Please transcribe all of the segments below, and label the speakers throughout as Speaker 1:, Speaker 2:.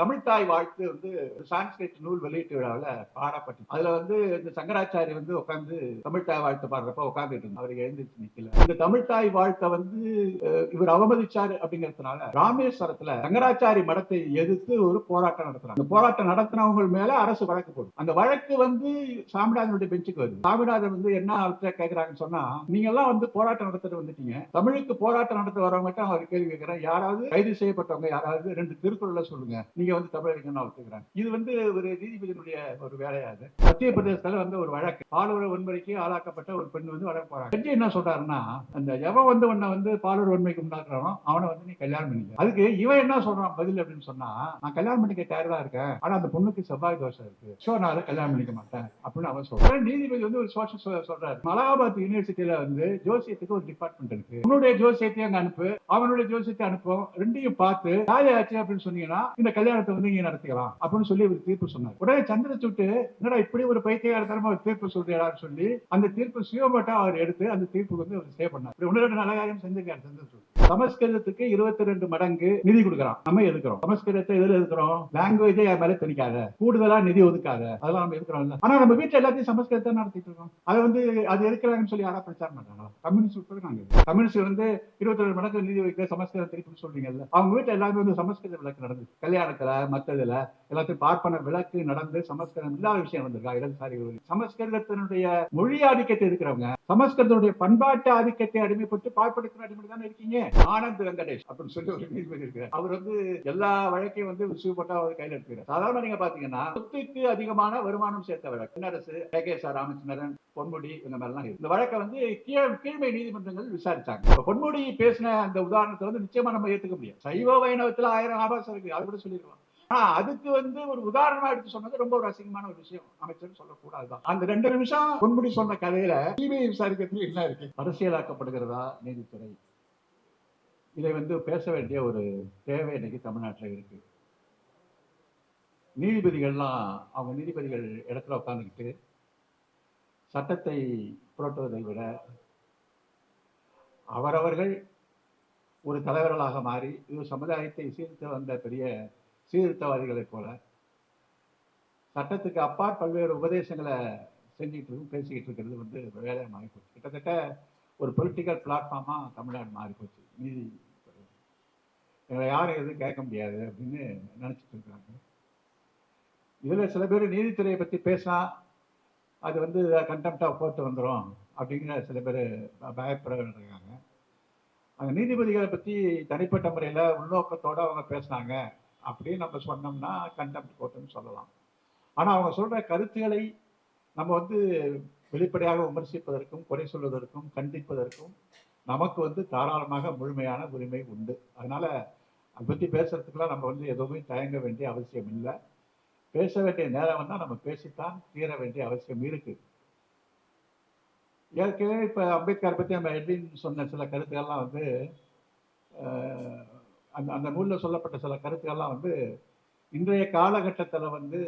Speaker 1: தமிழ்த்தாய் வாழ்த்து வந்து சான்ஸ்கிரிட் நூல் வெளியீட்டு விழாவில் பாடப்பட்டு, அதுல வந்து இந்த சங்கராச்சாரி வந்து உட்கார்ந்து தமிழ்த்தாய் வாழ்த்து பாடுறப்ப உட்கார்ந்துட்டு இருந்தார். அவருக்கு எழுந்திருச்சு நிக்கல. இந்த தமிழ்த்தாய் வாழ்த்தை வந்து இவர் அவமதிச்சாரு அப்படிங்கிறதுனால ராமேஸ்வரத்துல சங்கராச்சாரி மடத்தை எதிர்த்து ஒரு போராட்டம் நடத்துறாங்க. அந்த போராட்டம் நடத்தினவங்க மேல அரசு வழக்கு போடும். அந்த வழக்கு வந்து சாமிநாதனுடைய பெஞ்சுக்கு வருது. சாமிநாதன் வந்து என்ன கேட்கிறாங்கன்னு சொன்னா, நீங்க எல்லாம் வந்து போராட்டம் நடத்திட்டு வந்துட்டீங்க, தமிழுக்கு போராட்டம் நடத்த வரவங்க அவர் கேள்வி கேட்கிறேன், யாராவது கைது செய்யப்பட்டவங்க யாராவது 2 திருக்குறளை சொல்லுங்க, நீங்க வந்து தமிழறிஞர்னு ஒத்துக்கிறாங்க. இது வந்து ஒரு நீதிபதியினுடைய ஒரு வேலையாது. மத்திய பிரதேசத்துல வந்து ஒரு வழக்கு, பாலுறவு வன்முறைக்கு ஆளாக்கப்பட்ட ஒரு பெண் வந்து வழக்கு போறாங்க. ஜட்ஜி என்ன சொல்றாருன்னா, அந்த எவன் வந்து உன்னை வந்து பாலுறவு வன்மைக்கு உண்டாக்குறானோ அவனை வந்து நீ கல்யாணம் பண்ணிக்க. அதுக்கு இவன் என்ன சொல்றான் பதில் அப்படின்னு சொன்னா, நான் கல்யாணம் பண்ணிக்க தயாரா இருக்கேன், ஆனா அந்த பொண்ணுக்கு செவ்வாய் தோஷம் இருக்கு, சோ நான் அதை கல்யாணம் பண்ணிக்க மாட்டேன் அப்படின்னு அவன் சொல்றான். நீதிபதி வந்து ஒரு சோஷல் சொல்றாரு, அலகாபாத் யூனிவர்சிட்டியில வந்து ஜோசியத்துக்கு ஒரு டிபார்ட்மெண்ட் இருக்கு, உன்னுடைய ஜோசியத்தை அங்க அனுப்பு, அவனுடைய ஜோசியத்தை அனுப்பும், ரெண்டையும் பார்த்து ஆச்சு அப்படின்னு சொன்னீங்கன்னா இந்த கல்யாணத்தை வந்து இங்க நடத்திக்கலாம் அப்படின்னு சொல்லி ஒரு தீர்ப்பு சொன்னார். உடனே சந்திரசூட் என்னடா இப்படி ஒரு பைத்தியகாரத்தனமா ஒரு தீர்ப்பு சொல்றாரு சொல்லி அந்த தீர்ப்பு சுயமட்டா அவர் எடுத்து அந்த தீர்ப்பு வந்து அவர் சேவ் பண்ணார். ஒன்று நல்ல காரியம் செஞ்சிருக்காரு சந்திரசூட். சமஸ்கிருதத்துக்கு 22 மடங்கு நிதி கொடுக்கிறோம், நம்ம எதுக்குறோம். சமஸ்கிருதத்தை எதில் எதுக்குறோம், லாங்குவேஜை மேல திணிக்காத, கூடுதலா நிதி ஒதுக்காத, அதெல்லாம் நம்ம இருக்கிறோம். ஆனா நம்ம வீட்டுல எல்லாத்தையும் சமஸ்கிருதத்தை நடத்திட்டு இருக்கோம். அதை வந்து அது இருக்கிறாங்கன்னு சொல்லி யாரா பிரச்சாரம் பண்றாங்களா? கம்யூனிஸ்ட் நாங்க கம்யூனிஸ்ட் வந்து 22 மடங்கு நிதி வைக்க சமஸ்கிருதம் திருப்பி சொல்றீங்கல்ல, அவங்க வீட்டுல எல்லாமே வந்து சமஸ்கிருத விளக்கு நடந்து கல்யாணத்துல மத்ததுல எல்லாத்தையும் பார்ப்பன விளக்கு நடந்து சமஸ்கிருதம் இல்லாத விஷயம் வந்திருக்கா? இடதுசாரி சமஸ்கிருதத்தினுடைய மொழி ஆதிக்கத்தை இருக்கிறவங்க சமஸ்கிருதனுடைய பண்பாட்டு ஆதிக்கத்தை அடிமைப்பட்டு பார்ப்படுத்துற அடிமை தானே இருக்கீங்க. ஆனந்த் வெங்கடேஷ் அப்படின்னு சொல்லி ஒரு நீதிபதி இருக்கிறார். அவர் வந்து எல்லா வழக்கையும் வந்து விஷயப்பட்டா அவர் கையில் எடுத்துக்கிறார். சாதாரண நீங்க பாத்தீங்கன்னா சொத்துக்கு அதிகமான வருமானம் சேர்த்த வழக்கு தென்னரசு, கே.கே.எஸ்.ஆர். ராமச்சந்திரன், பொன்முடி இந்த மாதிரிலாம் இந்த வழக்கை வந்து கீழ்மை நீதிமன்றங்கள் விசாரிச்சாங்க. பொன்முடி பேசின அந்த உதாரணத்தை வந்து நிச்சயமா நம்ம ஏற்றுக்க முடியும். சைவ வைணவத்துல 1000 ஆபாசம் இருக்கு, அது கூட சொல்லிருக்கலாம். அதுக்கு வந்து ஒரு உதாரணமா எடுத்து சொன்னது ரொம்ப ஒரு அசிங்கமான ஒரு விஷயம், அமைச்சர் சொல்லக்கூடாதுதான். அந்த 2 நிமிஷம் பொன்முடி சொன்ன கதையில சிபிஐ விசாரிக்கிறதுக்கு என்ன இருக்கு? அரசியலாக்கப்படுகிறதா நீதித்துறை? இதை வந்து பேச வேண்டிய ஒரு தேவை இன்னைக்கு தமிழ்நாட்டில் இருக்கு. நீதிபதிகள்லாம் அவங்க நீதிபதிகள் இடத்துல உட்கார்ந்துக்கிட்டு சட்டத்தை புரட்டுவதை விட அவரவர்கள் ஒரு தலைவர்களாக மாறி இது சமுதாயத்தை சீர்த்து வந்த பெரிய சீர்திருத்தவாதிகளை போல சட்டத்துக்கு அப்பால் பல்வேறு உபதேசங்களை செஞ்சுட்டு பேசிக்கிட்டு இருக்கிறது வந்து வேலையை மாறிப்போச்சு. கிட்டத்தட்ட ஒரு பொலிட்டிக்கல் பிளாட்ஃபார்மா தமிழ்நாடு மாறிப்போச்சு. நீதி எங்களை யாரும் எதுவும் கேட்க முடியாது அப்படின்னு நினைச்சிட்டு இருக்காங்க. இதுல சில பேர் நீதித்துறையை பத்தி பேசினா அது வந்து கண்டெம்ப்டா போட்டு வந்துடும் அப்படிங்கிற சில பேர் பயப்படுறாங்க. அந்த நீதிபதிகளை பத்தி தனிப்பட்ட முறையில உள்நோக்கத்தோட அவங்க பேசினாங்க அப்படின்னு நம்ம சொன்னோம்னா கண்டெம்ப்ட் போட்டுன்னு சொல்லலாம். ஆனா அவங்க சொல்ற கருத்துக்களை நம்ம வந்து வெளிப்படையாக விமர்சிப்பதற்கும் குறை சொல்வதற்கும் கண்டிப்பதற்கும் நமக்கு வந்து தாராளமாக முழுமையான உரிமை உண்டு. அதனால அதை பத்தி பேசுறதுக்குலாம் நம்ம வந்து எதுவுமே தயங்க வேண்டிய அவசியம் இல்லை. பேச வேண்டிய நேரம் வந்தா நம்ம பேசித்தான் தீர வேண்டிய அவசியம் இருக்கு. ஏற்கனவே இப்ப அம்பேத்கர் பத்தி நம்ம எட்வின் சொன்ன சில கருத்துக்கள்லாம் வந்து அந்த அந்த நூலில் சொல்லப்பட்ட சில கருத்துக்கள்லாம் வந்து இன்றைய காலகட்டத்தில் வந்து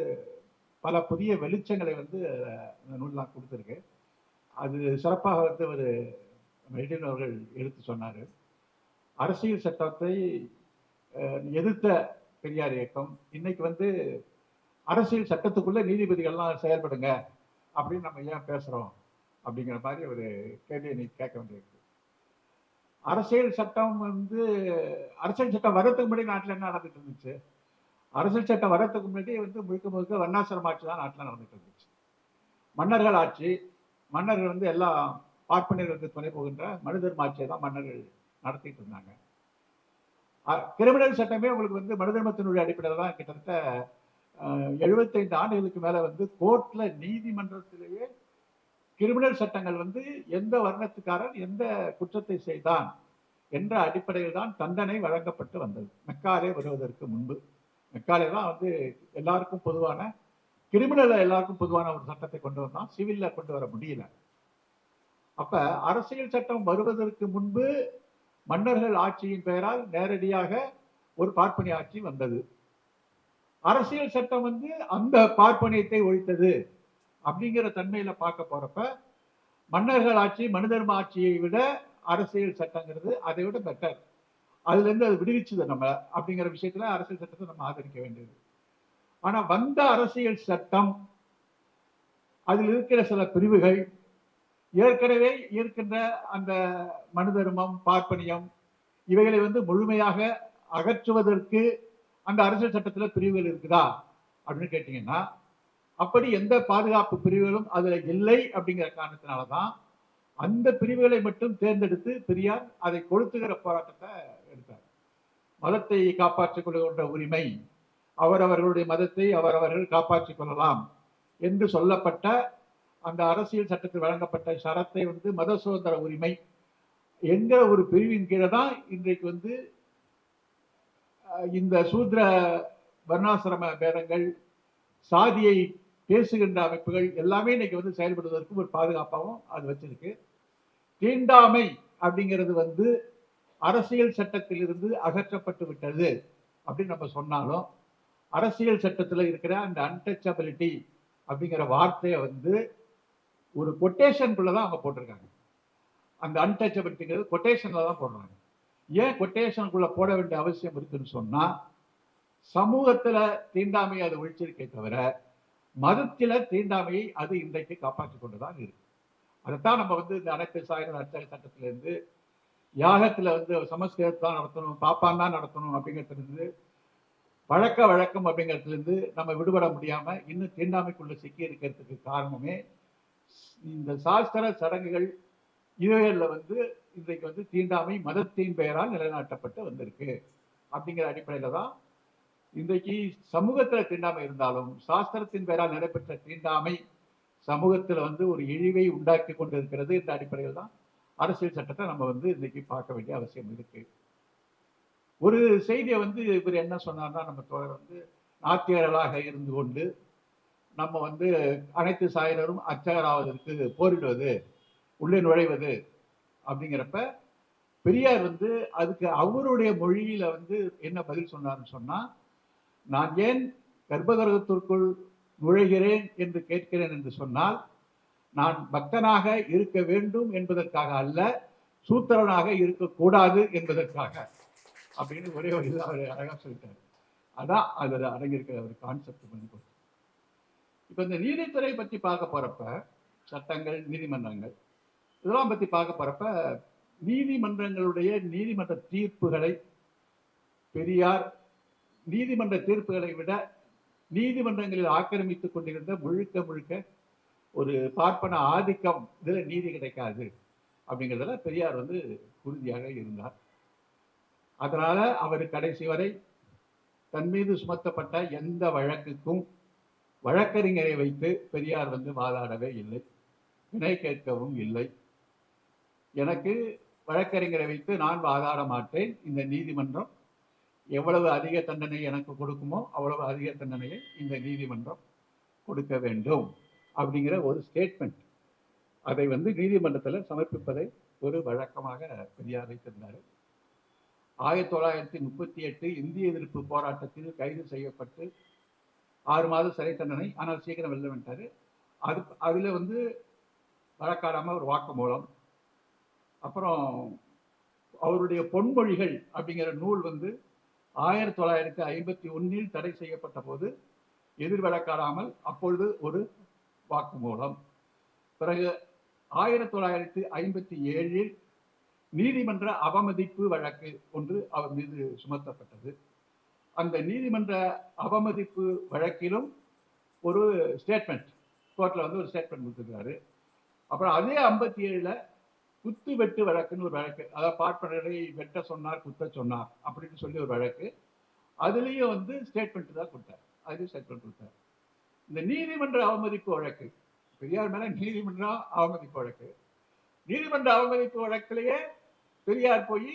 Speaker 1: பல புதிய வெளிச்சங்களை வந்து அந்த நூல்லாம் கொடுத்துருக்கு. அது சிறப்பாக வந்து ஒரு எட்வின் அவர்கள் எடுத்து சொன்னார். அரசியல் சட்டத்தை எதிர்த்த பெரியார் இயக்கம் இன்னைக்கு வந்து அரசியல் சட்டத்துக்குள்ள நீதிபதிகள்லாம் செயல்படுங்க அப்படின்னு நம்ம ஏன் பேசுறோம் அப்படிங்கிற மாதிரி ஒரு கேள்வியை நீ கேட்க வேண்டியிருக்கு. அரசியல் சட்டம் வந்து அரசியல் சட்டம் வர்றதுக்கு முன்னாடி நாட்டில் என்ன நடந்துட்டு இருந்துச்சு? அரசியல் சட்டம் வர்றதுக்கு முன்னாடி வந்து முழுக்க முழுக்க வர்ணாசிரம ஆட்சி தான் நாட்டில் நடந்துட்டு இருந்துச்சு. மன்னர்கள் ஆட்சி, மன்னர்கள் வந்து எல்லாம் பார்ப்பனியர்களுக்கு துணை போகின்ற மனுதர்ம ஆட்சியை தான் மன்னர்கள் நடத்திட்டு இருந்தாங்க. கிரிமினல் சட்டமே உங்களுக்கு வந்து மனுதர்மத்தினுடைய அடிப்படையில் தான் கிட்டத்தட்ட 75 ஆண்டுகளுக்கு மேல வந்து கோர்ட்ல நீதிமன்றத்திலேயே கிரிமினல் சட்டங்கள் வந்து எந்த வர்ணத்துக்காரன் எந்த குற்றத்தை செய்தான் என்ற அடிப்படையில் தான் தண்டனை வழங்கப்பட்டு வந்தது. மெக்காலே வருவதற்கு முன்பு மெக்காலே தான் வந்து எல்லாருக்கும் பொதுவான கிரிமினல் எல்லாருக்கும் பொதுவான ஒரு சட்டத்தை கொண்டு வந்தான், சிவில்ல கொண்டு வர முடியல. அப்ப அரசியல் சட்டம் வருவதற்கு முன்பு மன்னர்கள் ஆட்சியின் பெயரால் நேரடியாக ஒரு பார்ப்பனிய ஆட்சி வந்தது. அரசியல் சட்டம் வந்து அந்த பார்ப்பனியத்தை ஒழித்தது அப்படிங்கிற தன்மையில பார்க்க போறப்ப மன்னர்கள் ஆட்சி மனுதர்ம ஆட்சியை விட அரசியல் சட்டங்கிறது அதை விட பெட்டர். அதுல இருந்து அது விடுவிச்சுது நம்ம அப்படிங்கிற விஷயத்துல அரசியல் சட்டத்தை நம்ம ஆதரிக்க வேண்டியது. ஆனா வந்த அரசியல் சட்டம் அதில் இருக்கிற சில பிரிவுகள் ஏற்கனவே இருக்கின்ற அந்த மனு தர்மம், பார்ப்பனியம் இவைகளை முழுமையாக அகற்றுவதற்கு அந்த அரசியல் சட்டத்துல பிரிவுகள் இருக்குதா அப்படின்னு கேட்டீங்கன்னா, அப்படி எந்த பாதுகாப்பு பிரிவுகளும் அதுல இல்லை. அப்படிங்கிற காரணத்தினாலதான் அந்த பிரிவுகளை மட்டும் தேர்ந்தெடுத்து பெரியார் அதை கொளுத்துகிற போராட்டத்தை எடுத்தார். மதத்தை காப்பாற்றிக் கொள்கின்ற உரிமை, அவரவர்களுடைய மதத்தை அவரவர்கள் காப்பாற்றிக் கொள்ளலாம் என்று சொல்லப்பட்ட அந்த அரசியல் சட்டத்தில் வழங்கப்பட்ட சரத்தை மத சுதந்திர உரிமை என்கிற ஒரு பிரிவின் கீழே தான் இன்றைக்கு இந்த சூத்ர வர்ணாசிரம பேதங்கள், சாதியை பேசுகின்ற அமைப்புகள் எல்லாமே இன்னைக்கு செயல்படுவதற்கு ஒரு பாதுகாப்பாகவும் அது வச்சிருக்கு. தீண்டாமை அப்படிங்கிறது அரசியல் சட்டத்தில் இருந்து அகற்றப்பட்டு விட்டது அப்படின்னு நம்ம சொன்னாலும், அரசியல் சட்டத்தில் இருக்கிற அந்த அன்டச்சபிலிட்டி அப்படிங்கிற வார்த்தையை ஒரு கொட்டேஷனுக்குள்ளதான் அவங்க போட்டிருக்காங்க. அந்த அன்டச்சபிலிட்டிங்கிறது கொட்டேஷன்ல தான் போடுறாங்க. ஏன் கொட்டேஷனுக்குள்ள போட வேண்டிய அவசியம் இருக்குன்னு சொன்னா, சமூகத்துல தீண்டாமையை அது ஒழிச்சிருக்கே தவிர மதத்தில தீண்டாமையை அது இன்றைக்கு காப்பாற்றிக் கொண்டுதான் இருக்கு. அதைத்தான் நம்ம இந்த அனைத்து சாயுத அர்ச்சக சட்டத்திலிருந்து, யாகத்துல சமஸ்கிருதத்தான் நடத்தணும், பாப்பான் தான் நடத்தணும் அப்படிங்கிறதுல இருந்து, பழக்க வழக்கம் அப்படிங்கிறதுல இருந்து நம்ம விடுபட முடியாம இன்னும் தீண்டாமைக்குள்ள சிக்கி இருக்கிறதுக்கு காரணமே இந்த சாஸ்திர சடங்குகள் இவைகள்ல இன்றைக்கு தீண்டாமை மதத்தின் பெயரால் நிலைநாட்டப்பட்டு வந்திருக்கு. அப்படிங்கிற அடிப்படையில தான் இன்றைக்கு சமூகத்துல தீண்டாமை இருந்தாலும் சாஸ்திரத்தின் பெயரால் நடைபெற்ற தீண்டாமை சமூகத்துல ஒரு இழிவை உண்டாக்கி கொண்டிருக்கிறது என்ற அடிப்படையில் தான் அரசியல் சட்டத்தை நம்ம இன்னைக்கு பார்க்க வேண்டிய அவசியம் இருக்கு. ஒரு செய்தியை இவர் என்ன சொன்னார்னா, நம்ம தோழர் நாத்தியர்களாக இருந்து கொண்டு நம்ம அனைத்து சாயினரும் அர்ச்சகராவதற்கு போரிடுவது, உள்ளே நுழைவது அப்படிங்கிறப்ப பெரியார் அதுக்கு அவருடைய மொழியில என்ன பதில் சொன்னார்னு சொன்னா, நான் ஏன் கர்ப்பகிரகத்திற்குள் நுழைகிறேன் என்று கேட்கிறேன் என்று சொன்னால், நான் பக்தனாக இருக்க வேண்டும் என்பதற்காக அல்ல, சூத்திரனாக இருக்கக்கூடாது என்பதற்காக அப்படின்னு ஒரே ஒரு இது அவர் அழகா சொல்லிட்டாரு. அதான் அதுல அடங்கியிருக்கிற ஒரு கான்செப்ட் பண்ணி கொடுத்து. இப்ப இந்த நீதித்துறை பத்தி பார்க்க போறப்ப, சட்டங்கள், நீதிமன்றங்கள் இதெல்லாம் பத்தி பார்க்க போறப்ப, நீதிமன்றங்களுடைய நீதிமன்ற தீர்ப்புகளை பெரியார் நீதிமன்ற தீர்ப்புகளை விட நீதிமன்றங்களில் ஆக்கிரமித்துக் கொண்டிருந்த முழுக்க முழுக்க ஒரு பார்ப்பன ஆதிக்கம், இதுல நீதி கிடைக்காது அப்படிங்கிறதுல பெரியார் உறுதியாக இருந்தார். அதனால அவர் கடைசி வரை தன் மீது சுமத்தப்பட்ட எந்த வழக்குக்கும் வழக்கறிஞரை வைத்து பெரியார் வாதாடவே இல்லை, வினை கேட்கவும் இல்லை. எனக்கு வழக்கறிஞரை வைத்து நான் வாதாட மாட்டேன், இந்த நீதிமன்றம் எவ்வளவு அதிக தண்டனை எனக்கு கொடுக்குமோ அவ்வளவு அதிக தண்டனையை இந்த நீதிமன்றம் கொடுக்க வேண்டும் அப்படிங்கிற ஒரு ஸ்டேட்மெண்ட் அதை நீதிமன்றத்தில் சமர்ப்பிப்பதை ஒரு வழக்கமாக பெரியார் வைத்திருந்தார். 1938 இந்திய எதிர்ப்பு போராட்டத்தில் கைது செய்யப்பட்டு 6 மாத சிறை தண்டனை, ஆனால் சீக்கிரம் வெளில வந்துட்டாரு. அதுல வழக்காடாம ஒரு வாக்குமூலம், அப்புறம் அவருடைய பொன்மொழிகள் அப்படிங்கிற நூல் 1951 தடை செய்யப்பட்ட போது எதிர் வழக்காடாமல் அப்பொழுது ஒரு வாக்குமூலம். பிறகு 1957 நீதிமன்ற அவமதிப்பு வழக்கு ஒன்று அவர் மீது சுமத்தப்பட்டது. அந்த நீதிமன்ற அவமதிப்பு வழக்கிலும் ஒரு ஸ்டேட்மெண்ட் கோர்ட்ல ஒரு ஸ்டேட்மெண்ட் கொடுத்துருக்காரு. அப்புறம் அதே 57 குத்து வெட்டு வழக்குன்னு ஒரு வழக்கு, அதாவது பார்ப்பனரை வெட்ட சொன்னார், குத்த சொன்னார் அப்படின்னு சொல்லி ஒரு வழக்கு, அதுலயும் ஸ்டேட்மெண்ட் தான் கொடுத்தார். அதுலயும் ஸ்டேட்மெண்ட் கொடுத்தார். இந்த நீதிமன்ற அவமதிப்பு வழக்கு, பெரியார் மேல நீதிமன்ற அவமதிப்பு வழக்கு, நீதிமன்ற அவமதிப்பு வழக்கிலேயே பெரியார் போய்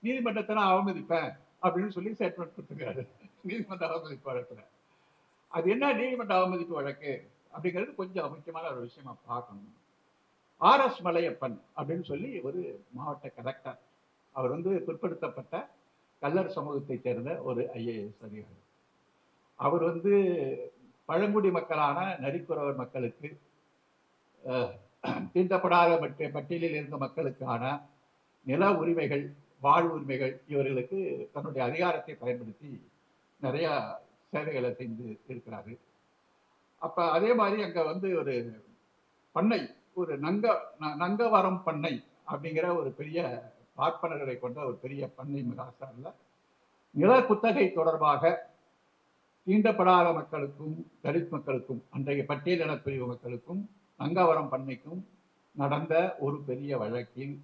Speaker 1: நீதிமன்றத்தை நான் அவமதிப்பேன் அப்படின்னு சொல்லி ஸ்டேட்மெண்ட் கொடுத்துருக்காரு நீதிமன்ற அவமதிப்பு வழக்குல. அது என்ன நீதிமன்ற அவமதிப்பு வழக்கு அப்படிங்கிறது கொஞ்சம் முக்கியமான ஒரு விஷயமா பார்க்கணும். RS மலையப்பன் அப்படின்னு சொல்லி ஒரு மாவட்ட கலெக்டர், அவர் பிற்படுத்தப்பட்ட கல்லர் சமூகத்தை சேர்ந்த ஒரு IAS அதிகாரி. அவர் பழங்குடி மக்களான நரிக்குறவர் மக்களுக்கு, தீண்டப்படாத பட்டியலில் இருந்த மக்களுக்கான நில உரிமைகள் வாழ்வுரிமைகள் இவர்களுக்கு தன்னுடைய அதிகாரத்தை பயன்படுத்தி நிறைய சேவைகளை செய்து இருக்கிறாரு. அப்ப அதே மாதிரி அங்க வந்து ஒரு பண்ணை, ஒரு நங்கவரம் பண்ணை அப்படிங்கிற ஒரு பெரிய பார்ப்பனர்களை கொண்ட ஒரு பெரிய பண்ணை மிகாசாரில் நில குத்தகை தொடர்பாக தீண்டப்படாத மக்களுக்கும் தலித் மக்களுக்கும் அன்றைய பட்டியலின பிரிவு மக்களுக்கும் நங்கவரம் பண்ணைக்கும் நடந்த ஒரு பெரிய வழக்கில்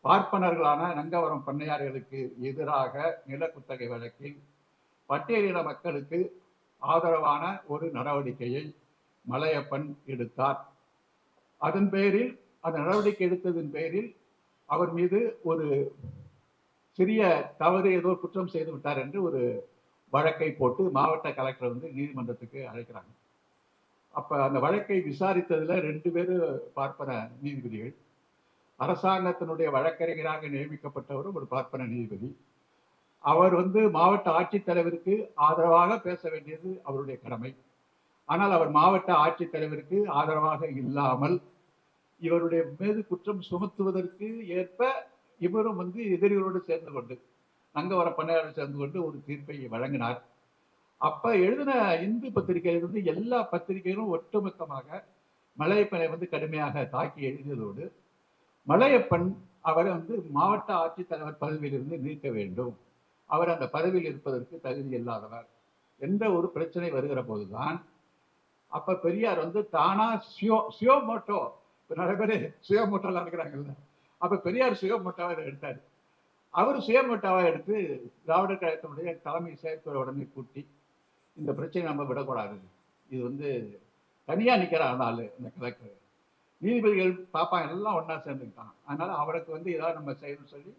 Speaker 1: பார்ப்பனர்களான நங்கவரம் பண்ணையார்களுக்கு எதிராக நில குத்தகை வழக்கில் பட்டியலின மக்களுக்கு ஆதரவான ஒரு நடவடிக்கையை மலையப்பன் எடுத்தார். அதன் பேரில் அந்த நடவடிக்கை எடுத்ததன் பேரில் அவர் மீது ஒரு சிறிய தவறு ஏதோ குற்றம் செய்து விட்டார் என்று ஒரு வழக்கை போட்டு மாவட்ட கலெக்டர் வந்து நீதிமன்றத்துக்கு அழைக்கிறாங்க. அப்ப அந்த வழக்கை விசாரித்ததுல 2 பேரு பார்ப்பன நீதிபதிகள். அரசாங்கத்தினுடைய வழக்கறிஞராக நியமிக்கப்பட்டவரும் ஒரு பார்ப்பன நீதிபதி. அவர் வந்து மாவட்ட ஆட்சித்தலைவருக்கு ஆதரவாக பேச வேண்டியது அவருடைய கடமை. ஆனால் அவர் மாவட்ட ஆட்சித்தலைவருக்கு ஆதரவாக இல்லாமல் இவருடைய மீது குற்றம் சுமத்துவதற்கு ஏற்ப இவரும் வந்து எதிரிகளோடு சேர்ந்து கொண்டு நங்கவர பண்ணையாளர் சேர்ந்து கொண்டு ஒரு தீர்ப்பை வழங்கினார். அப்ப எழுதின இந்து பத்திரிகையிலிருந்து எல்லா பத்திரிகைகளும் ஒட்டுமொத்தமாக மலையப்பனை வந்து கடுமையாக தாக்கி எழுதியதோடு மலையப்பன் அவரை வந்து மாவட்ட ஆட்சித்தலைவர் பதவியிலிருந்து நீக்க வேண்டும், அவர் அந்த பதவியில் இருப்பதற்கு தகுதி இல்லாதவர் என்ற ஒரு பிரச்சனை வருகிற போதுதான் அப்ப பெரியார் வந்து தானா சுயோமோட்டோ, நிறைய பேர் சுயோமோட்டோலாம் இருக்கிறாங்கல்ல, அப்ப பெரியார் சுயோமோட்டோவை எடுத்தார். அவர் சுயமோட்டாவை எடுத்து திராவிடர் கழகத்தினுடைய தலைமை செயற்குழு உடனே கூட்டி இந்த பிரச்சனை நம்ம விடக்கூடாது, இது வந்து தனியா நிக்கிற ஆனாலு இந்த கலெக்டர் நீதிபதிகள் பாப்பா எல்லாம் ஒன்னா சேர்ந்துக்கிட்டான், அதனால அவருக்கு வந்து ஏதாவது நம்ம செய்யணும்னு சொல்லி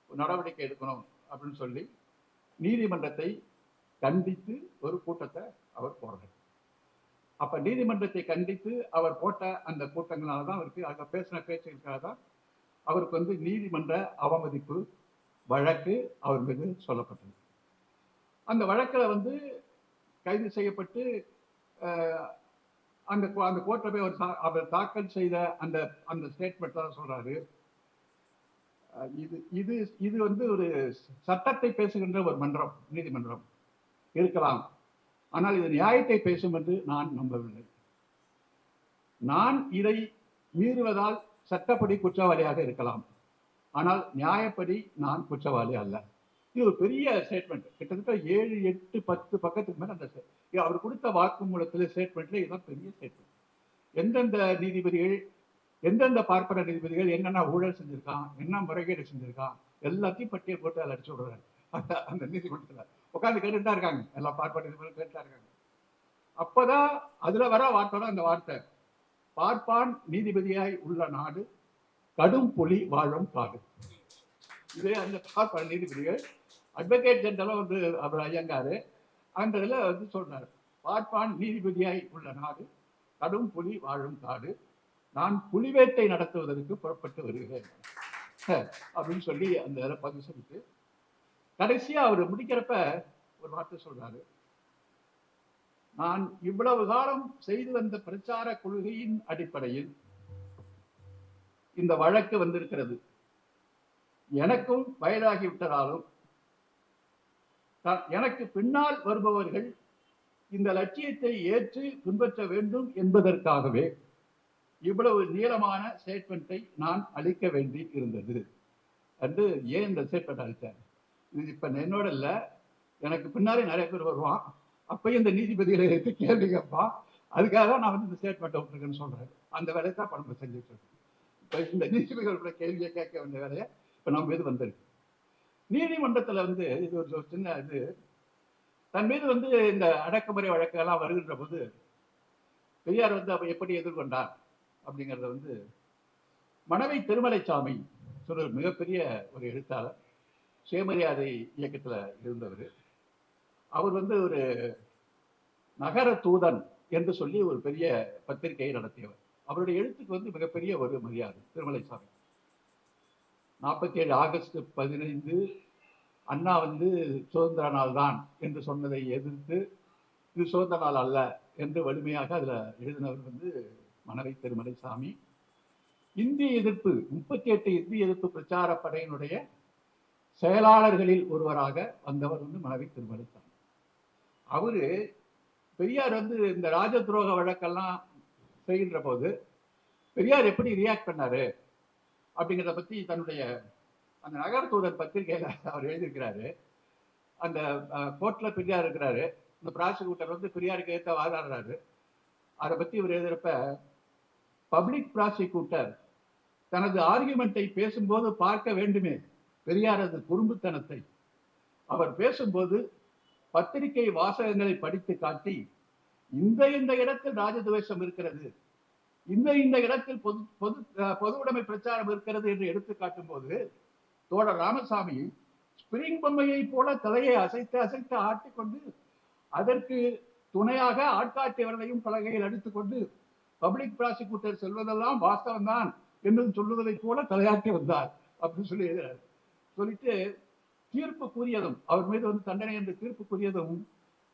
Speaker 1: ஒரு நடவடிக்கை எடுக்கணும் அப்படின்னு சொல்லி நீதிமன்றத்தை கண்டித்து ஒரு கூட்டத்தை அவர் போடுறார். அப்ப நீதிமன்றத்தை கண்டித்து அவர் போட்ட அந்த கூட்டங்களால தான் அவருக்கு அங்க பேசின பேச்சுக்காக தான் அவருக்கு வந்து நீதிமன்ற அவமதிப்பு வழக்கு அவர் மீது சொல்லப்பட்டது. அந்த வழக்கில் வந்து கைது செய்யப்பட்டு அந்த கோர்ட்டில் போய் அவர் தாக்கல் செய்த அந்த அந்த ஸ்டேட்மெண்ட் தான் சொல்றாரு, இது இது வந்து ஒரு சட்டத்தை பேசுகின்ற ஒரு மன்றம், நீதிமன்றம் இருக்கலாம், ஆனால் இது நியாயத்தை பேசும் என்று நான் நம்பவில்லை. நான் இதை மீறுவதால் சட்டப்படி குற்றவாளியாக இருக்கலாம், ஆனால் நியாயப்படி நான் குற்றவாளி அல்ல. இது ஒரு பெரிய ஸ்டேட்மெண்ட், கிட்டத்தட்ட 7, 8, 10 பக்கத்துக்கு மேல அந்த அவர் கொடுத்த வாக்குமூலத்தில் ஸ்டேட்மெண்ட்ல இதுதான் பெரிய ஸ்டேட்மெண்ட். எந்தெந்த நீதிபதிகள், எந்தெந்த பார்ப்பன நீதிபதிகள் என்னென்ன ஊழல் செஞ்சிருக்கான், என்ன முறைகேடு செஞ்சிருக்கான் எல்லாத்தையும் பட்டியல் போட்டு அதை அடிச்சு விடுறாரு. அந்த நீதிமன்றத்தில் உட்காந்து கேட்டுட்டா இருக்காங்க, எல்லா பார்ப்பன நீதிபதிகளும் கேட்டுட்டா இருக்காங்க. அப்பதான் அதுல வர வார்த்தை தான் அந்த வார்த்தை, பார்ப்பான் நீதிபதியாய் உள்ள நாடு கடும் புலி வாழும் காடு. இதே அந்த பார்ப்பன நீதிபதிகள் அட்வொகேட் ஜெனரலா வந்து அவர் ஐயங்காரு அந்த இதுல வந்து சொல்றாரு, பார்ப்பான் நீதிபதியாய் உள்ள நாடு கடும் புலி வாழும் காடு, நான் புலிவேட்டை நடத்துவதற்கு புறப்பட்டு வருகிறேன் அப்படின்னு சொல்லி அந்த இதை பதிவு செஞ்சு கடைசியா அவர் முடிக்கிறப்ப ஒரு வார்த்தை சொல்றாரு, நான் இவ்வளவு காலம் செய்து வந்த பிரச்சார கொள்கையின் அடிப்படையில் இந்த வழக்கு வந்திருக்கிறது, எனக்கும் வயதாகிவிட்டதாலும் எனக்கு பின்னால் வருபவர்கள் இந்த லட்சியத்தை ஏற்று பின்பற்ற வேண்டும் என்பதற்காகவே இவ்வளவு நீளமான ஸ்டேட்மெண்ட்டை நான் அளிக்க வேண்டி இருந்தது என்று. ஏன் இந்த ஸ்டேட்மெண்ட் அளித்தேன், இது இப்ப என்னோட இல்ல, எனக்கு பின்னாலே நிறைய பேர் வருவான், அப்பயும் இந்த நீதிபதிகளை எடுத்து கேள்வி கேட்பான், அதுக்காக தான் நான் வந்து இந்த ஸ்டேட்மெண்ட் விட்டுருக்கேன்னு சொல்றேன். அந்த வேலையை தான் நம்ம செஞ்சுட்டு இருக்கோம். இப்ப இந்த நீதிபதிகளோட கேள்வியை கேட்க வேண்டிய வேலையை இப்ப நம்ம மீது வந்திருக்கு. நீதிமன்றத்துல வந்து இது ஒரு சின்ன இது, தன் மீது வந்து இந்த அடக்குமுறை வழக்கெல்லாம் வருகின்ற போது பெரியார் வந்து அப்ப எப்படி எதிர்கொண்டார் அப்படிங்கிறத வந்து மணவை திருமலைசாமி சொல்ற மிகப்பெரிய ஒரு எழுத்தாளர், சுயமரியாதை இயக்கத்துல இருந்தவர், அவர் வந்து ஒரு நகர தூதன் என்று சொல்லி ஒரு பெரிய பத்திரிகையை நடத்தியவர். அவருடைய எழுத்துக்கு வந்து மிகப்பெரிய ஒரு மரியாதை. திருமலைசாமி 47 ஆகஸ்ட் 15 அண்ணா வந்து சுதந்திர நாள் தான் என்று சொன்னதை எதிர்த்து இது சுதந்திர நாள் அல்ல என்று வலிமையாக அதுல எழுதினவர் வந்து மணவை திருமலைசாமி. இந்திய எதிர்ப்பு 38 இந்திய எதிர்ப்பு பிரச்சார படையினுடைய செயலாளர்களில் ஒருவராக வந்தவர் வந்து மனைவி திருமலைசாமி. அவரு பெரியார் வந்து இந்த ராஜ துரோக வழக்கெல்லாம் செய்கின்ற போது பெரியார் எப்படி ரியாக்ட் பண்ணாரு அப்படிங்கிறத பத்தி தன்னுடைய அந்த நகர்தூதர் பத்திரிகையில அவர் எழுதியிருக்கிறாரு. அந்த கோர்ட்ல பெரியார் இருக்கிறாரு, இந்த ப்ராசிக்யூட்டர் வந்து பெரியாருக்கு ஏற்ற வாதாடுறாரு. அதை பத்தி இவர் எழுதுறப்ப, பப்ளிக் ப்ராசிக்யூட்டர் தனது ஆர்குமெண்ட்டை பேசும்போது பார்க்க வேண்டுமே பெரியாரது குறும்புத்தனத்தை. அவர் பேசும்போது பத்திரிகை வாசகங்களை படித்து காட்டி, இந்த இடத்தில் ராஜதுவேஷம் இருக்கிறது, இந்த இடத்தில் பொது உடைமை பிரச்சாரம் இருக்கிறது என்று எடுத்து காட்டும் போது தோழர் ராமசாமி ஸ்பிரிங் பொம்மையை போல தலையை அசைத்து அசைத்து ஆட்டிக்கொண்டு அதற்கு துணையாக ஆட்காட்டியவர்களையும் பலகையில் அடித்துக்கொண்டு பப்ளிக் ப்ராசிக்யூட்டர் சொல்வதெல்லாம் வாஸ்தவம் தான் என்று சொல்லுவதை போல தலையாட்டி வந்தார் அப்படின்னு சொல்லி எழுதுறாரு. சொல்லிட்டு தீர்ப்பு கூறியதும், அவர் மீது வந்து தண்டனை என்று தீர்ப்பு கூறியதும்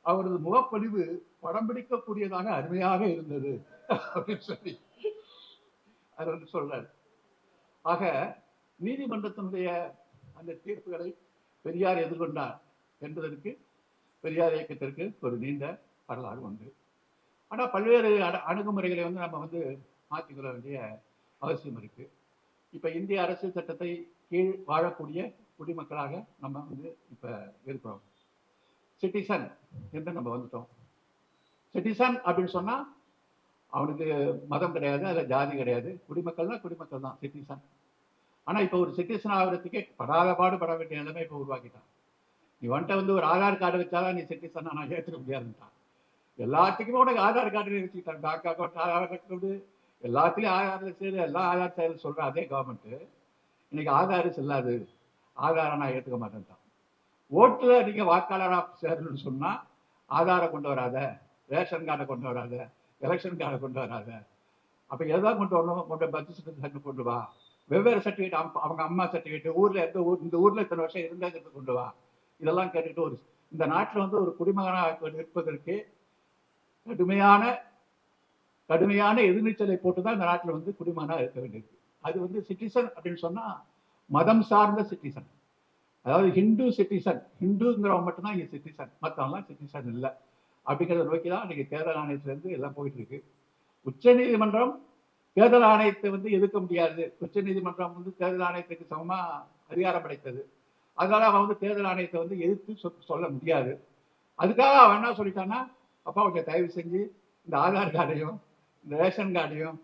Speaker 1: அவரது முகப்பொழிவு படம் பிடிக்கக்கூடியதாக அருமையாக இருந்தது அப்படின்னு சொல்லி அவர் வந்து சொல்றாரு. ஆக நீதிமன்றத்தினுடைய அந்த தீர்ப்புகளை பெரியார் எதிர்கொண்டார் என்பதற்கு பெரியார் இயக்கத்திற்கு ஒரு நீண்ட வரலாறு உண்டு. ஆனால் பல்வேறு அணுகுமுறைகளை வந்து நம்ம வந்து மாற்றிக்கொள்ள வேண்டிய அவசியம் இருக்கு. இப்ப இந்திய அரசியல் சட்டத்தை கீழ் வாழக்கூடிய குடிமக்களாக நம்ம வந்து இப்ப இருக்கிறோம். சிட்டிசன் என்று நம்ம வந்துட்டோம். சிட்டிசன் அப்படின்னு சொன்னா அவனுக்கு மதம் கிடையாது, அதில் ஜாதி கிடையாது, குடிமக்கள்னா குடிமக்கள் தான் சிட்டிசன். ஆனா இப்ப ஒரு சிட்டிசன் ஆகிறதுக்கே படாத பாடுபட வேண்டிய நிலைமை இப்ப உருவாக்கிட்டான். நீ வந்துட்டு வந்து ஒரு ஆதார் கார்டு வச்சாதான் நீ சிட்டிசன் நான் ஏற்றுக்க முடியாதுன்ட்டான். எல்லாத்துக்குமே உனக்கு ஆதார் கார்டு வச்சுக்கிட்டாங்க. பேங்க் அக்கௌண்ட் ஆதார் அக்கௌண்ட் எல்லாத்துலயும் ஆதார் சேரு, எல்லாம் ஆதார் சேரு சொல்ற அதே கவர்மெண்ட் இன்னைக்கு ஆதார் செல்லாது, ஆதாரம் நான் ஏற்றுக்க மாட்டேன்ட்டான். ஓட்டுல நீங்க வாக்காளராக சேரணும்னு சொன்னா ஆதாரை கொண்டு வராத, ரேஷன் கார்டை கொண்டு வராத, எலெக்ஷன் கார்டை கொண்டு வராத. அப்ப எதாவது கொண்டு வரணும், கொண்டு பர்த் சர்டிஃபிகேட் கொண்டு வா, வெவ்வேறு சர்டிஃபிகேட், அவங்க அம்மா சர்டிஃபிகேட், ஊர்ல எந்த ஊர், இந்த ஊர்ல இத்தனை வருஷம் இருந்தாங்கிறது கொண்டு வா. இதெல்லாம் கேட்டுக்கிட்டு ஒரு இந்த நாட்டில் வந்து ஒரு குடிமகனாக இருப்பதற்கு கடுமையான எதிர்நீச்சலை போட்டுதான் இந்த நாட்டில் வந்து குடிமகனாக இருக்க வேண்டியது. அது வந்து சிட்டிசன் அப்படின்னு சொன்னா மதம் சார்ந்த சிட்டிசன், அதாவது ஹிந்து சிட்டிசன், ஹிந்துங்கிறவங்க மட்டும்தான் இங்க சிட்டிசன், மற்றவங்களாம் சிட்டிசன் இல்லை அப்படிங்கிறத நோக்கி தான் இன்னைக்கு தேர்தல் ஆணையத்திலேருந்து எல்லாம் போயிட்டு இருக்கு. உச்ச நீதிமன்றம் தேர்தல் ஆணையத்தை வந்து எதிர்க்க முடியாது, உச்ச நீதிமன்றம் வந்து தேர்தல் ஆணையத்துக்கு சமமா அதிகாரம் படைத்தது, அதனால அவன் வந்து தேர்தல் ஆணையத்தை வந்து எதிர்த்து சொல்ல முடியாது. அதுக்காக அவன் என்ன சொல்லிட்டான்னா, அப்பா கொஞ்சம் தயவு செஞ்சு இந்த ஆதார் கார்டையும் இந்த ரேஷன் கார்டையும்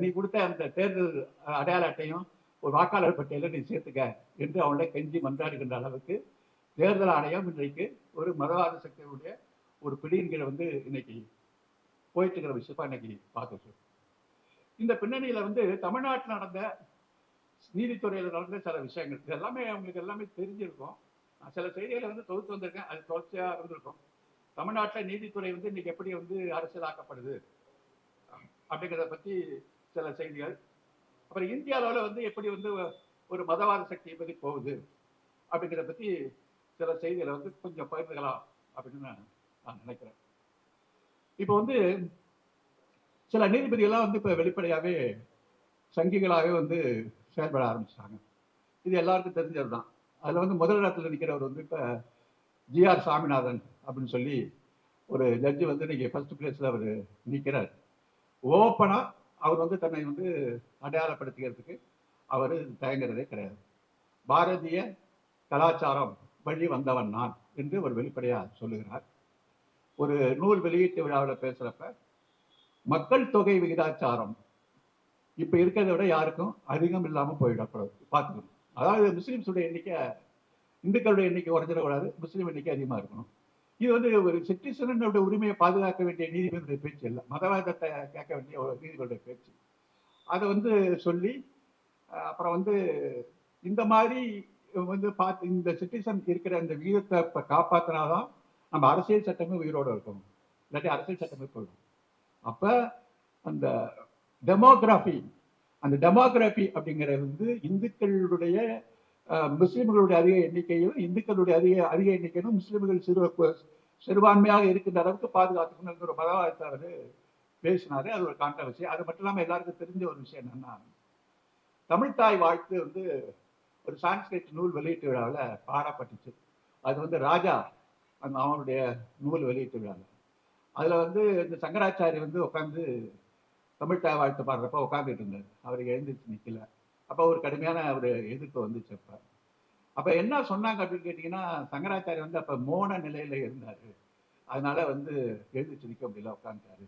Speaker 1: நீ கொடுத்த அந்த தேர்தல் அடையாள அட்டையும் ஒரு வாக்காளர் பட்டியலில் நீ சேர்த்துக்க என்று அவனை கெஞ்சி மன்றாடுகின்ற அளவுக்கு தேர்தல் ஆணையம் இன்றைக்கு ஒரு மதவாத சக்தியுடைய ஒரு பிடியின் கீழே வந்து இன்னைக்கு போயிட்டு இருக்கிற விஷயமா இன்னைக்கு பார்த்துட்டு. இந்த பின்னணியில வந்து தமிழ்நாட்டில் நடந்த நீதித்துறையில் நடந்த சில விஷயங்கள் இது எல்லாமே அவங்களுக்கு எல்லாமே தெரிஞ்சிருக்கும். சில செய்திகளை வந்து தொகுத்து வந்திருக்கேன், அது தொடர்ச்சியா இருந்திருக்கும். தமிழ்நாட்டில் நீதித்துறை வந்து இன்னைக்கு எப்படி வந்து அரசியலாக்கப்படுது அப்படிங்கிறத பத்தி சில செய்திகள், அப்புறம் இந்திய அளவில் வந்து எப்படி வந்து ஒரு மதவாத சக்தியை பற்றி போகுது அப்படிங்கிறத பத்தி சில செய்திகளை வந்து கொஞ்சம் பகிர்ந்துக்கலாம் அப்படின்னு நான் நினைக்கிறேன். இப்போ வந்து சில நீதிபதிகள்லாம் வந்து இப்போ வெளிப்படையாகவே சங்கிகளாகவே வந்து செயல்பட ஆரம்பிச்சிட்டாங்க. இது எல்லாருக்கும் தெரிஞ்சது தான். அதில் வந்து முதல் இடத்துல நிற்கிறவர் வந்து இப்போ ஜிஆர் சாமிநாதன் அப்படின்னு சொல்லி ஒரு ஜட்ஜி வந்து இன்னைக்கு ஃபர்ஸ்ட் பிளேஸில் அவர் நிற்கிறார். ஓப்பனாக அவர் வந்து தன்னை வந்து அடையாளப்படுத்திக்கிறதுக்கு அவர் தயங்குறதே கிடையாது. பாரதிய கலாச்சாரம் வழி வந்தவன் நான் என்று ஒரு வெளிப்படையாக சொல்லுகிறார். ஒரு நூல் வெளியீட்டு விழாவில் பேசுகிறப்ப மக்கள் தொகை விகிதாச்சாரம் இப்போ இருக்கிறத விட யாருக்கும் அதிகம் இல்லாமல் போயிடக்கூடாது, பார்த்துக்கணும். அதாவது முஸ்லீம்ஸுடைய எண்ணிக்கை, இந்துக்களுடைய எண்ணிக்கை குறைஞ்சிடக்கூடாது, முஸ்லீம் எண்ணிக்கை அதிகமாக இருக்கணும். இது வந்து ஒரு சிட்டிசனோட உரிமையை பாதுகாக்க வேண்டிய நீதிபதியுடைய பேச்சு இல்லை, மதவாதத்தை கேட்க வேண்டிய ஒரு நீதிபதியுடைய பேச்சு. அதை வந்து சொல்லி அப்புறம் வந்து இந்த மாதிரி வந்து பார்த்து இந்த சிட்டிசன் இருக்கிற இந்த விகிதத்தை காப்பாற்றினாதான் நம்ம அரசியல் சட்டமே உயிரோடு இருக்கணும், இல்லாட்டி அரசியல் சட்டமே போயிடும். அப்போ அந்த டெமோகிராஃபி அப்படிங்கிறது வந்து இந்துக்களுடைய முஸ்லிம்களுடைய அதிக எண்ணிக்கையும் இந்துக்களுடைய அதிக எண்ணிக்கையும் முஸ்லிம்கள் சிறுபான்மையாக இருக்கின்ற அளவுக்கு பாதுகாத்துக்கணும் ஒரு மதவாதத்தை அவர் பேசினாரு. அது ஒரு கான்ட்ரவர்சி. அது மட்டும் இல்லாமல் எல்லாருக்கும் தெரிஞ்ச ஒரு விஷயம் என்னன்னா, தமிழ்தாய் வாழ்த்து வந்து ஒரு சான்ஸ்கிரிட் நூல் வெளியீட்டு விழாவில் பாடப்பட்டுச்சு. அது வந்து ராஜா அவனுடைய நூல் வெளியீட்டு விழாவில். அதில் வந்து இந்த சங்கராச்சாரி வந்து உட்காந்து தமிழ் தாய் வாழ்த்து பாடுறப்ப உட்காந்துட்டு இருந்தார். அவருக்கு எழுந்திரிச்சு நிற்கல. அப்போ ஒரு கடுமையான ஒரு எதிர்ப்பு வந்துச்சு. அப்போ என்ன சொன்னாங்க அப்படின்னு கேட்டிங்கன்னா, சங்கராச்சாரி வந்து அப்போ மோன நிலையில் இருந்தார். அதனால வந்து எழுந்திரிச்சு நிற்க முடியல, உட்காந்துட்டாரு.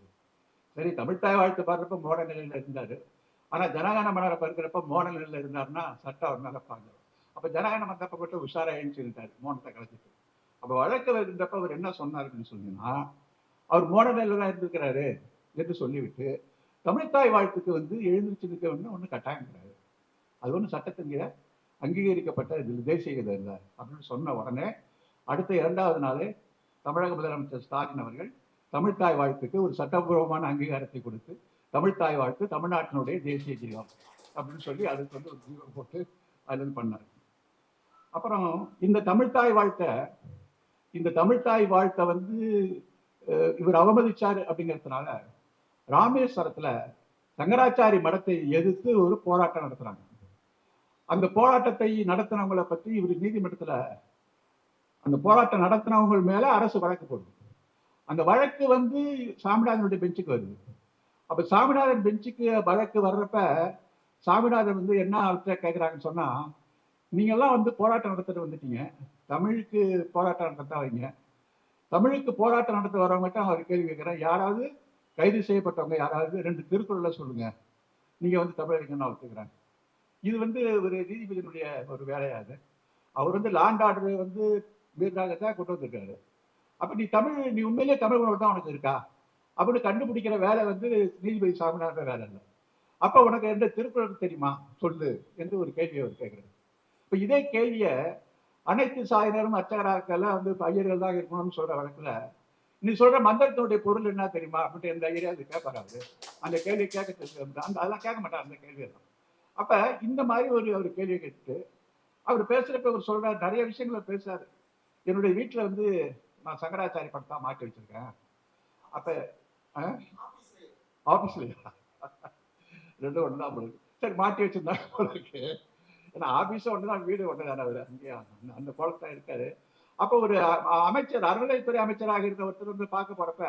Speaker 1: சரி, தமிழ் தாய் வாழ்த்து பாடுறப்ப மோன நிலையில் இருந்தார். ஆனால் ஜனகன மனரை இருக்கிறப்ப மோன நிலையில் இருந்தாருன்னா சட்டம் அவர் மேலே பாஞ்சிடும். அப்போ ஜனகன மந்தப்ப மட்டும் உஷாராயின்னு சொல்லிட்டாரு, மோனத்தை கலைச்சிட்டு. அப்போ வழக்கு வருகின்றப்ப அவர் என்ன சொன்னார் அப்படின்னு சொன்னீங்கன்னா, அவர் மோன நிலையில் தான் இருந்திருக்கிறாரு என்று சொல்லிவிட்டு தமிழ்த்தாய் வாழ்த்துக்கு வந்து எழுந்திருச்சு நிற்க ஒன்றும் கட்டாயம் கிடையாது. அது ஒன்றும் சட்டத்தின் கீழே அங்கீகரிக்கப்பட்ட தேசிய இது இல்லை அப்படின்னு சொன்ன உடனே அடுத்த 2வது நாளே தமிழக முதலமைச்சர் ஸ்டாலின் அவர்கள் தமிழ்த்தாய் வாழ்த்துக்கு ஒரு சட்டப்பூர்வமான அங்கீகாரத்தை கொடுத்து தமிழ்த்தாய் வாழ்த்து தமிழ்நாட்டினுடைய தேசிய கீதம் அப்படின்னு சொல்லி அதுக்கு வந்து ஒரு ஜீவம் போட்டு அது பண்ணார். அப்புறம் இந்த தமிழ்த்தாய் வாழ்த்தை வந்து இவர் அவமதிச்சாரு அப்படிங்கிறதுனால ராமேஸ்வரத்துல சங்கராச்சாரி மடத்தை எதிர்த்து ஒரு போராட்டம் நடத்துறாங்க. அந்த போராட்டத்தை நடத்தினவங்களை பத்தி இவர் நீதிமன்றத்துல அந்த போராட்டம் நடத்தினவங்க மேல அரசு வழக்கு போடுது. அந்த வழக்கு வந்து சாமிநாதனுடைய பெஞ்சுக்கு வருது. அப்ப சாமிநாதன் பெஞ்சுக்கு வழக்கு வர்றப்ப சாமிநாதன் வந்து என்ன கேட்கிறாங்கன்னு சொன்னா, நீங்க எல்லாம் வந்து போராட்டம் நடத்திட்டு வந்துட்டீங்க, தமிழுக்கு போராட்டம் நடத்த வைங்க. தமிழுக்கு போராட்டம் நடத்த வரவங்ககிட்ட அவர் கேள்வி கேட்கிறேன், யாராவது கைது செய்யப்பட்டவங்க யாராவது 2 திருக்குறளை சொல்லுங்க, நீங்க வந்து தமிழறிஞர்னு ஒத்துக்கிறேன். இது வந்து ஒரு நீதிபதியினுடைய ஒரு வேலையாது. அவர் வந்து லாண்ட் ஆர்டர் வந்து மீறினாகத்தான் கொண்டு வந்திருக்காரு. அப்ப நீ உண்மையிலேயே தமிழ் உணர்வு தான் உனக்கு இருக்கா அப்படின்னு கண்டுபிடிக்கிற வேலை வந்து நீதிபதி சாமிநாதன் வேலை இல்லை. அப்ப உனக்கு 2 திருக்குறள் தெரியுமா சொல்லு என்று ஒரு கேள்வியை அவர் கேட்கிறார். இப்ப இதே கேள்வியை அனைத்து சாயினரும் அர்ச்சகராக்கெல்லாம் வந்து ஐயர்கள் தான் இருக்கணும்னு சொல்ற வழக்குல நீ சொல்ற மந்திரத்தினுடைய பொருள் என்ன தெரியுமா அப்படின்ட்டு எந்த ஐயரே அது கேட்பாரு. அந்த கேள்வி அதெல்லாம் கேட்க மாட்டார் அந்த கேள்வியெல்லாம். அப்ப இந்த மாதிரி ஒரு கேள்வியை கேட்டுட்டு அவர் பேசுறப்ப அவர் சொல்றாரு, நிறைய விஷயங்களை பேசுறாரு. என்னுடைய வீட்டுல வந்து நான் சங்கராச்சாரி படத்தா மாட்டி வச்சிருக்கேன். அப்ப ஆபீஸ்லயா 2 ஒண்ணுதான் போடுது. சரி, மாட்டி வச்சிருந்தா போலுக்கு. ஏன்னா ஆபீஸும் ஒண்ணுதான், வீடு ஒண்ணுதானே. அவர் அங்கேயா அந்த குளத்தான் இருக்காரு. அப்ப ஒரு அமைச்சர், அறநிலைத்துறை அமைச்சராக இருந்த ஒருத்தர் வந்து பார்க்க போறப்ப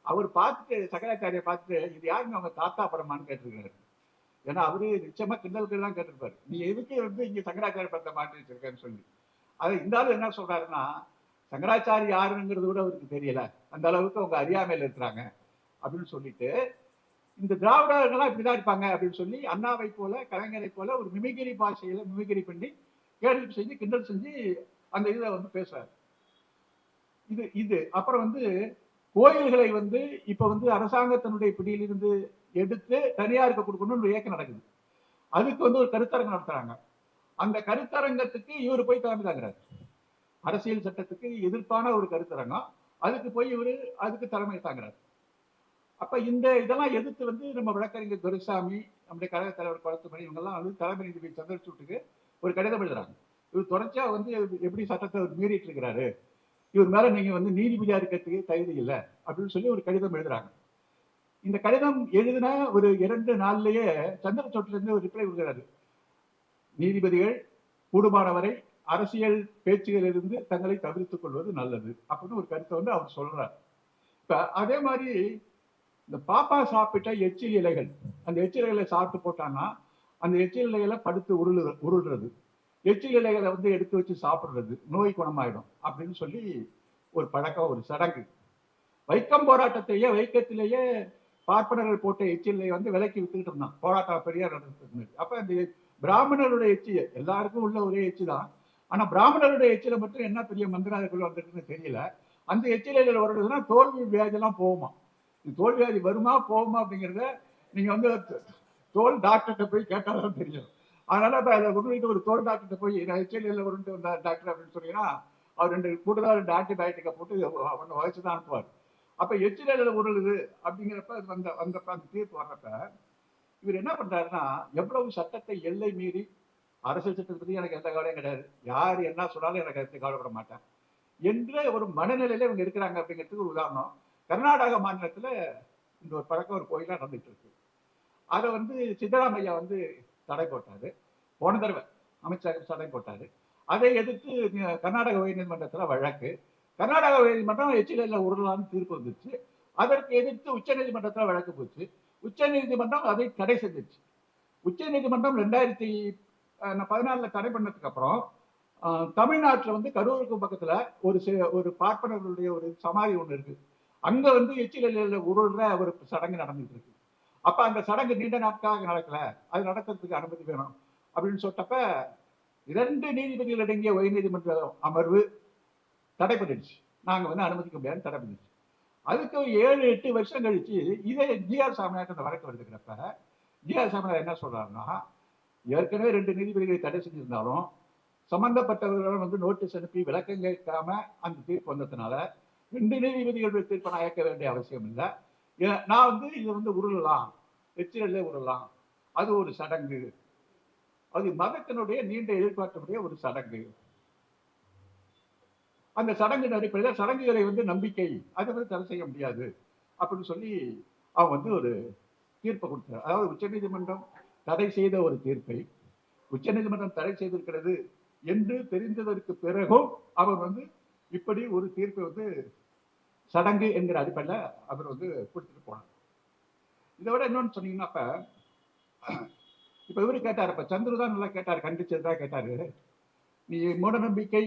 Speaker 1: அவர் பார்த்துட்டு சங்கராச்சாரியை பார்த்துட்டு இது யாருங்க அவங்க தாத்தா படமான்னு கேட்டிருக்காரு. ஏன்னா அவரு நிச்சயமா கிண்டலுக்கு தான் கேட்டிருப்பாரு, நீ எதுக்கு வந்து இங்க சங்கராச்சாரிய படத்தை மாட்டி வச்சிருக்கேன்னு சொல்லி. அதை இந்த ஆளு என்ன சொல்றாருன்னா, சங்கராச்சாரி யாருங்கிறது கூட அவருக்கு தெரியல, அந்த அளவுக்கு அவங்க அறியாமையில இருக்கிறாங்க அப்படின்னு சொல்லிட்டு, இந்த திராவிடர்கள்லாம் இப்படிதான் இருப்பாங்க அப்படின்னு சொல்லி அண்ணாவை போல கலைஞரை போல ஒரு மிமிகிரி பாஷையில மிமிகிரி பண்ணி கேள்வி செஞ்சு கிண்டல் செஞ்சு அந்த இதை வந்து பேசுறாரு. இது அப்புறம் வந்து கோயில்களை வந்து இப்ப வந்து அரசாங்கத்தினுடைய பிடியிலிருந்து எடுத்து தனியாருக்கு கொடுக்கணும்னு இயக்கம் நடக்குது. அதுக்கு வந்து ஒரு கருத்தரங்கம் நடத்துறாங்க. அந்த கருத்தரங்கத்துக்கு இவர் போய் தலைமை தாங்கிறார். அரசியல் சட்டத்துக்கு எதிர்ப்பான ஒரு கருத்தரங்கம், அதுக்கு போய் இவரு அதுக்கு தலைமை தாங்கிறார். அப்ப இதெல்லாம் எதிர்த்து வந்து நம்ம வழக்கறிஞர் துரைசாமி, நம்முடைய கழக தலைவர் குளத்துமணி இவங்கெல்லாம் வந்து தலைமை நீதிபதி சந்திரசூட்டுக்கு ஒரு கடிதம் எழுதுறாங்க. இவர் தொடர்ச்சியா வந்து எப்படி சட்டத்தை மீறிட்டு இருக்கிறாரு, இவர் மேல நீங்க வந்து நீதிபதியா இருக்கிறதுக்கு தகுதி இல்லை அப்படின்னு சொல்லி ஒரு கடிதம் எழுதுறாங்க. இந்த கடிதம் எழுதின ஒரு 2 நாள்லயே சந்திரசூட்டுல இருந்து ஒரு ரிப்ளை கொடுக்கிறாரு. நீதிபதிகள் கூடுமானவரை அரசியல் பேச்சுகளிலிருந்து தங்களை தவிர்த்துக் கொள்வது நல்லது அப்படின்னு ஒரு கருத்தை வந்து அவர் சொல்றார். இப்ப அதே மாதிரி இந்த பாப்பா சாப்பிட்ட எச்சில் இலைகள், அந்த எச்சில் இலைகளை சாப்பிட்டு போட்டான்னா அந்த எச்சில் இலைகளை படுத்து உருள்றது, எச்சில் இலைகளை வந்து எடுத்து வச்சு சாப்பிடுறது, நோய் குணமாயிடும் அப்படின்னு சொல்லி ஒரு பழக்கம், ஒரு சடங்கு. வைக்கம் போராட்டத்திலேயே வைக்கத்திலேயே பார்ப்பனர்கள் போட்ட எச்சிலை வந்து விலைக்கு வித்துக்கிட்டு இருந்தான், போராட்டம் பெரியார் நடந்தது. அப்ப அந்த பிராமணருடைய எச்சி எல்லாருக்கும் உள்ள ஒரே எச்சி தான், ஆனா பிராமணருடைய எச்சில மட்டும் என்ன பெரிய மந்திராதிக்குள்ள வந்திருக்குன்னு தெரியல. அந்த எச்சிலைகள் வருதுன்னா தோல்வி வியாதியெல்லாம் போகுமா, தோல் வியாதி வருமா போகுமா அப்படிங்கிறத நீங்க வந்து தோல் டாக்டர்கிட்ட போய் கேட்டாதான் தெரியும். அதனால இப்ப அதை கொண்டு ஒரு தோல் டாக்டர்கிட்ட போய் எச்சிலையில வருண்டு வந்தார் டாக்டர் அப்படின்னு சொன்னீங்கன்னா அவர் 2 கூடுதலாக 2 ஆன்டிபயோட்டிக்கை போட்டு அவனை வயசுதான் அனுப்புவார். அப்ப எச்சிலையில உருளுது அப்படிங்கிறப்ப அந்த தீர்ப்பு வர்றப்ப இவர் என்ன பண்றாருன்னா, எவ்வளவு சட்டத்தை எல்லை மீறி, அரசியல் சட்டத்தை பத்தி எனக்கு எந்த கவலையும் கிடையாது, யார் என்ன சொன்னாலும் எனக்கு அதை கவலைப்பட மாட்டேன் என்ற ஒரு மனநிலையில இவங்க இருக்கிறாங்க அப்படிங்கிறதுக்கு ஒரு உதாரணம். கர்நாடக மாநிலத்துல இந்த ஒரு பழக்கம் ஒரு கோயிலா நடந்துட்டு இருக்கு. அதை வந்து சித்தராமையா வந்து தடை போட்டாரு போன தடவை. அமைச்சர் சடை போட்டாரு. அதை எதிர்த்து கர்நாடக உயர்நீதிமன்றத்தில் வழக்கு. கர்நாடக உயர்நீதிமன்றம் எச்சில உருளான்னு தீர்ப்பு வந்துச்சு. அதற்கு எதிர்த்து உச்ச நீதிமன்றத்தில் வழக்கு போச்சு. உச்ச நீதிமன்றம் அதை தடை செஞ்சிருச்சு. உச்ச நீதிமன்றம் 2014 தடை பண்ணதுக்கு அப்புறம் தமிழ்நாட்டில் வந்து கரூருக்கு பக்கத்துல ஒரு பார்ப்பனர்களுடைய ஒரு சமாதி ஒன்று இருக்கு. அங்க வந்து எச்சில உருள்ற ஒரு சடங்கு நடந்துட்டு இருக்கு. அப்ப அந்த சடங்கு நீண்ட நாட்களாக நடக்கல, அது நடக்கிறதுக்கு அனுமதி வேணும் அப்படின்னு சொல்லிட்டப்ப 2 நீதிபதிகள் அடங்கிய உயர்நீதிமன்ற அமர்வு தடை பண்ணிடுச்சு. நாங்க வந்து அனுமதிக்க முடியாதுன்னு தடை பண்ணிடுச்சு. அதுக்கு 7-8 வருஷம் கழிச்சு இதே ஜிஆர் சாமிநாதன் அந்த வழக்கு வருதுக்கிறப்ப ஜிஆர் சாமிநாதன் என்ன சொல்றாருன்னா, ஏற்கனவே 2 நீதிபதிகளை தடை செஞ்சிருந்தாலும் சம்பந்தப்பட்டவர்கள் வந்து நோட்டீஸ் அனுப்பி விளக்கம் கேட்காம அந்த தீர்ப்பு வந்ததுனால 2 நீதிபதிகள் தீர்ப்பை நான் ஏற்க வேண்டிய அவசியம் இல்லை. நான் வந்து இது வந்து உருளலாம், எச்சிலே உருளலாம், அது ஒரு சடங்கு, அது மதத்தினுடைய நீண்ட எதிர்பார்க்கக்கூடிய ஒரு சடங்கு. அந்த சடங்கின் அடிப்படையில் சடங்குகளை வந்து நம்பிக்கை அதை வந்து தடை செய்ய முடியாது அப்படின்னு சொல்லி அவன் வந்து ஒரு தீர்ப்பை கொடுத்தார். அதாவது உச்சநீதிமன்றம் தடை செய்த ஒரு தீர்ப்பை உச்சநீதிமன்றம் தடை செய்திருக்கிறது என்று தெரிந்ததற்கு பிறகும் அவர் வந்து இப்படி ஒரு தீர்ப்பை வந்து சடங்கு என்கிற அடிப்படையில் அவர் வந்து கொடுத்துட்டு போனார். இதை விட இன்னொன்று சொன்னீங்கன்னா, இப்ப இவரு கேட்டார், இப்ப சந்துரு தான் நல்லா கேட்டார், கண்டிச்சதுதான் கேட்டாரு, நீ மூட நம்பிக்கை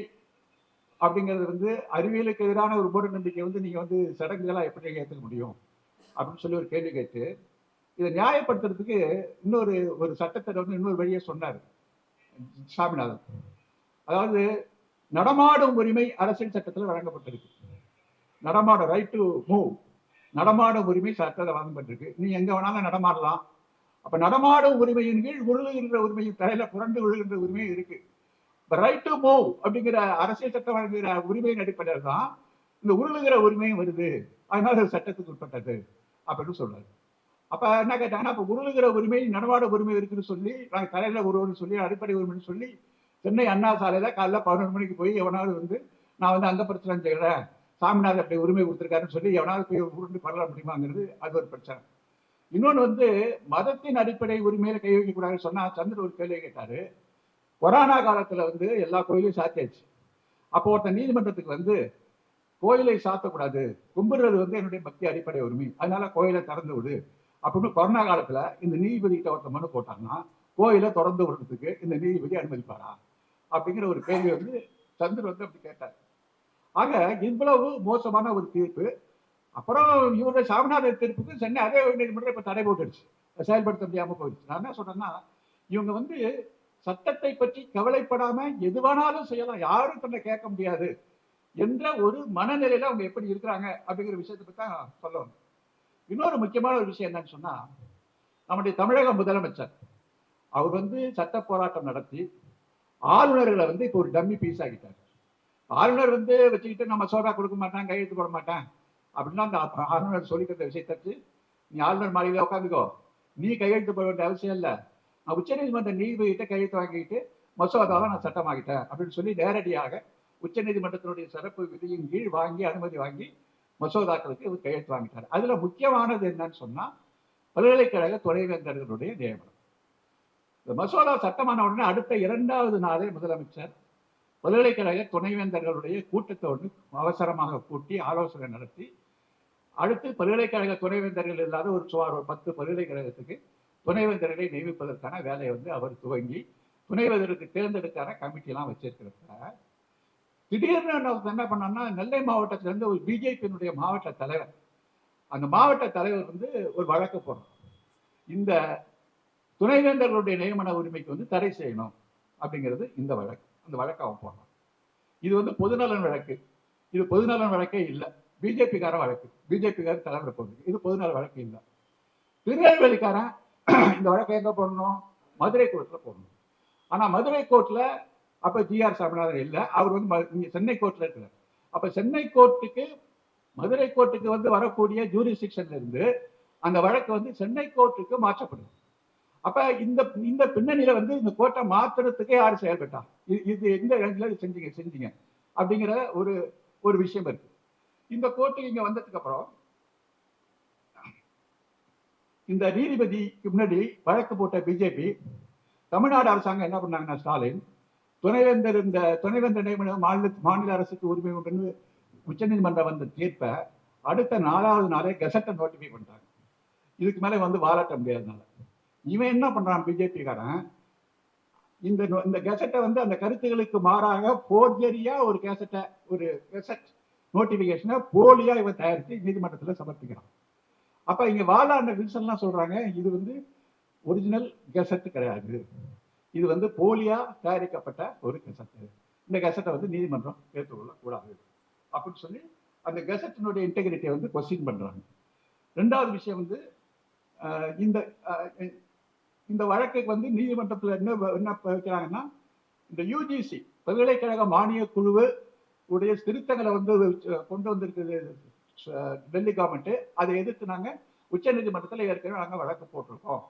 Speaker 1: அப்படிங்கிறது வந்து அறிவியலுக்கு எதிரான ஒரு மூட நம்பிக்கை வந்து நீங்க வந்து சடங்குகளா எப்படி ஏற்றுக்க முடியும் அப்படின்னு சொல்லி ஒரு கேள்வி கேட்டு இதை நியாயப்படுத்துறதுக்கு ஒரு சட்டத்தை வந்து இன்னொரு வழியை சொன்னார் சாமிநாதன். அதாவது நடமாடும் உரிமை அரசியல் சட்டத்தில் வழங்கப்பட்டிருக்கு. நடமாடும் ரைட் டு மூவ், நடமாடும் உரிமை சட்டத்தில் வழங்கப்பட்டிருக்கு. நீ எங்க வேணாலும் நடமாடலாம். அப்ப நடமாடும் உரிமையின் கீழ் விழுகின்ற உரிமையும் தரையில புரண்டு விழுகின்ற உரிமையும் இருக்கு. ரைட் டு மூவ் அப்படிங்கிற அரசியல் சட்டம் வழங்குகிற உரிமையின் அடிப்படையில் தான் இந்த உருளுகிற உரிமையும் வருது, அதனால சட்டத்துக்கு உட்பட்டது அப்படின்னு சொல்றாரு. அப்ப என்ன கேட்டாங்கன்னா, அப்ப உருளுகிற உரிமை நடமாட உரிமை இருக்குன்னு சொல்லி நாங்கள் தரையில உருவம்னு சொல்லி அடிப்படை உரிமைன்னு சொல்லி சென்னை அண்ணா சாலையில காலைல 11 மணிக்கு போய் எவனாவது வந்து நான் வந்து அங்க பிரச்சனை செய்கிறேன், சாமிநாதன் அப்படி உரிமை கொடுத்துருக்காருன்னு சொல்லி எவனாவது போய் உருண்டு பண்ண முடியுமாங்கிறது அது ஒரு பிரச்சனை. இன்னொன்று வந்து மதத்தின் அடிப்படை உரிமையில கை வைக்க கூடாதுன்னு சொன்னா சந்திரன் ஒரு கேள்வி கேட்டாரு. கொரோனா காலத்துல வந்து எல்லா கோயிலையும் சாத்தியாச்சு. அப்போ ஒருத்தன் நீதிமன்றத்துக்கு வந்து கோயிலை சாத்தக்கூடாது, கும்பிடுறது வந்து என்னுடைய பக்தி அடிப்படை உரிமை, அதனால கோயிலை திறந்து விடு அப்படின்னு கொரோனா காலத்துல இந்த நீதிபதி கிட்ட ஒருத்த மனு போட்டாங்கன்னா கோயிலை திறந்து விடுறதுக்கு இந்த நீதிபதி அனுமதிப்பாரா அப்படிங்கிற ஒரு கேள்வி வந்து சந்திரன் வந்து அப்படி கேட்டார். ஆக இவ்வளவு மோசமான ஒரு தீர்ப்பு. அப்புறம் இவருடைய சாமிநாதன் தீர்ப்புக்கு சென்னை அதே நீதிமன்றம் இப்ப தடை போட்டுடுச்சு, செயல்படுத்த முடியாம போயிடுச்சு. நான் என்ன சொல்றேன்னா, இவங்க வந்து சட்டத்தை பற்றி கவலைப்படாம எதுவானாலும் செய்யலாம், யாரும் தன்னை கேட்க முடியாது என்ற ஒரு மனநிலையில அவங்க எப்படி இருக்கிறாங்க அப்படிங்கிற விஷயத்தை பத்தி தான் சொல்லணும். இன்னொரு முக்கியமான ஒரு விஷயம் என்னன்னு சொன்னா, நம்முடைய தமிழக முதலமைச்சர் அவர் வந்து சட்ட போராட்டம் நடத்தி ஆளுநர்களை வந்து இப்போ ஒரு டம்மி பீஸ் ஆகிட்டார். ஆளுநர் வந்து வச்சுக்கிட்டு நம்ம சோதா கொடுக்க மாட்டேன், கையெழுத்து போட மாட்டேன் அப்படின்னா அந்த ஆளுநர் சொல்லிக்கிற விஷயத்தை நீ ஆளுநர் மாளிகையில உட்காந்துக்கோ, நீ கையெழுத்து போட வேண்டிய அவசியம் இல்லை, நான் உச்ச நீதிமன்ற நீதிபதிகிட்ட கையெழுத்து வாங்கிட்டு மசோதாவை நான் சட்டமாகிட்டேன் அப்படின்னு சொல்லி நேரடியாக உச்ச நீதிமன்றத்தினுடைய சிறப்பு விதியின் கீழ் வாங்கி அனுமதி வாங்கி மசோதாக்களுக்கு இவர் கையெழுத்து வாங்கிட்டார். அதுல முக்கியமானது என்னன்னு சொன்னா பல்கலைக்கழக துணைவேந்தர்களுடைய நியமனம். இந்த மசோதா சட்டமான உடனே அடுத்த 2வது நாளே முதலமைச்சர் பல்கலைக்கழக துணைவேந்தர்களுடைய கூட்டத்தை ஒன்று அவசரமாக கூட்டி ஆலோசனை நடத்தி அடுத்து பல்கலைக்கழக துணைவேந்தர்கள் இல்லாத ஒரு சுமார் 10 பல்கலைக்கழகத்துக்கு துணைவேந்தர்களை நியமிப்பதற்கான வேலையை வந்து அவர் துவங்கி துணைவேந்தருக்கு தேர்ந்தெடுக்கான கமிட்டி எல்லாம் வச்சிருக்கிறப்ப திடீர்னு என்ன பண்ணோம்னா, நெல்லை மாவட்டத்தில இருந்து ஒரு பிஜேபியினுடைய மாவட்ட தலைவர், அந்த மாவட்ட தலைவர் வந்து ஒரு வழக்கு போடுறோம், இந்த துணைவேந்தர்களுடைய நியமன உரிமைக்கு வந்து தடை செய்யணும் அப்படிங்கிறது இந்த வழக்கு. அந்த வழக்கு அவன் போடுறான். இது வந்து பொதுநலன் வழக்கு. இது பொதுநலன் வழக்கே இல்லை, பிஜேபிக்கார வழக்கு, பிஜேபிக்கார தலைவர் போடுறது. இது பொதுநல வழக்கு இல்லை. திருநெல்வேலிக்காரன் இந்த வழக்கை எங்க போடணும், மதுரை கோர்ட்ல போடணும். ஆனா மதுரை கோர்ட்ல அப்ப ஜிஆர் சாமிநாதன் இல்லை, அவர் வந்து சென்னை கோர்ட்ல இருக்கிறார். அப்ப சென்னை கோர்ட்டுக்கு மதுரை கோர்ட்டுக்கு வந்து வரக்கூடிய ஜூரிஸ்டிக்ஷன்ல இருந்து அந்த வழக்கு வந்து சென்னை கோர்ட்டுக்கு மாற்றப்படுது. அப்ப இந்த பின்னணியில வந்து இந்த கோர்ட்டை மாற்றுறதுக்கே யாரு செயல்பட்டா, இது எந்த இடத்துல செஞ்சீங்க அப்படிங்கிற ஒரு விஷயம் இருக்கு. இந்த கோர்ட்டுக்கு இங்க வந்ததுக்கு அப்புறம் இந்த நீதிபதிக்கு முன்னாடி வழக்கு போட்ட பிஜேபி தமிழ்நாடு அரசாங்கம் என்ன பண்ணாங்கன்னா, ஸ்டாலின் துணைவேந்தர் இந்த துணைவேந்தர் நியமனம் மாநில அரசுக்கு உரிமை உண்டு உச்சநீதிமன்றம் வந்த தீர்ப்பை அடுத்த 4வது நாளே கெசட்டை நோட்டிஃபை பண்ணிட்டாங்க. இதுக்கு மேலே வந்து வாலாட்ட முடியாதனால இவன் என்ன பண்றான், பிஜேபிக்காரன் இந்த கெசட்டை வந்து அந்த கருத்துகளுக்கு மாறாக போர்ஜரியா ஒரு கெசட்டை ஒரு கெசட் நோட்டிபிகேஷனை போலியா இவன் தயாரித்து நீதிமன்றத்தில் சமர்ப்பிக்கிறான். அப்ப இங்க வாலாண்ட வில்சன்லாம் சொல்றாங்க, இது வந்து ஒரிஜினல் கெசட் கிடையாது, இது வந்து போலியா தயாரிக்கப்பட்ட ஒரு கெசட்டு, இந்த கெசட்டை வந்து நீதிமன்றம் ஏற்றுக்கொள்ள கூடாது அப்படின்னு சொல்லி அந்த கெசட்டினுடைய இன்டெகிரிட்டியை வந்து கொஸ்டின் பண்றாங்க. 2வது விஷயம் வந்து இந்த இந்த வழக்குக்கு வந்து நீதிமன்றத்தில் என்ன வைக்கிறாங்கன்னா, இந்த யூஜிசி பல்கலைக்கழக மானிய குழு உடைய திருத்தங்களை வந்து கொண்டு வந்திருக்குது டெல்லி கவர்மெண்ட், அதை எதிர்த்து நாங்க உச்ச நீதிமன்றத்தில் ஏற்கனவே நாங்கள் வழக்கு போட்டிருக்கோம்.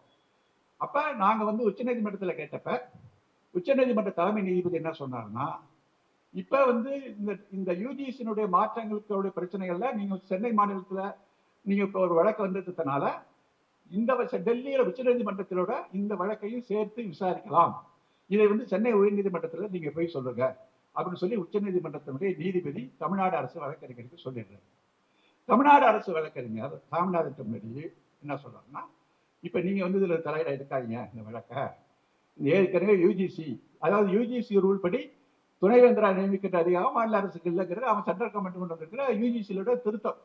Speaker 1: அப்ப நாங்க வந்து உச்ச நீதிமன்றத்தில் கேட்டப்ப உச்ச நீதிமன்ற தலைமை நீதிபதி என்ன சொன்னாருன்னா, இப்ப வந்து இந்த யூஜிசியினுடைய மாற்றங்களுடைய பிரச்சனைகள்ல நீங்க சென்னை மாநிலத்துல நீங்க இப்ப ஒரு வழக்கு வந்ததுனால இந்த டெல்லியில உச்ச நீதிமன்றத்திலோட இந்த வழக்கையும் சேர்த்து விசாரிக்கலாம், இதை வந்து சென்னை உயர் நீதிமன்றத்தில் நீங்க போய் சொல்லுங்க அப்படின்னு சொல்லி உச்ச நீதிமன்றத்தினுடைய நீதிபதி தமிழ்நாடு அரசு வழக்கறிஞருக்கு சொல்லிடுறாரு. தமிழ்நாடு அரசு வழக்கறிஞர் சாமிநாதன் முன்னாடி என்ன சொல்றாருன்னா, இப்ப நீங்க வந்து இதுல தலையிட எடுக்காதீங்க, இந்த வழக்க ஏற்கனவே யூஜிசி அதாவது யூஜிசி ரூல் படி துணைவேந்தரா நியமிக்கின்ற அதிகாரம் மாநில அரசுக்கு இல்லைங்கிறது அவன் சென்ட்ரல் கவர்மெண்ட் கொண்டு வந்திருக்கிற யூஜிசியோட திருத்தம்,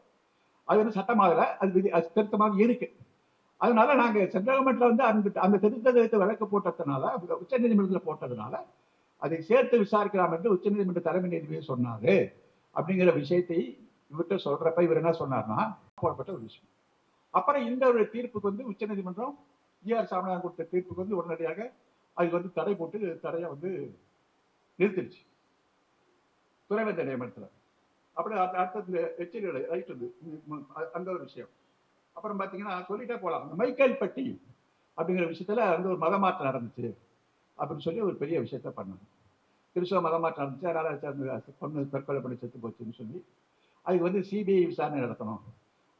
Speaker 1: அது வந்து சட்டமாகல, அது திருத்தமாக இருக்கு. அதனால நாங்க சென்ட்ரல் கவர்மெண்ட்ல வந்து அந்த திருத்தத்தை வழக்கு போட்டதுனால உச்ச நீதிமன்றத்தில் போட்டதுனால அதை சேர்த்து விசாரிக்கலாம் என்று உச்ச நீதிமன்ற தலைமை நீதிபதி சொன்னாரு அப்படிங்கிற விஷயத்தை இவர்கிட்ட சொல்றப்ப இவர் என்ன சொன்னார்னா, போடப்பட்ட ஒரு விஷயம். அப்புறம் இந்த ஒரு தீர்ப்புக்கு வந்து உச்ச நீதிமன்றம் ஜிஆர் சாமிநாதன் கொடுத்த தீர்ப்புக்கு வந்து உடனடியாக அதுக்கு வந்து தடை போட்டு தடையை வந்து நிறுத்திடுச்சு துணைவேந்தர் நியமனத்தில். அப்படி அடுத்தது எச்சரிக்கை ரைட் வந்து அந்த ஒரு விஷயம். அப்புறம் பார்த்தீங்கன்னா சொல்லிட்டே போகலாம், மைக்கேல் பட்டி அப்படிங்கிற விஷயத்துல வந்து ஒரு மதமாற்றம் நடந்துச்சு அப்படின்னு சொல்லி ஒரு பெரிய விஷயத்த பண்ணாங்க. கிறிஸ்தவ மதமாற்றம் நடந்துச்சு, அதனால பொண்ணு தற்கொலை பண்ணி செத்து போச்சுன்னு சொல்லி அதுக்கு வந்து சிபிஐ விசாரணை நடத்தணும்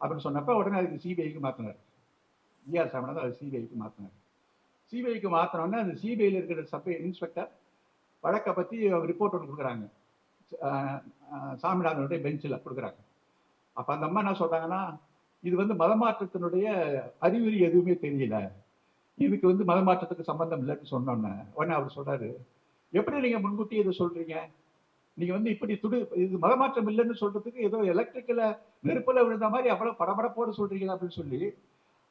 Speaker 1: அப்படின்னு சொன்னப்ப உடனே அதுக்கு சிபிஐக்கு மாற்றினார். ஜிஆர் சாமிநாதன் அது சிபிஐக்கு மாற்றினார். சிபிஐக்கு மாற்றினோடனே அந்த சிபிஐயில் இருக்கிற சப் இன்ஸ்பெக்டர் வழக்கை பற்றி ரிப்போர்ட் ஒன்று கொடுக்குறாங்க, சாமிநாதனுடைய பெஞ்சில் கொடுக்குறாங்க. அப்போ அந்த அம்மா என்ன சொல்றாங்கன்னா, இது வந்து மதமாற்றத்தினுடைய அறிகுறி எதுவுமே தெரியல, இதுக்கு வந்து மதமாற்றத்துக்கு சம்பந்தம் இல்லைன்னு சொன்னோன்னே உடனே அவர் சொல்றாரு, எப்படி நீங்க முன்கூட்டி இதை சொல்றீங்க, நீங்க வந்து இப்படி இது மதமாற்றம் இல்லைன்னு சொல்றதுக்கு ஏதோ எலக்ட்ரிக்கல நெருப்புல விழுந்த மாதிரி அவ்வளவு படபடப்போடு சொல்றீங்களா அப்படின்னு சொல்லி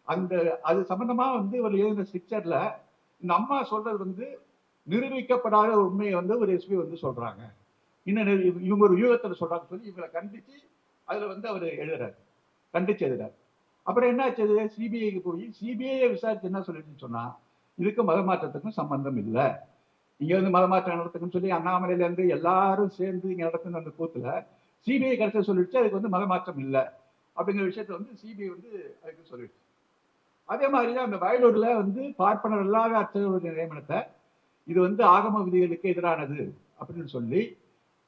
Speaker 1: அந்த அது சம்பந்தமா வந்து ஒரு எழுதின ஸ்ட்ரிக்சர்ல இந்த அம்மா சொல்றது வந்து நிரூபிக்கப்படாத உண்மையை வந்து ஒரு எஸ்பி வந்து சொல்றாங்க, இன்னும் இவங்க ஒரு யூகத்தில் சொல்றாங்க சொல்லி இவங்களை கண்டிச்சு அதுல வந்து அவர் எழுதுறாரு, கண்டிச்சு எழுதுறாரு. அப்புறம் என்ன ஆச்சு, சிபிஐக்கு போய் சிபிஐ விசாரிச்சு என்ன சொல்லிட்டுன்னு சொன்னா, இதுக்கு மதமாற்றத்துக்கும் சம்பந்தம் இல்லை, இங்க வந்து மதமாற்றம் நடத்துக்குன்னு சொல்லி அண்ணாமலையில இருந்து எல்லாரும் சேர்ந்து இங்க நடத்துன அந்த கூத்துல சிபிஐ கருத்தை சொல்லிடுச்சு, அதுக்கு வந்து மதமாற்றம் இல்லை அப்படிங்கிற விஷயத்த வந்து சிபிஐ வந்து அதுக்கு சொல்லிடுச்சு. அதே மாதிரிதான் அந்த வயலூர்ல வந்து பார்ப்பனர் இல்லாத அர்ச்சகருடைய நியமனத்தை இது வந்து ஆகம விதிகளுக்கு எதிரானது அப்படின்னு சொல்லி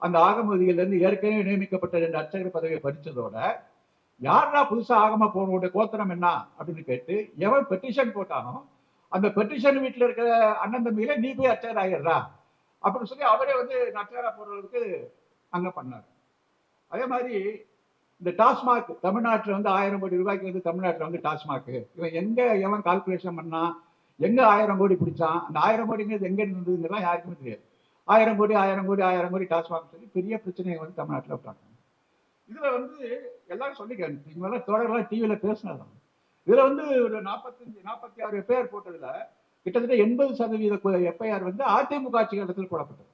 Speaker 1: அந்த ஆகம விதிகள்ல இருந்து ஏற்கனவே நியமிக்கப்பட்ட 2 அர்ச்சகர் பதவியை பறிச்சதோட யாரா புதுசா ஆகம போனோட கோத்திரம் என்ன அப்படின்னு கேட்டு எவன் பெட்டிஷன் போட்டானோ அந்த பெட்டிஷன் வீட்டுல இருக்கிற அண்ணன் தம்பியில நீ போய் அர்ச்சகர் ஆகிடுறா அப்படின்னு சொல்லி அவரே வந்து அர்ச்சகரா போடுறதுக்கு அங்க பண்ணார். அதே மாதிரி இந்த டாஸ்மாக் தமிழ்நாட்டில் வந்து 1000 கோடி ரூபாய்க்கு வந்து தமிழ்நாட்டில் வந்து டாஸ்மாக் இவன் எங்க எவன் கால்குலேஷன் பண்ணா, எங்க 1000 கோடி பிடிச்சான், அந்த 1000 கோடிங்கிறது எங்க இருந்ததுங்கலாம் யாருக்குமே தெரியாது. 1000 கோடி 1000 கோடி 1000 கோடி டாஸ்மாக் சொல்லி பெரிய பிரச்சனையை வந்து தமிழ்நாட்டில் விட்டாங்க. இதுல வந்து எல்லாரும் சொல்லிக்காங்க, நீங்க தோழர்களாம் டிவியில பேசினதான். இதுல வந்து ஒரு 46 எஃப்ஐஆர் போட்டதுல கிட்டத்தட்ட 80% எஃப்ஐஆர் வந்து அதிமுக ஆட்சி காலத்தில் போடப்பட்டது.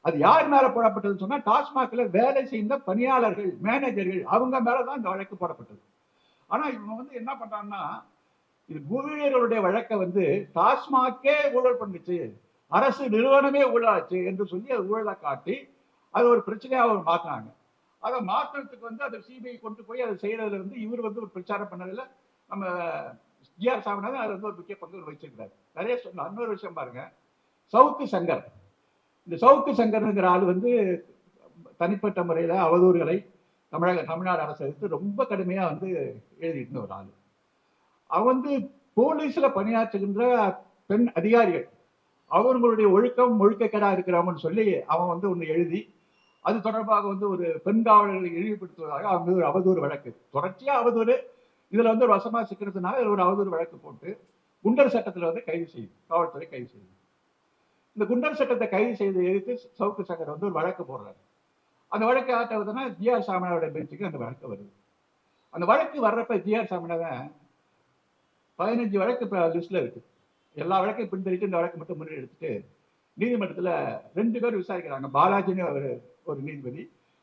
Speaker 1: அது யார் மேல போடப்பட்டதுன்னு சொன்னா, டாஸ்மாக்ல வேலை செய்த பணியாளர்கள் மேனேஜர்கள் அவங்க மேலதான் இந்த வழக்கு போடப்பட்டது. ஆனா இவங்க வந்து என்ன பண்றாங்கன்னா, இது ஊழியர்களுடைய வழக்கை வந்து டாஸ்மாக்கே ஊழல் பண்ணுச்சு, அரசு நிறுவனமே ஊழலாச்சு என்று சொல்லி அது ஊழலை காட்டி அது ஒரு பிரச்சனையா அவர் மாத்தினாங்க. அதை மாற்றத்துக்கு வந்து அதை சிபிஐ கொண்டு போய் அதை செய்யறதுல வந்து இவர் வந்து ஒரு பிரச்சாரம் பண்ணதுல நம்ம ஜிஆர் சாமிநாதன் அது வந்து ஒரு முக்கிய பங்கு வச்சிருக்கிறார். நிறைய சொன்ன இன்னொரு விஷயம் பாருங்க, சவுக்கு சங்கர், இந்த சவுக்கு சங்கர்ங்கிற ஆள் வந்து தனிப்பட்ட முறையில அவதூறுகளை தமிழ்நாடு அரசு எடுத்து ரொம்ப கடுமையா வந்து எழுதிட்டு ஒரு ஆள். அவன் வந்து போலீஸ்ல பணியாற்றுகின்ற பெண் அதிகாரிகள் அவங்களுடைய ஒழுக்கம் ஒழுக்கக்கேடா இருக்கிறவங்கன்னு சொல்லி அவன் வந்து ஒன்று எழுதி அது தொடர்பாக வந்து ஒரு பெண் காவலர்களை இழிவுபடுத்துவதாக அவங்க ஒரு அவதூறு வழக்கு, தொடர்ச்சியா அவதூறு. இதுல வந்து ஒரு வசமா சிக்கிறதுனால ஒரு அவதூறு வழக்கு போட்டு குண்டர் சட்டத்தில் வந்து கைது செய்யுது, காவல்துறை கைது செய்யுது. இந்த குண்டர் சட்டத்தை கைது செய்து எதிர்த்து சவுக்கு சங்கர் வந்து ஒரு வழக்கு போடுறாரு. அந்த வழக்கு ஆட்டவுதுன்னா ஜிஆர் சாமிநாதோட பெஞ்சுக்கு அந்த வழக்கு வருது. அந்த வழக்கு வர்றப்ப ஜிஆர் சாமிநாதன் 15 வழக்கு லிஸ்ட்ல இருக்கு. எல்லா வழக்கையும் பின்தள்ளிட்டு இந்த வழக்கு மட்டும் முன்னாடி எடுத்துட்டு நீதிமன்றத்தில் 2 பேர் விசாரிக்கிறாங்க. பாலாஜின்னு ஒரு நீதிபதி,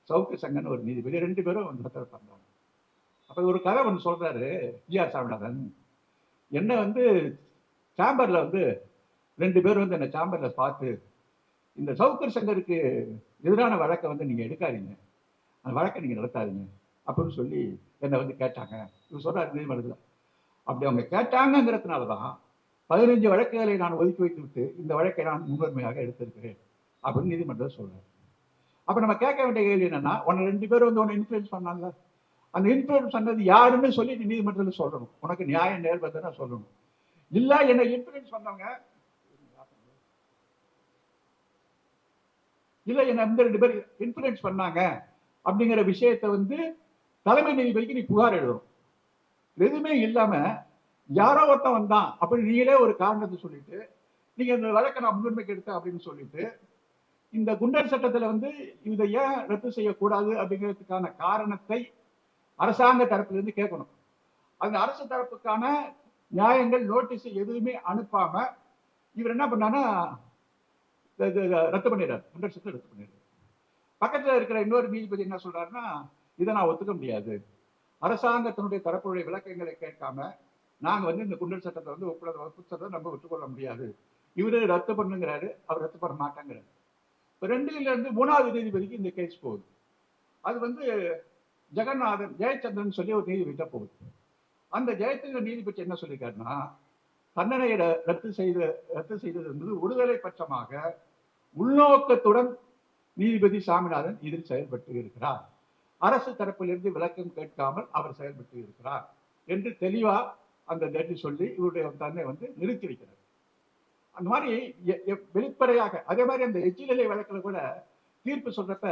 Speaker 1: சவுக்கு சங்கன் ஒரு நீதிபதி, 2 பேரும் வந்து பண்றாங்க. அப்ப ஒரு கதை ஒன்று சொல்றாரு ஜிஆர் சாமிநாதன். என்ன வந்து சாம்பர்ல வந்து 2 பேர் வந்து என்ன சாம்பர்ல பார்த்து இந்த சவுக்கர் சங்கருக்கு எதிரான வழக்கை வந்து நீங்க எடுக்காதீங்க, அந்த வழக்கை நீங்க நடத்தாதீங்க அப்படின்னு சொல்லி என்னை வந்து கேட்டாங்க. இவர் சொல்றாரு நீதிமன்றத்தில். அப்படி அவங்க கேட்டாங்கிறதுனாலதான் 15 வழக்குகளை நான் ஒதுக்கி வைத்து விட்டு இந்த வழக்கை நான் முன்னுரிமையாக எடுத்திருக்கிறேன் அப்படின்னு நீதிமன்றம் சொல்றாரு. அப்ப நம்ம கேட்க வேண்டிய கேள்வி என்னன்னா, உன்னை 2 பேரும் வந்து உன்னை இன்ஃபுளுன்ஸ் பண்ணாங்க, அந்த இன்ஃபுளுன்ஸ் பண்ணது யாருன்னு சொல்லி நீதிமன்றத்தில் சொல்லணும். உனக்கு நியாயம் நேர்பதுன்னா சொல்லணும். இல்ல என்னை இன்ஃபுளுன்ஸ் பண்ணவங்க இல்ல என்ன இந்த 2 பேர் இன்ஃபுளுன்ஸ் பண்ணாங்க அப்படிங்கிற விஷயத்தை வந்து தலைமை நீதிபதிக்கு நீ புகார் எழுதணும். எதுவுமே இல்லாம யாரோ ஒருத்தன் வந்தான் அப்படி நீங்களே ஒரு காரணத்தை சொல்லிட்டு நீங்க இந்த வழக்கை நான் முன்னுரிமைக்கு எடுத்தேன் அப்படின்னு சொல்லிட்டு இந்த குண்டர் சட்டத்துல வந்து இதை ஏன் ரத்து செய்யக்கூடாது அப்படிங்கிறதுக்கான காரணத்தை அரசாங்க தரப்புல இருந்து கேட்கணும். அந்த அரசு தரப்புக்கான நியாயங்கள் நோட்டீஸ் எதுவுமே அனுப்பாம இவர் என்ன பண்ணான்னா ரத்து பண்ணிடுறாரு, குண்டர் சட்டத்தை ரத்து பண்ணிடுறாரு. பக்கத்துல இருக்கிற இன்னொரு நீதிபதி என்ன சொல்றாருன்னா, இதை நான் ஒத்துக்க முடியாது, அரசாங்கத்தினுடைய தரப்புடைய விளக்கங்களை கேட்காம நாங்க வந்து இந்த குண்டர் சட்டத்தை வந்து புத்தகத்தை நம்ம ஒத்துக்கொள்ள முடியாது, இவரு ரத்து பண்ணுங்கிறாரு, அவர் ரத்து பண்ண மாட்டாங்கிறாரு. இப்போ 2ல இருந்து 3வது நீதிபதிக்கு இந்த கேஸ் போகுது. அது வந்து ஜெகநாதன் ஜெயச்சந்திரன் சொல்லி ஒரு நீதிபதிட்ட போகுது. அந்த ஜெயச்சந்திரன் நீதிபதி என்ன சொல்லியிருக்காருன்னா, தண்டனையை ரத்து செய்தது என்பது ஒருதலை பட்சமாக உள்நோக்கத்துடன் நீதிபதி சாமிநாதன் இதில் செயல்பட்டு இருக்கிறார், அரசு தரப்பிலிருந்து விளக்கம் கேட்காமல் அவர் செயல்பட்டு இருக்கிறார் என்று தெளிவா அந்த ஜட்ஜி சொல்லி இவருடைய தன்னை வந்து நிறுத்தி வைக்கிறார். அந்த மாதிரி வெளிப்படையாக. அதே மாதிரி அந்த எச்சிலை வழக்கில் கூட தீர்ப்பு சொல்றப்ப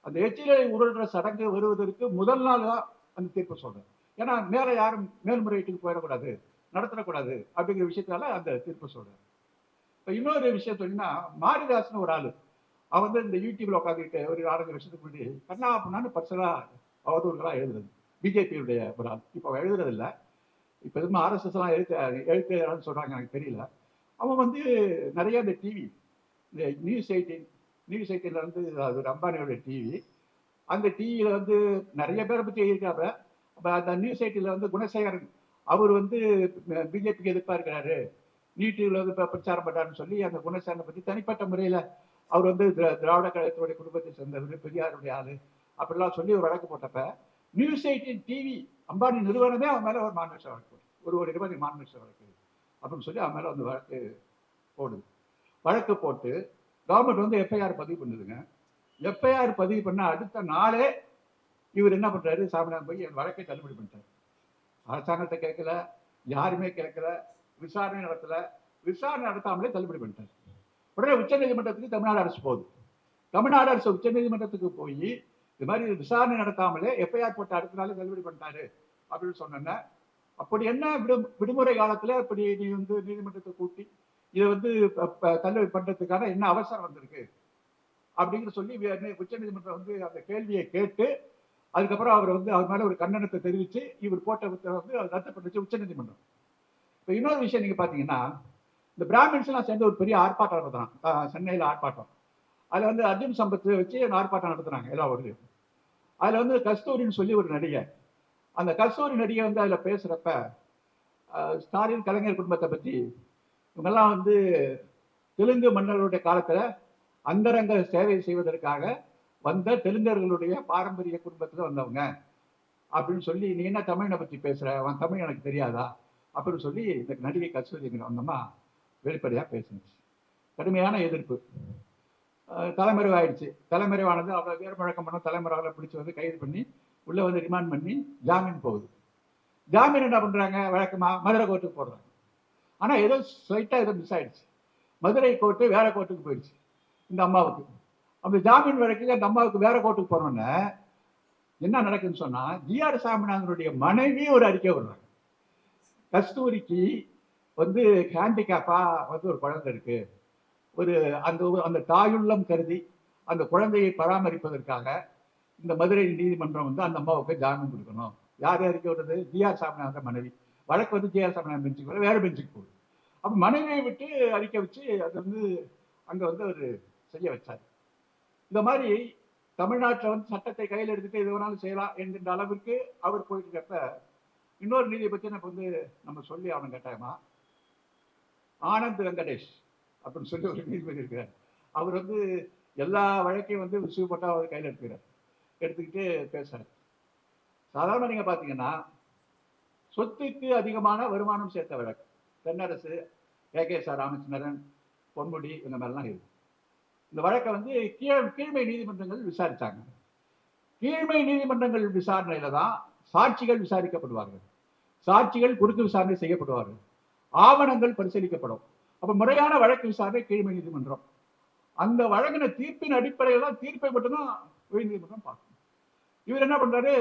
Speaker 1: அந்த எச்சிலை உருள்ற சடங்கு வருவதற்கு முதல் நாள் தான் அந்த தீர்ப்பு சொல்றேன். ஏன்னா மேல யாரும் மேல்முறையீட்டுக்கு போயிடக்கூடாது, நடத்தக்கூடாது அப்படிங்கிற விஷயத்தால அந்த தீர்ப்பு சொல்றேன். இப்போ இன்னொரு விஷயம் சொன்னீங்கன்னா, மாரிதாஸ்னு ஒரு ஆளு, அவன் வந்து இந்த யூடியூப்ல உட்காந்துக்கிட்டு ஒரு 4 வருஷத்துக்கு முன்னாடி கண்ணா அப்படின்னான்னு பர்சனலா அவதூறுகளா எழுதுறது பிஜேபியுடைய ஒரு ஆள். இப்போ எழுதுறது இல்லை, இப்போ எதுவும் ஆர்எஸ்எஸ் எல்லாம் எழுத்து சொல்றாங்க, எனக்கு தெரியல. அவன் வந்து நிறைய இந்த டிவி, இந்த நியூஸ் 18 வந்து அது ஒரு அம்பானியோட டிவி, அந்த டிவியில வந்து நிறைய பேரை பற்றி எழுதியிருக்காங்க. அப்போ அந்த நியூஸ் 18 வந்து குணசேகரன் அவர் வந்து பிஜேபிக்கு எதிர்ப்பா இருக்கிறாரு, நீட்டில் வந்து பிரச்சாரம் பண்ணாருன்னு சொல்லி அந்த குணசேகரனை பற்றி தனிப்பட்ட முறையில் அவர் வந்து திராவிட கழகத்துடைய குடும்பத்தை சேர்ந்தவர், பெரியாருடைய ஆளு அப்படிலாம் சொல்லி ஒரு வழக்கு போட்டப்ப நியூஸ் 18 டிவி அம்பானி நிறுவனமே அவன் மேல ஒரு மாநகராட்சி வழக்கு, ஒரு நிர்வாகி மாநகராட்சி வழக்கு அப்படின்னு சொல்லி அவன் மேல வந்து வழக்கு போடுது. வழக்கு போட்டு கவர்மெண்ட் வந்து எஃப்ஐஆர் பதிவு பண்ணுதுங்க. எஃப்ஐஆர் பதிவு பண்ண அடுத்த நாளே இவர் என்ன பண்றாரு, சாமிநாதன் போய் என் வழக்கை தள்ளுபடி பண்ணிட்டார். அரசாங்கத்தை கேட்கல, யாருமே கேட்கல, விசாரணை நடத்தல, விசாரணை நடத்தாமலே தள்ளுபடி பண்ணிட்டார். உடனே உச்ச நீதிமன்றத்துக்கு தமிழ்நாடு அரசு போகுது. தமிழ்நாடு அரசு உச்ச நீதிமன்றத்துக்கு போய் இது மாதிரி விசாரணை நடத்தாமலே எஃப்ஐஆர் போட்டு அடுத்த நாள் தள்ளுபடி பண்ணிட்டாரு அப்படின்னு சொன்ன. அப்படி என்ன விடுமுறை காலத்துல இப்படி நீ வந்து நீதிமன்றத்தை கூட்டி இதை வந்து தள்ளுபடி பண்றதுக்கான என்ன அவசரம் வந்திருக்கு அப்படிங்கிற சொல்லி உச்ச நீதிமன்றம் வந்து அந்த கேள்வியை கேட்டு அதுக்கப்புறம் அவர் வந்து அவர் மேல ஒரு கண்டனத்தை தெரிவித்து இவர் போட்ட உத்தரவை வந்து ரத்து பண்ணிச்சு உச்ச நீதிமன்றம். இப்போ இன்னொரு விஷயம் நீங்க பாத்தீங்கன்னா, இந்த பிராமின்ஸ் எல்லாம் சேர்ந்து ஒரு பெரிய ஆர்ப்பாட்டம் நடத்துறாங்க சென்னையில் ஆர்ப்பாட்டம். அதுல வந்து அர்ஜுன் சம்பத்தை வச்சு ஆர்ப்பாட்டம் நடத்துறாங்க எல்லா ஊர்லயும். அதுல வந்து கஸ்தூரின்னு சொல்லி ஒரு நடிகை, அந்த கஸ்தூரி நடிகை வந்து அதுல பேசுறப்ப ஸ்டாலின் கலைஞர் குடும்பத்தை பத்தி இவங்கெல்லாம் வந்து தெலுங்கு மன்னர்களுடைய காலத்துல அந்தரங்க சேவை செய்வதற்காக வந்த தெலுங்கர்களுடைய பாரம்பரிய குடும்பத்துல வந்தவங்க அப்படின்னு சொல்லி, நீ என்ன தமிழனை பத்தி பேசுற, அவன் தமிழ் எனக்கு தெரியாதா அப்படின்னு சொல்லி இந்த நடிகை கஸ்தூரி வந்தோம்னா வெளிப்படையா பேசுனுச்சு. கடுமையான எதிர்ப்பு. தலைமறைவாயிடுச்சு. தலைமறைவானது அவரை வீரமுழக்கம் பண்ண தலைமறைவாக பிடிச்சி வந்து கைது பண்ணி உள்ள வந்து ரிமாண்ட் பண்ணி ஜாமீன் போகுது. ஜாமீன் என்ன பண்றாங்க, வழக்கமா மதுரை கோர்ட்டுக்கு போடுறாங்க. ஆனா ஏதோ ஸ்லைட்டா ஏதோ மிஸ் ஆயிடுச்சு. மதுரை கோர்ட்டு வேற கோர்ட்டுக்கு போயிடுச்சு இந்த அம்மாவுக்கு. அந்த ஜாமீன் வழக்குல அந்த அம்மாவுக்கு வேற கோர்ட்டுக்கு போனோன்னே என்ன நடக்குதுன்னு சொன்னா, ஜி.ஆர். சாமிநாதனுடைய மனைவி ஒரு அறிக்கை விடுறாங்க. கஸ்தூரிக்கு வந்து ஹேண்டிகேப்பா வந்து ஒரு குழந்தை இருக்கு, ஒரு அந்த தாயுள்ளம் கருதி அந்த குழந்தையை பராமரிப்பதற்காக இந்த மதுரை நீதிமன்றம் வந்து அந்த அம்மாவுக்கு ஜாமீன் கொடுக்கணும். யார் அறிக்கை விடுறது? ஜி.ஆர். சாமிநாதன் மனைவி. வழக்கு வந்து ஜி.ஆர். சாமிநாதன் பெஞ்சுக்கு வேற பெஞ்சுக்கு போகுது. அப்ப மனைவியை விட்டு அறிக்கை வச்சு அது வந்து அங்க வந்து அவர் செய்ய வச்சார். இந்த மாதிரி தமிழ்நாட்டில் வந்து சட்டத்தை கையில் எடுத்துட்டு எது வேணாலும் செய்யலாம் என்கின்ற அளவிற்கு அவர் போயிட்டு இருக்கப்ப, இன்னொரு நீதியை பற்றி நம்ம வந்து நம்ம சொல்லி அவன் கட்டாயமா, ஆனந்த் வெங்கடேஷ் அப்படின்னு சொல்லி ஒரு நீதிபதி இருக்கிறார். அவர் வந்து எல்லா வழக்கையும் வந்து விஷயப்பட்டா அவர் கையில் எடுத்துக்கிட்டு பேசுறாரு. சாதாரண நீங்க பாத்தீங்கன்னா, சொத்துக்கு அதிகமான வருமானம் சேர்த்த வழக்கு தென்னரசு, ஏ.கே.எஸ்.ஆர். ராமச்சந்திரன், பொன்முடி இந்த மாதிரிலாம் இருக்கு. இந்த வழக்கை வந்து கீழ்மை நீதிமன்றங்கள் விசாரிச்சாங்க. கீழ்மை நீதிமன்றங்கள் விசாரணையில தான் சாட்சிகள் விசாரிக்கப்படுவார்கள், சாட்சிகள் குறுக்கு விசாரணை செய்யப்படுவார்கள், ஆவணங்கள் பரிசீலிக்கப்படும். அப்ப முறையான வழக்கு விசாரணை கீழ்மை நீதிமன்றம். அந்த வழங்கின தீர்ப்பின் அடிப்படையில் தான் தீர்ப்பை மட்டும்தான் உயர் நீதிமன்றம் பார்க்கணும். இவர் என்ன பண்றாரு,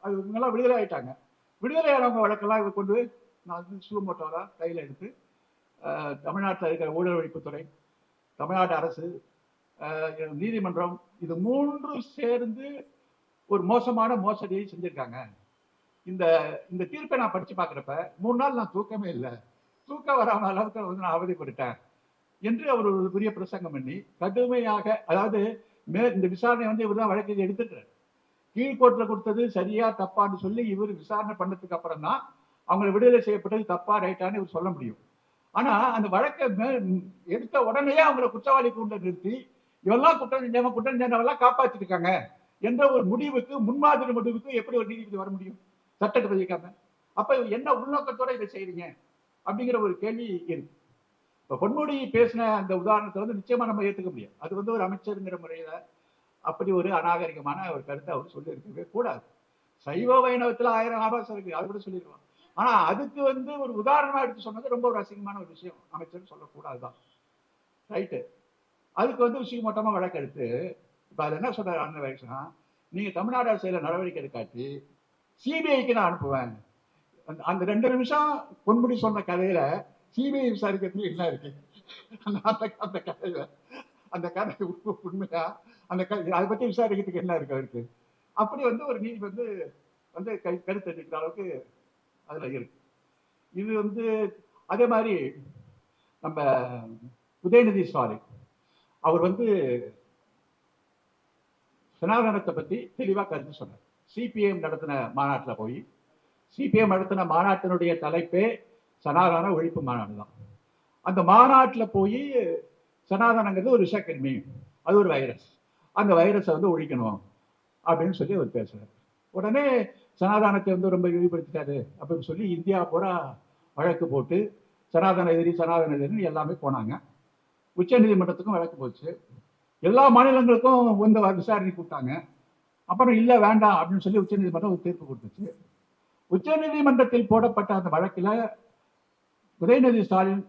Speaker 1: அது இவங்கெல்லாம் விடுதலை ஆயிட்டாங்க. விடுதலையானவங்க வழக்கெல்லாம் இவர் கொண்டு நான் வந்து சுமோட்டோவா கையில் எடுத்து தமிழ்நாட்டில் இருக்கிற ஊழல் ஒழிப்புத்துறை, தமிழ்நாடு அரசு, நீதிமன்றம் இது மூன்றும் சேர்ந்து ஒரு மோசமான மோசடியை செஞ்சிருக்காங்க. இந்த இந்த தீர்ப்பை நான் படிச்சு பார்க்குறப்ப 3 நாள் நான் தூக்கமே இல்லை, தூக்கம் வராம அளவுக்கு வந்து நான் அவதிப்பட்டுட்டேன் என்று அவர் ஒரு பெரிய பிரசங்கம் பண்ணி கடுமையாக, அதாவது இந்த விசாரணை வந்து இவர் தான் வழக்கை எடுத்துட்டார். கீழ்கோர்ட்டில் கொடுத்தது சரியா தப்பான்னு சொல்லி இவர் விசாரணை பண்ணதுக்கு அப்புறம் தான் அவங்களை விடுதலை செய்யப்பட்டது தப்பா ரைட்டான்னு இவர் சொல்ல முடியும். ஆனா அந்த வழக்கை எடுத்த உடனே அவங்களை குற்றவாளி கூண்ட நிறுத்தி இவெல்லாம் குற்றம் செஞ்சவெல்லாம் காப்பாற்றிட்டு இருக்காங்க என்ற ஒரு முடிவுக்கு, முன்மாதிரி முடிவுக்கு எப்படி ஒரு நீதிபதி வர முடியும் சட்டத்தை பதிக்காம? அப்ப என்ன உள்நோக்கத்தோட இதை செய்றீங்க அப்படிங்கிற ஒரு கேள்வி இருக்கு. இப்ப பொன்முடி பேசின அந்த உதாரணத்தை வந்து நிச்சயமா நம்ம ஏற்றுக்க முடியாது. அது வந்து ஒரு அமைச்சருங்கிற முறையில அப்படி ஒரு அநாகரிகமான ஒரு கருத்தை அவர் சொல்லி இருக்கவே கூடாது. சைவ வைணவத்துல 1000 ஆபாசம் இருக்கு, அது கூட சொல்லிடுவான். ஆனா அதுக்கு வந்து ஒரு உதாரணமா எடுத்து சொன்னது ரொம்ப ஒரு அசிங்கமான ஒரு விஷயம், அமைச்சர் சொல்லக்கூடாதுதான். ரைட்டு. அதுக்கு வந்து விஷயமொட்டமா வழக்கெடுத்து இப்ப அது என்ன சொல்றாரு ஆனந்த வயசுனா, நீங்க தமிழ்நாடு அரசியல நடவடிக்கை எடுக்காட்டி சிபிஐக்கு நான் அனுப்புவேன். அந்த 2 நிமிஷம் பொன்முடி சொன்ன கதையில சிபிஐ விசாரிக்கிறதுக்கு என்ன இருக்கு? அந்த கதையில அந்த கதை உண்மையா அந்த அதை பத்தி விசாரிக்கிறதுக்கு என்ன இருக்கு அவருக்கு? அப்படி வந்து ஒரு நீதி வந்து வந்து கருத்து எடுக்கிற அளவுக்கு அதுல இருக்கு. இது வந்து அதே மாதிரி நம்ம உதயநிதி ஸ்டாலின் அவர் வந்து சனாதனத்தை பத்தி தெளிவா கருத்து சொன்னார். சிபிஎம் நடத்தின மாநாட்டில் போய், சிபிஎம் நடத்தின மாநாட்டினுடைய தலைப்பே சனாதன ஒழிப்பு மாநாடு தான். அந்த மாநாட்டில் போய் சனாதனங்கிறது ஒரு விஷக்கிருமி, அது ஒரு வைரஸ், அந்த வைரஸை வந்து ஒழிக்கணும் அப்படின்னு சொல்லி அவர் பேசுறாரு. உடனே சனாதனத்தை வந்து ரொம்ப இழிவுபடுத்திட்டாரு அப்படின்னு சொல்லி இந்தியா பூரா வழக்கு போட்டு சனாதன எதிரி எல்லாமே போனாங்க. உச்ச நீதிமன்றத்துக்கும் வழக்கு போச்சு, எல்லா மாநிலங்களுக்கும் வந்து விசாரணை கூப்பிட்டாங்க. அப்புறம் இல்லை வேண்டாம் அப்படின்னு சொல்லி உச்ச நீதிமன்றம் ஒரு தீர்ப்பு கொடுத்துச்சு. உச்ச நீதிமன்றத்தில் போடப்பட்ட அந்த வழக்கில் உதயநிதி ஸ்டாலின்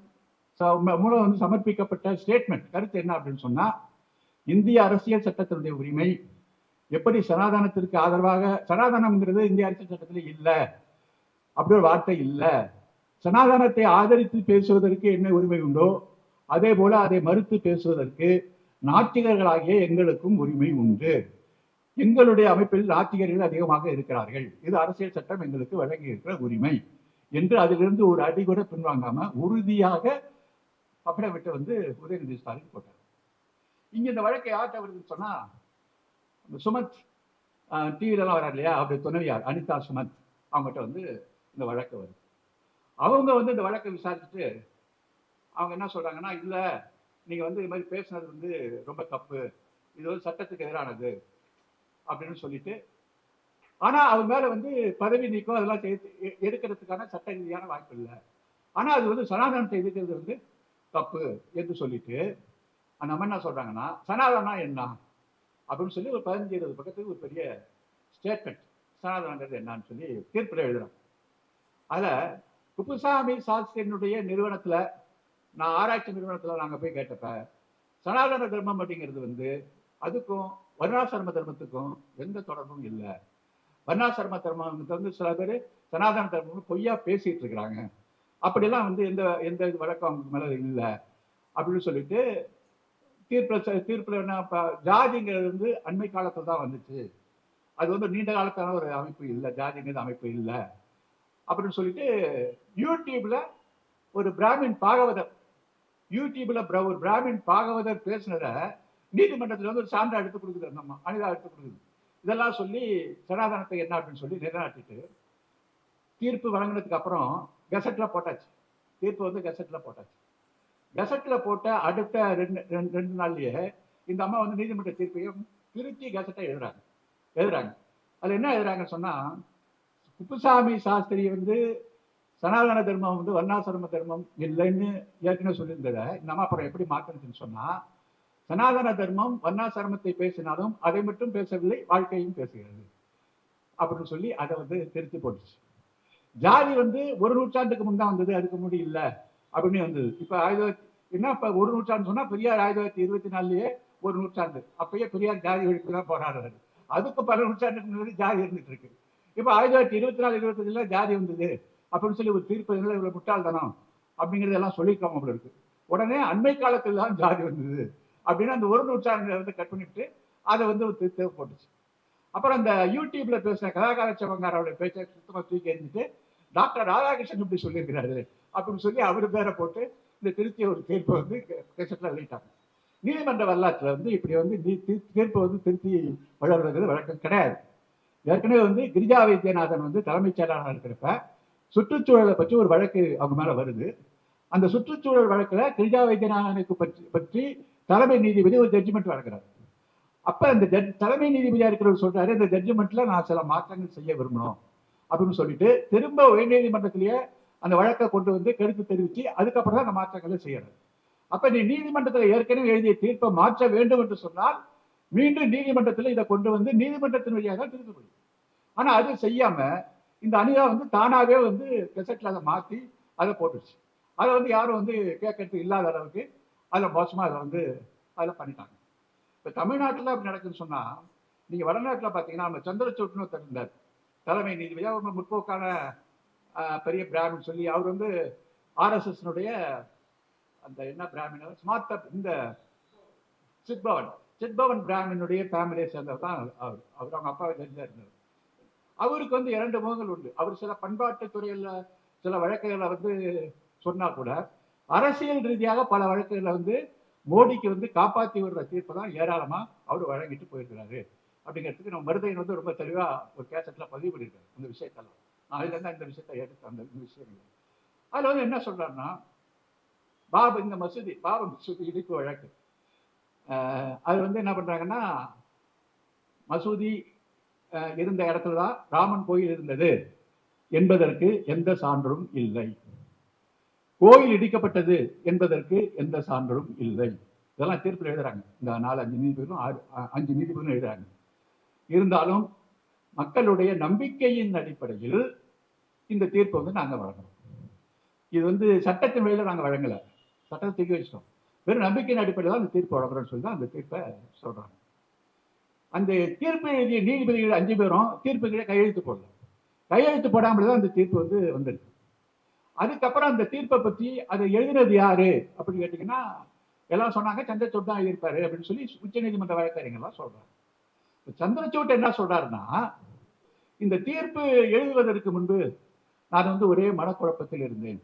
Speaker 1: மூலம் வந்து சமர்ப்பிக்கப்பட்ட ஸ்டேட்மெண்ட் கருத்து என்ன அப்படின்னு சொன்னா, இந்திய அரசியல் சட்டத்தினுடைய உரிமை எப்படி சனாதனத்திற்கு ஆதரவாக, சனாதனம்ங்கிறது இந்திய அரசியல் சட்டத்தில் இல்லை, அப்படி ஒரு வார்த்தை இல்லை. சனாதனத்தை ஆதரித்து பேசுவதற்கு என்ன உரிமை உண்டோ அதே போல அதை மறுத்து பேசுவதற்கு நாத்திகர்களாகிய எங்களுக்கும் உரிமை உண்டு. எங்களுடைய அமைப்பில் நாத்திகர்கள் அதிகமாக இருக்கிறார்கள், இது அரசியல் சட்டம் எங்களுக்கு வழங்கி இருக்கிற உரிமை என்று அதிலிருந்து ஒரு அடி கூட பின்வாங்காம உறுதியாக அபிடவிட்டை வந்து உதயநிதி ஸ்டாலின் போட்டார். இங்க இந்த வழக்கை யார்கிட்ட வருதுன்னு சொன்னா, சுமத் டிவிலலாம் வராது இல்லையா, அவருடைய துணைவியார் அனிதா சுமத் அவங்ககிட்ட வந்து இந்த வழக்கு வருது. அவங்க வந்து இந்த வழக்கை விசாரிச்சுட்டு அவங்க என்ன சொல்றாங்கன்னா, இல்ல நீங்க வந்து இது மாதிரி பேசுனது வந்து ரொம்ப தப்பு, இது வந்து சட்டத்துக்கு எதிரானது அப்படின்னு சொல்லிட்டு, ஆனா அவங்க மேல வந்து பதவி நீக்கம் அதெல்லாம் எடுக்கிறதுக்கான சட்ட ரீதியான வாய்ப்பு இல்லை, ஆனா அது வந்து சனாதனத்தை எதிர்க்கிறது வந்து தப்பு என்று சொல்லிட்டு அந்த அம்மா என்ன சொல்றாங்கன்னா, சனாதனம் என்ன அப்படின்னு சொல்லி ஒரு 15-20 பக்கத்துக்கு ஒரு பெரிய ஸ்டேட்மெண்ட் சனாதனங்கிறது என்னன்னு சொல்லி தீர்ப்பில் எழுதுறாங்க. அதில் குப்புசாமி சாஸ்திரியினுடைய நிறுவனத்தில் நான் ஆராய்ச்சி நிறுவனத்தில் நாங்கள் போய் கேட்டப்ப சனாதன தர்மம் அப்படிங்கிறது வந்து அதுக்கும் வர்ணாசிரம தர்மத்துக்கும் எந்த தொடர்பும் இல்லை. வர்ணாசிரம தர்மம் வந்து சில பேர் சனாதன தர்மம் பொய்யா பேசிட்டு இருக்கிறாங்க. அப்படிலாம் வந்து எந்த எந்த வழக்கம் அவங்க மேல இல்லை அப்படின்னு சொல்லிட்டு தீர்ப்புல என்ன ஜாதிங்கிறது வந்து அண்மை காலத்துல தான் வந்துச்சு. அது வந்து நீண்ட காலத்தான ஒரு அமைப்பு இல்லை, ஜாதிங்கிறது அமைப்பு இல்லை அப்படின்னு சொல்லிட்டு யூடியூப்ல ஒரு பிராமின் பாகவதர் ஒரு பிராமின் பாகவதர் பேசினத நீதிமன்றத்தில் வந்து ஒரு சான்றா எடுத்து கொடுக்குது, நம்ம அனிதா எடுத்து கொடுக்குது. இதெல்லாம் சொல்லி சனாதனத்தை என்ன அப்படின்னு சொல்லி நிலைநாட்டிட்டு தீர்ப்பு வழங்கினதுக்கு அப்புறம் கெசட்ல போட்டாச்சு. தீர்ப்பு வந்து கெசட்ல போட்டாச்சு. கெசட்ல போட்ட அடுத்த ரெண்டு நாள்லயே இந்த அம்மா வந்து நீதிமன்ற தீர்ப்பையும் திருத்தி கெசட்டை எழுதுறாங்க. அது என்ன எழுதுறாங்கன்னு சொன்னா, குப்புசாமி சாஸ்திரி வந்து சனாதன தர்மம் வந்து வர்ணாசிரம தர்மம் இல்லைன்னு ஏற்கனவே சொல்லியிருந்தத இந்த அம்மா அப்புறம் எப்படி மாத்தினுச்சுன்னு சொன்னா, சனாதன தர்மம் வர்ணாசிரமத்தை பேசினாலும் அதை மட்டும் பேசவில்லை, வாழ்க்கையும் பேசுகிறது அப்படின்னு சொல்லி அதை வந்து திருத்தி போட்டுச்சு. ஜாதி வந்து ஒரு நூற்றாண்டுக்கு முன் தான் வந்தது, அதுக்கு முன்னாடி இல்லை அப்படின்னு வந்தது. இப்ப என்ன இப்ப ஒரு நூற்றாண்டு சொன்னா பெரியார் 1924லயே ஒரு நூற்றாண்டு, அப்பயே பெரியார் ஜாதி ஒழிப்பு தான் போராடுறாரு. அதுக்கு பல நூற்றாண்டுக்கு முன்னாடி ஜாதி இருந்துட்டு இருக்கு. இப்ப 1924 25ல ஜாதி வந்தது அப்படின்னு சொல்லி ஒரு தீர்ப்பு இவ்வளவு முட்டாள்தனம் அப்படிங்கிறதெல்லாம் சொல்லியிருக்காம போல இருக்கு. உடனே அண்மை காலத்தில் தான் ஜாதி வந்தது அப்படின்னு அந்த ஒரு நூற்றாண்டு வந்து கட் பண்ணிட்டு அதை வந்து ஒரு தீர்ப்பு போட்டுச்சு. அப்புறம் அந்த யூடியூப்ல பேசுற கலாகார சிவங்காரோட பேச்சை சுத்தமா தூக்கி எறிஞ்சிட்டு டாக்டர் ராதாகிருஷ்ணன் இப்படி சொல்லியிருக்கிறாரு அப்படின்னு சொல்லி அவரு பேரை போட்டு இந்த திருத்திய ஒரு தீர்ப்பை வந்து கேசட்ல வெளியிட்டாங்க. நீதிமன்ற வரலாற்றுல வந்து இப்படி வந்து தீர்ப்பை வந்து திருத்தி வளர்றது வழக்கம் கிடையாது. ஏற்கனவே வந்து கிரிஜா வைத்தியநாதன் வந்து தலைமைச் செயலாளராக இருக்கிறப்ப சுற்றுச்சூழலை பற்றி ஒரு வழக்கு அவங்க மேல வருது. அந்த சுற்றுச்சூழல் வழக்குல கிரிஜா வைத்தியநாதனுக்கு பற்றி தலைமை நீதிபதி ஒரு ஜட்ஜ்மெண்ட் வழங்குறாரு. அப்ப அந்த தலைமை நீதிபதியா இருக்கிறவர் சொல்றாரு, இந்த ஜட்ஜ்மெண்ட்ல நான் சில மாற்றங்கள் செய்ய விரும்பணும் அப்படின்னு சொல்லிட்டு திரும்ப உயர்நீதிமன்றத்திலேயே அந்த வழக்கை கொண்டு வந்து கருத்து தெரிவிச்சு அதுக்கப்புறம் தான் அந்த மாற்றங்களை செய்யறது. அப்ப நீ நீதிமன்றத்தில் ஏற்கனவே எழுதிய தீர்ப்பை மாற்ற வேண்டும் என்று சொன்னால் மீண்டும் நீதிமன்றத்தில் இதை கொண்டு வந்து நீதிமன்றத்தின் வழியாக திருத்த முடியும். ஆனா அது செய்யாம இந்த அனிதா வந்து தானாவே வந்து கெசட்ல அதை மாற்றி அதை போட்டுச்சு. அதை வந்து யாரும் வந்து கேட்கறது இல்லாத அளவுக்கு அதில் மோசமா அதை வந்து அதில் பண்ணிட்டாங்க. இப்போ தமிழ்நாட்டில் அப்படி நடக்குதுன்னு சொன்னா, நீங்க வடநாட்டில் பார்த்தீங்கன்னா நம்ம சந்திரசூட்னு ஒருத்தர் இருந்தார் தலைமை நீதிபதியா, ஒரு முற்போக்கான பெரிய பிராமின் சொல்லி அவர் வந்து ஆர்எஸ்எஸ்னுடைய அந்த என்ன பிராமின் ஸ்மார்ட் இந்த சித்பவன் பிராமினுடைய ஃபேமிலியை சேர்ந்தவர் தான் அவர். அவங்க அப்பா ஜட்ஜா இருந்தார். அவருக்கு வந்து 2 முகங்கள் உண்டு. அவர் சில பண்பாட்டு துறையில் சில வழக்குகளை வந்து சொன்னா கூட அரசியல் ரீதியாக பல வழக்குகளை வந்து மோடிக்கு வந்து காப்பாற்றி விடுற தீர்ப்பு தான் ஏராளமா அவர் வழங்கிட்டு போயிருக்கிறாரு அப்படிங்கிறதுக்கு நம்ம மருதையன் வந்து ரொம்ப தெளிவா ஒரு கேசட்ல பதிவு பண்ணியிருக்காரு அந்த விஷயத்தெல்லாம். நான் அதுல இருந்தா இந்த விஷயத்தை எடுத்து அந்த விஷயம் அதுல வந்து என்ன சொல்றாருன்னா, இந்த மசூதி இடிப்பு வழக்கு அது வந்து என்ன பண்றாங்கன்னா, மசூதி இருந்த இடத்துலதான் ராமன் கோயில் இருந்தது என்பதற்கு எந்த சான்றும் இல்லை. கோயில் இடிக்கப்பட்டது என்பதற்கு எந்த சான்றும் இல்லை. இதெல்லாம் தீர்ப்பில் எழுதுறாங்க. இந்த 4-5 நீதிபதிகளும் 5 நீதிபதிகளும் எழுதுறாங்க. இருந்தாலும் மக்களுடைய நம்பிக்கையின் அடிப்படையில் இந்த தீர்ப்பை வந்து நாங்க வழங்குறோம். இது வந்து சட்டத்தின் வழியில நாங்க வழங்கல, சட்டத்தை தூக்கி வச்சிட்டோம். வெறும் நம்பிக்கையின் அடிப்படையில் தான் அந்த தீர்ப்பு வழங்குறோம்னு சொல்லி தான் அந்த தீர்ப்பை சொல்றாங்க. அந்த தீர்ப்பு எழுதிய நீதிபதிகள் 5 பேரும் தீர்ப்புகளை கையெழுத்து போடல. கையெழுத்து போடாமல் தான் அந்த தீர்ப்பு வந்து வந்திருக்கு. அதுக்கப்புறம் அந்த தீர்ப்பை பற்றி அதை எழுதினது யாரு அப்படின்னு கேட்டீங்கன்னா, எல்லாம் சொன்னாங்க சந்திரசூட் தான் எழுதியிருப்பாரு அப்படின்னு சொல்லி உச்ச நீதிமன்ற வழக்கறிஞர்லாம் சொல்றாங்க. சந்திரசூட் என்ன சொல்றாருன்னா, இந்த தீர்ப்பு எழுதுவதற்கு முன்பு நான் வந்து ஒரே மனக்குழப்பத்தில் இருந்தேன்,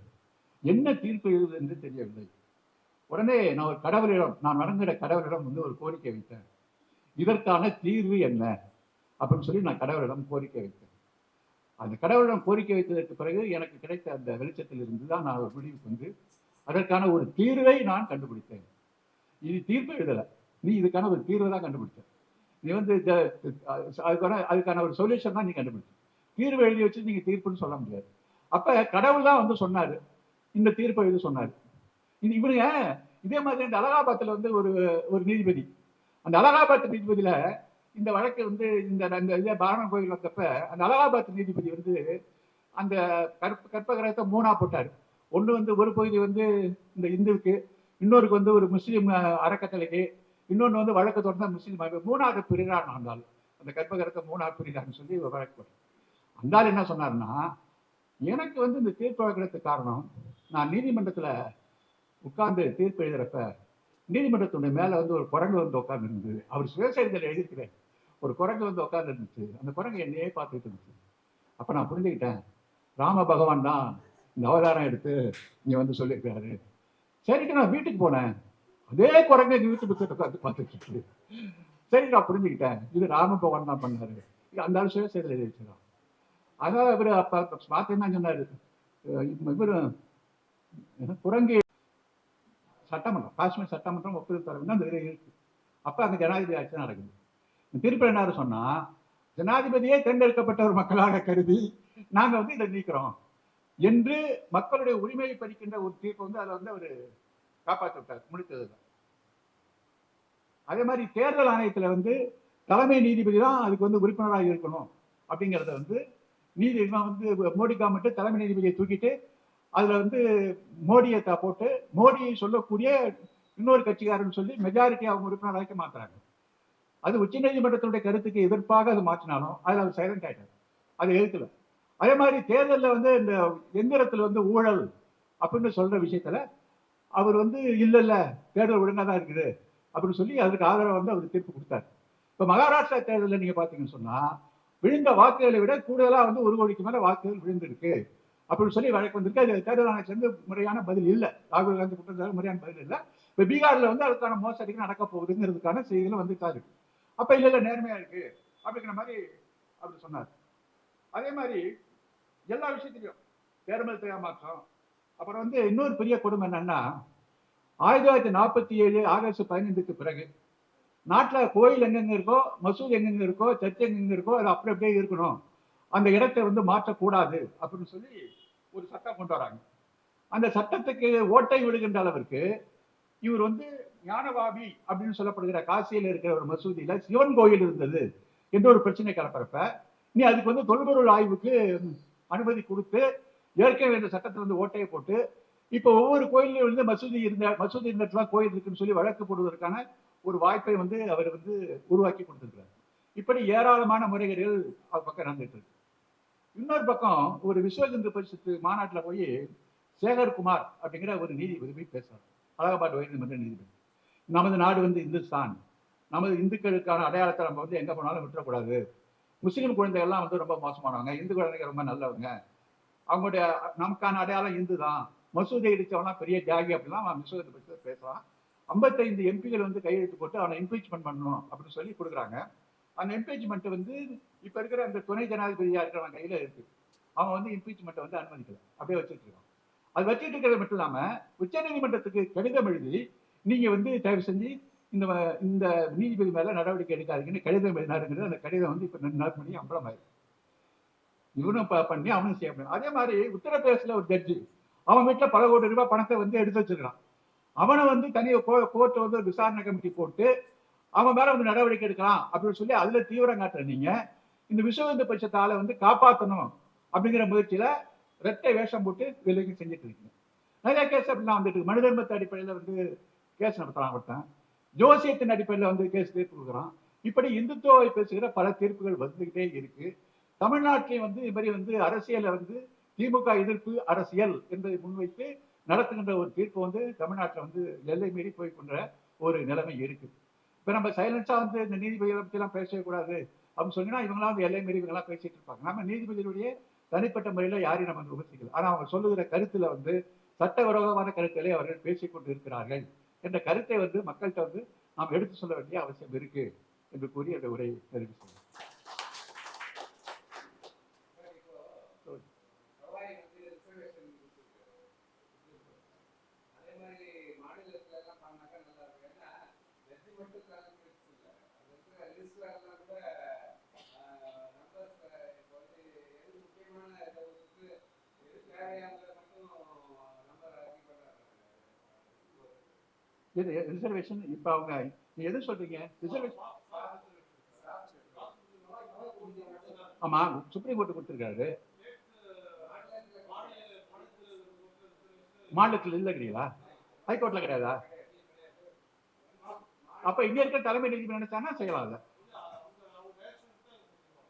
Speaker 1: என்ன தீர்ப்பு எழுதுவது என்று தெரியவில்லை. உடனே நான் ஒரு கடவுளிடம், நான் வணங்குகிற கடவுளிடம் வந்து ஒரு கோரிக்கை வைத்தேன், இதற்கான தீர்வு என்ன அப்படின்னு சொல்லி நான் கடவுளிடம் கோரிக்கை வைத்தேன். அந்த கடவுளிடம் கோரிக்கை வைத்ததற்கு பிறகு எனக்கு கிடைத்த அந்த வெளிச்சத்தில் இருந்து தான் நான் ஒரு முடிவுக்கு வந்து அதற்கான ஒரு தீர்வை நான் கண்டுபிடித்தேன். இது தீர்ப்பு எழுதல, நீ இதுக்கான ஒரு தீர்வை தான் கண்டுபிடிச்ச. நீ வந்து அதுக்கான ஒரு சொல்யூஷன் தான் நீ கண்டுபிடிச்ச. தீர்வு எழுதி வச்சு நீங்க தீர்ப்புன்னு சொல்ல முடியாது. அப்ப கடவுள் தான் வந்து சொன்னாரு, இந்த தீர்ப்பை எழுதி சொன்னாரு. இவனுங்க இதே மாதிரி இந்த அலகாபாத்தில் வந்து ஒரு நீதிபதி, அந்த அலகாபாத் நீதிபதியில இந்த வழக்கு வந்து இந்த பாரணம் கோயில் வந்தப்ப அந்த அலகாபாத் நீதிபதி வந்து அந்த கற்பகிரகத்தை 3ஆ போட்டாரு. ஒன்று வந்து ஒரு பகுதி வந்து இந்த இந்துவுக்கு, இன்னொருக்கு வந்து ஒரு முஸ்லீம் அறக்கட்டளைக்கு, இன்னொன்று வந்து வழக்கு தொடர்ந்த முஸ்லீம் அமைப்பு. மூணாவது பிரிகிறான் ஆண்டாள், அந்த கர்ப்பகிரகத்தை மூணாவது பிரிகிறான்னு சொல்லி வழக்கு போட்டேன். அந்தாள் என்ன சொன்னார்னா, எனக்கு வந்து இந்த தீர்ப்பு வழங்குறதுக்கு காரணம், நான் நீதிமன்றத்தில் உட்கார்ந்து தீர்ப்பு எழுதுறப்ப நீதிமன்றத்துடைய மேல வந்து ஒரு குரங்கு வந்து உட்கார்ந்து இருந்தது. அவர் சுயசரிதையில் எழுதியிருக்கிறேன். ஒரு குரங்கு வந்து உட்கார்ந்து இருந்துச்சு. அந்த குரங்கு என்னையே பார்த்துட்டு இருந்துச்சு. அப்ப நான் புரிஞ்சுக்கிட்டேன், ராம பகவான் தான் இந்த அவதாரம் எடுத்து இங்க வந்து சொல்லியிருக்காரு. சரிட்டு நான் வீட்டுக்கு போனேன். அதே குரங்கு எங்க வீட்டு பக்கத்துல உட்காந்து பார்த்துட்டு இருக்கு. சரி நான் புரிஞ்சுக்கிட்டேன், இது ராம பகவான் தான் பண்ணாரு. அந்த ஆள் சுயசரிதையில் எழுதி வச்சிருக்கான். அதான் இவரு அப்ப பார்த்தீங்கன்னா சொன்னாரு, இவரு குரங்கு சட்டமன்றம், காஷ்மீர் சட்டமன்றம் ஒப்புதல் தரவுன்னு அந்த இருக்கு. அப்ப அங்க ஜனாதிபதி ஆட்சி நடக்குது. திருப்பி என்ன சொன்னா, ஜனாதிபதியே தேர்ந்தெடுக்கப்பட்ட ஒரு மக்களாக கருதி நாங்க வந்து இதை நீக்கிறோம் என்று மக்களுடைய உரிமையை பறிக்கின்ற ஒரு தீர்ப்பு வந்து அதை வந்து அவர் காப்பாற்றி விட்டார், முடித்தது. அதே மாதிரி தேர்தல் ஆணையத்தில் வந்து தலைமை நீதிபதி தான் அதுக்கு வந்து உறுப்பினராக இருக்கணும் அப்படிங்கிறத வந்து நீதிமன்றம் வந்து மோடி கவர்மெண்ட் தலைமை நீதிபதியை தூக்கிட்டு அதுல வந்து மோடியை போட்டு மோடியை சொல்லக்கூடிய இன்னொரு கட்சிக்காரன்னு சொல்லி மெஜாரிட்டி அவங்க உறுப்பினராக மாத்துறாங்க. அது உச்ச நீதிமன்றத்தினுடைய கருத்துக்கு எதிர்ப்பாக அது மாற்றினாலும் அதில் அவர் சைலண்ட் ஆயிட்டார், அது எழுத்துல. அதே மாதிரி தேர்தலில் வந்து இந்த எந்திரத்தில் வந்து ஊழல் அப்படின்னு சொல்ற விஷயத்துல அவர் வந்து இல்ல இல்ல தேர்தல் ஒழுங்காக தான் இருக்குது அப்படின்னு சொல்லி அதுக்கு ஆதரவு வந்து அவர் தீர்ப்பு கொடுத்தார். இப்ப மகாராஷ்டிரா தேர்தலில் நீங்க பாத்தீங்கன்னு சொன்னா விழுந்த வாக்குகளை விட கூடுதலா வந்து 1 கோடிக்கு மேல வாக்குகள் விழுந்திருக்கு அப்படின்னு சொல்லி வழக்கு வந்திருக்கு. அது தேர்தல் ஆணையத்திலிருந்து முறையான பதில் இல்லை, ராகுல் காந்தி குற்றச்சாட்டு முறையான பதில் இல்லை. இப்ப பீகார்ல வந்து அதுக்கான மோசடிக்கு நடக்க போகுதுங்கிறதுக்கான செய்திகள் வந்துட்டா இருக்கு. அப்ப இல்ல இல்ல நேர்மையா இருக்கு அப்படிங்கிற மாதிரி அப்படி சொன்னார். அதே மாதிரி எல்லா விஷயத்திலையும் தேர்தல் ஏமாற்றம். அப்புறம் வந்து இன்னொரு பெரிய கொடுமை என்னன்னா, 1947 ஆகஸ்ட் 15க்கு பிறகு நாட்டில் கோயில் எங்கெங்க இருக்கோ, மசூதி எங்கெங்க இருக்கோ, சர்ச் எங்கெங்க இருக்கோ, அது அப்படி அப்படியே இருக்கணும், அந்த இடத்தை வந்து மாற்றக்கூடாது அப்படின்னு சொல்லி ஒரு சட்டம் கொண்டு வராங்க. அந்த சட்டத்துக்கு ஓட்டை விடுகின்ற அளவிற்கு இவர் வந்து ஞானவாபி அப்படின்னு சொல்லப்படுகிற காசியில் இருக்கிற ஒரு மசூதியில சிவன் கோயில் இருந்தது என்று ஒரு பிரச்சனை கிளப்புறப்ப நீ அதுக்கு வந்து தொல்பொருள் ஆய்வுக்கு அனுமதி கொடுத்து ஏற்கனவே இந்த சட்டத்தில் வந்து ஓட்டையை போட்டு இப்ப ஒவ்வொரு கோயிலையும் வந்து மசூதி இருந்த கோயில் இருக்குன்னு சொல்லி வழக்கு போடுவதற்கான ஒரு வாய்ப்பை வந்து அவர் வந்து உருவாக்கி கொடுத்திருக்கிறார். இப்படி ஏராளமான முறைகேடுகள் அவர் பக்கம் நடந்துட்டு இருக்கு. இன்னொரு பக்கம் ஒரு விஸ்வ இந்து பரிஷத்து மாநாட்டில் போய் சேகர்குமார் அப்படிங்கிற ஒரு நீதிபதி பேசுறார், அலகாபாத் உயர்நீதிமன்ற நீதிபதி. நமது நாடு வந்து இந்துஸ்தான், நமது இந்துக்களுக்கான அடையாளத்தை நம்ம வந்து எங்க போனாலும் விட்டுறக்கூடாது, முஸ்லீம் குழந்தைகள்லாம் வந்து ரொம்ப மோசமானவங்க, இந்து குழந்தைங்க ரொம்ப நல்லவங்க, அவங்களுடைய நமக்கான அடையாளம் இந்து தான், மசூதி இடிச்சவனா பெரிய தியாகி அப்படிலாம் அவன் விஸ்வ இந்து பரிஷத்து பேசுறான். 55 எம்பிகள் வந்து கையெழுத்து போட்டு அவனை இம்பீச்மெண்ட் பண்ணணும் அப்படின்னு சொல்லி கொடுக்குறாங்க. அந்த இம்பீச்மெண்ட் வந்து இப்ப இருக்கிற அந்த துணை ஜனாதிபதியா இருக்கிறவன் கையில இருக்கு. அவன் வந்து இம்பீச்மெண்ட்டை வந்து அனுமதிக்கல, அப்படியே வச்சுட்டு இருக்கான். அது வச்சுட்டு இருக்கிறது மட்டும் இல்லாம உச்ச நீதிமன்றத்துக்கு கடிதம் எழுதி நீங்க வந்து தயவு செஞ்சு இந்த இந்த நீதிபதி மேல நடவடிக்கை எடுக்காதீங்கன்னு கடிதம் எழுதினாருங்கிறது அந்த கடிதம் வந்து இப்ப 2 நாள் பண்ணி அம்பலமாயிருக்கு. இவனும் பண்ணி அவனும் செய்ய முடியும். அதே மாதிரி உத்தரப்பிரதேசல ஒரு ஜட்ஜி அவன் வீட்டுல பல கோடி ரூபாய் பணத்தை வந்து எடுத்து வச்சிருக்கான். அவனை வந்து தனியாக கோர்ட் வந்து விசாரணை கமிட்டி போட்டு அவன் மேல வந்து நடவடிக்கை எடுக்கலாம் அப்படின்னு சொல்லி அதுல தீவிரம் காட்டுற நீங்க இந்த விஸ்வ இந்து பட்சத்தால வந்து காப்பாற்றணும் அப்படிங்கிற முயற்சியில ரெட்டை வேஷம் போட்டு விலைக்கு செஞ்சுட்டு இருக்கீங்க. நிறைய கேஸ் அப்படிலாம் வந்துட்டு மனு தர்மத்தை அடிப்படையில் வந்து கேஸ் நடத்துறான் ஒருத்தன், ஜோசியத்தின் அடிப்படையில் வந்து கேஸ் தீர்ப்பு கொடுக்குறான். இப்படி இந்துத்துவை பேசுகிற பல தீர்ப்புகள் வந்துகிட்டே இருக்கு. தமிழ்நாட்டிலையும் வந்து இது மாதிரி வந்து அரசியலை வந்து திமுக எதிர்ப்பு அரசியல் என்பதை முன்வைத்து நடத்துகின்ற ஒரு தீர்ப்பு வந்து தமிழ்நாட்டில் வந்து எல்லை மீறி போய்கொண்ட ஒரு நிலைமை இருக்கு. இப்ப நம்ம சைலன்ஸா வந்து இந்த நீதிபதிகளை பத்தி எல்லாம் பேசவே கூடாது அப்படின்னு சொன்னா இவங்களாம் வந்து எல்லை மீறி இவங்கெல்லாம் பேசிட்டு இருப்பாங்க. நம்ம நீதிபதியுடைய தனிப்பட்ட முறையில யாரையும் நம்ம வந்து விமர்சிக்கல. ஆனா அவங்க சொல்லுகிற கருத்துல வந்து சட்டவிரோதமான கருத்துக்களை அவர்கள் பேசிக்கொண்டு இருக்கிறார்கள் என்ற கருத்தை வந்து மக்கள்கிட்ட வந்து நாம் எடுத்து சொல்ல வேண்டிய அவசியம் இருக்கு என்று கூறி அந்த உரையை நிறைவு செய்யும். ரிசர்வேஷன் இப்ப அவங்க நீங்க எது சொல்றீங்க? ரிசர்வேஷன் ஆமா சுப்ரீம் கோர்ட் கொடுத்திருக்காரு. மாநிலத்தில் இல்லைங்கிறீங்களா? ஹைகோர்ட்ல கிடையாதா? அப்ப இங்க இருக்கிற தலைமை நீதிபதி நினைச்சாங்கன்னா செய்யலாம். அதை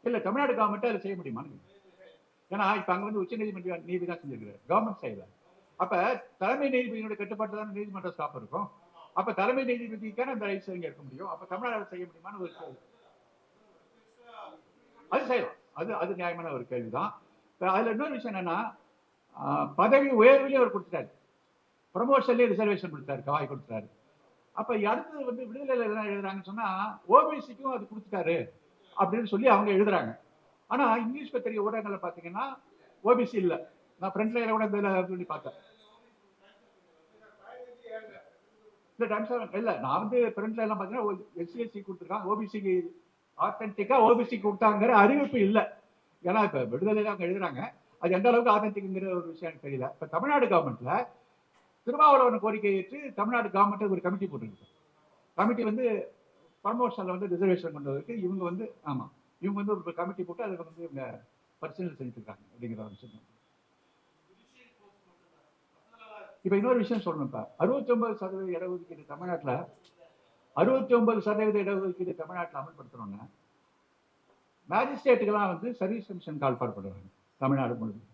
Speaker 1: இல்ல தமிழ்நாடு கவர்மெண்ட் அதை செய்ய முடியுமா? ஏன்னா இப்ப அங்க வந்து உச்ச நீதிமன்ற நீதிபதி தான் செஞ்சிருக்காரு, கவர்மெண்ட் செய்யல. அப்ப தலைமை நீதிபதியினுடைய கட்டுப்பாட்டு தான் நீதிமன்ற ஸ்டாப் இருக்கும். அப்ப தலைமை நீதிபதிக்கான அந்த ரைட்ஸ் இங்க இருக்க முடியும். அப்ப தமிழ்நாடு செய்ய முடியுமான்னு ஒரு கேள்வி. அது செய்யலாம். அது அது நியாயமான ஒரு கேள்விதான். அதுல இன்னொரு விஷயம் என்னன்னா, பதவி உயர்விலையும் அவர் கொடுத்துட்டாரு, ப்ரமோஷன்லயும் ரிசர்வேஷன் கொடுத்தாரு, கவாய் கொடுத்தாரு. அப்ப அடுத்தது வந்து விடுதலையில என்ன எழுதுறாங்கன்னு சொன்னா, ஓபிசிக்கும் அது கொடுத்துட்டாரு அப்படின்னு சொல்லி அவங்க எழுதுறாங்க. ஆனா இங்கிலீஷ் பத்திரிகை ஊடகங்களை பாத்தீங்கன்னா ஓபிசி இல்ல. நான் ஃப்ரண்ட்ல கூட சொல்லி பார்த்தேன். இல்ல டைம்ஸ் இல்ல, நான் வந்து ஃப்ரண்ட்ல எல்லாம் பாத்தீங்கன்னா எஸ்சிஎஸ்சி கொடுத்துருக்காங்க, ஓபிசிக்கு ஆத்தென்டிக்கா ஓபிசி கொடுத்தாங்கிற அறிவிப்பு இல்லை. ஏன்னா இப்ப விடுதலையில அவங்க எழுதுறாங்க, அது எந்த அளவுக்கு ஆத்தென்டிக்ங்கிற ஒரு விஷயம் தெரியல. இப்ப தமிழ்நாடு கவர்மெண்ட்ல திருமாவளவன் கோரிக்கை ஏற்று தமிழ்நாடு கவர்மெண்ட் ஒரு கமிட்டி போட்டுருக்கு. கமிட்டி வந்து ப்ரமோஷன்ல வந்து ரிசர்வேஷன் கொண்டதுக்கு இவங்க வந்து இவங்க வந்து ஒரு கமிட்டி போட்டு அதை வந்து இவங்க பரிசீலனை செஞ்சுருக்காங்க அப்படிங்கிற ஒரு விஷயம். இப்ப இன்னொரு விஷயம் சொல்லணும். இப்ப 69% இடஒதுக்கீடு தமிழ்நாட்டில் 69% இடஒதுக்கீடு தமிழ்நாட்டில் அமல்படுத்தணும்னா மேஜிஸ்ட்ரேட்டுக்கெல்லாம் வந்து சர்வீஸ் கமிஷன் கால்பாடு பண்ணுவாங்க தமிழ்நாடு முழுவதும்.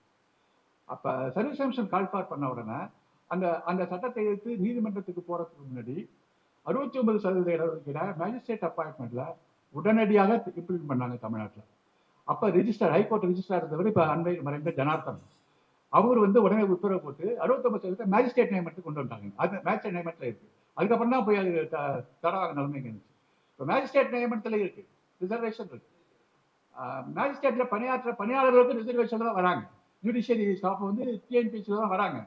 Speaker 1: அப்ப சர்வீஸ் கமிஷன் கால்பாடு பண்ண உடனே அந்த அந்த சட்டத்தை எடுத்து நீதிமன்றத்துக்கு போறதுக்கு முன்னாடி 69% இடஒதுக்கீட மேஜிஸ்ட்ரேட் அப்பாயின்மெண்ட்ல உடனடியாக இம்ப்ளிமெண்ட் பண்ணாங்க தமிழ்நாட்டில். அப்ப ரிஜிஸ்டர் ஹைகோர்ட் ரிஜிஸ்டர் இருந்தவர் இப்ப அன்பை மறைந்த ஜனார்த்தன், அவர் வந்து உடனே உத்தரவு போட்டு 69% மேஜிஸ்ட்ரேட் நியமனத்துக்கு கொண்டு வந்தாங்க. அது மேஜிஸ்ட்ரேட் நியமனத்தில் இருக்கு. அதுக்கப்புறம் தான் போய் அது தரவாக நிலைமைக்கு இருந்துச்சு. இப்போ மேஜிஸ்ட்ரேட் நியமனத்தில் இருக்கு, ரிசர்வேஷன் இருக்கு. மேஜிஸ்ட்ரேட்ல பணியாற்ற பணியாளர்களுக்கு ரிசர்வேஷன் தான் வராங்க. ஜுடிஷியரி ஸ்டாஃப் வந்து டிஎன்பிசில தான் வராங்க.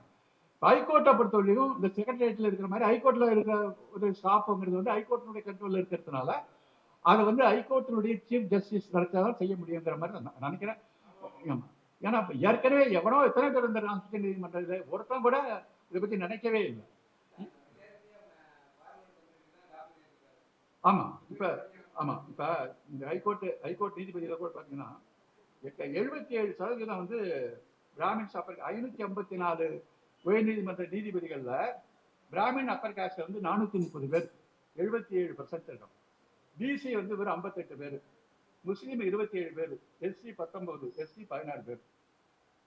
Speaker 1: ஹைகோர்ட்டை பொறுத்தவரையும் இந்த செக்ரட்டரியேட்ல இருக்கிற மாதிரி ஹைகோர்ட்ல இருக்கிற ஒரு ஸ்டாஃப்ங்கிறது வந்து ஹைகோர்ட்டினுடைய கண்ட்ரோல்ல இருக்கிறதுனால அதை வந்து ஹைகோர்ட்டினுடைய சீஃப் ஜஸ்டிஸ் நடத்தாதான் செய்ய முடியுங்கிற மாதிரி நான் நினைக்கிறேன். ஏன்னா ஏற்கனவே எவனோ எத்தனை பேர் இந்த உச்ச நீதிமன்றத்தில் ஒருத்தன் கூட இதை பத்தி நினைக்கவே இல்லை. ஆமா இப்ப இந்த ஹைகோர்ட் நீதிபதியில கூட பாத்தீங்கன்னா 77% வந்து பிராமின்ஸ் அப்பர் 554 உயர் நீதிமன்ற நீதிபதிகள்ல பிராமின் அப்பர் காஸ்ட் வந்து 430 பேர், 77% இருக்கும். பிசி வந்து வெறும் 58 பேர், முஸ்லீம் 27 பேர், எஸ்சி 19, எஸ்சி 16 பேர்.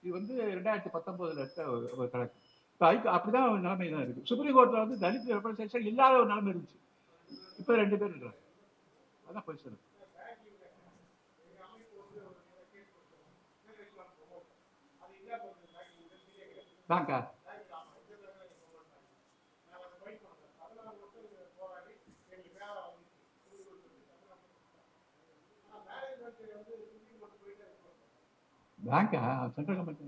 Speaker 1: இது வந்து 2019 எடுத்த ஒரு கணக்கு. அப்படிதான் ஒரு நிலைமை தான் இருக்கு. சுப்ரீம் கோர்ட்ல வந்து தலித் ரெப்ரசன்டேஷன் இல்லாத ஒரு நிலைமை இருந்துச்சு. இப்ப 2 பேர் இருக்கிறாங்க. அதான் பொசிஷன். தான்க்கா பேங்கா சென்ட்ரல் கவர்மெண்ட்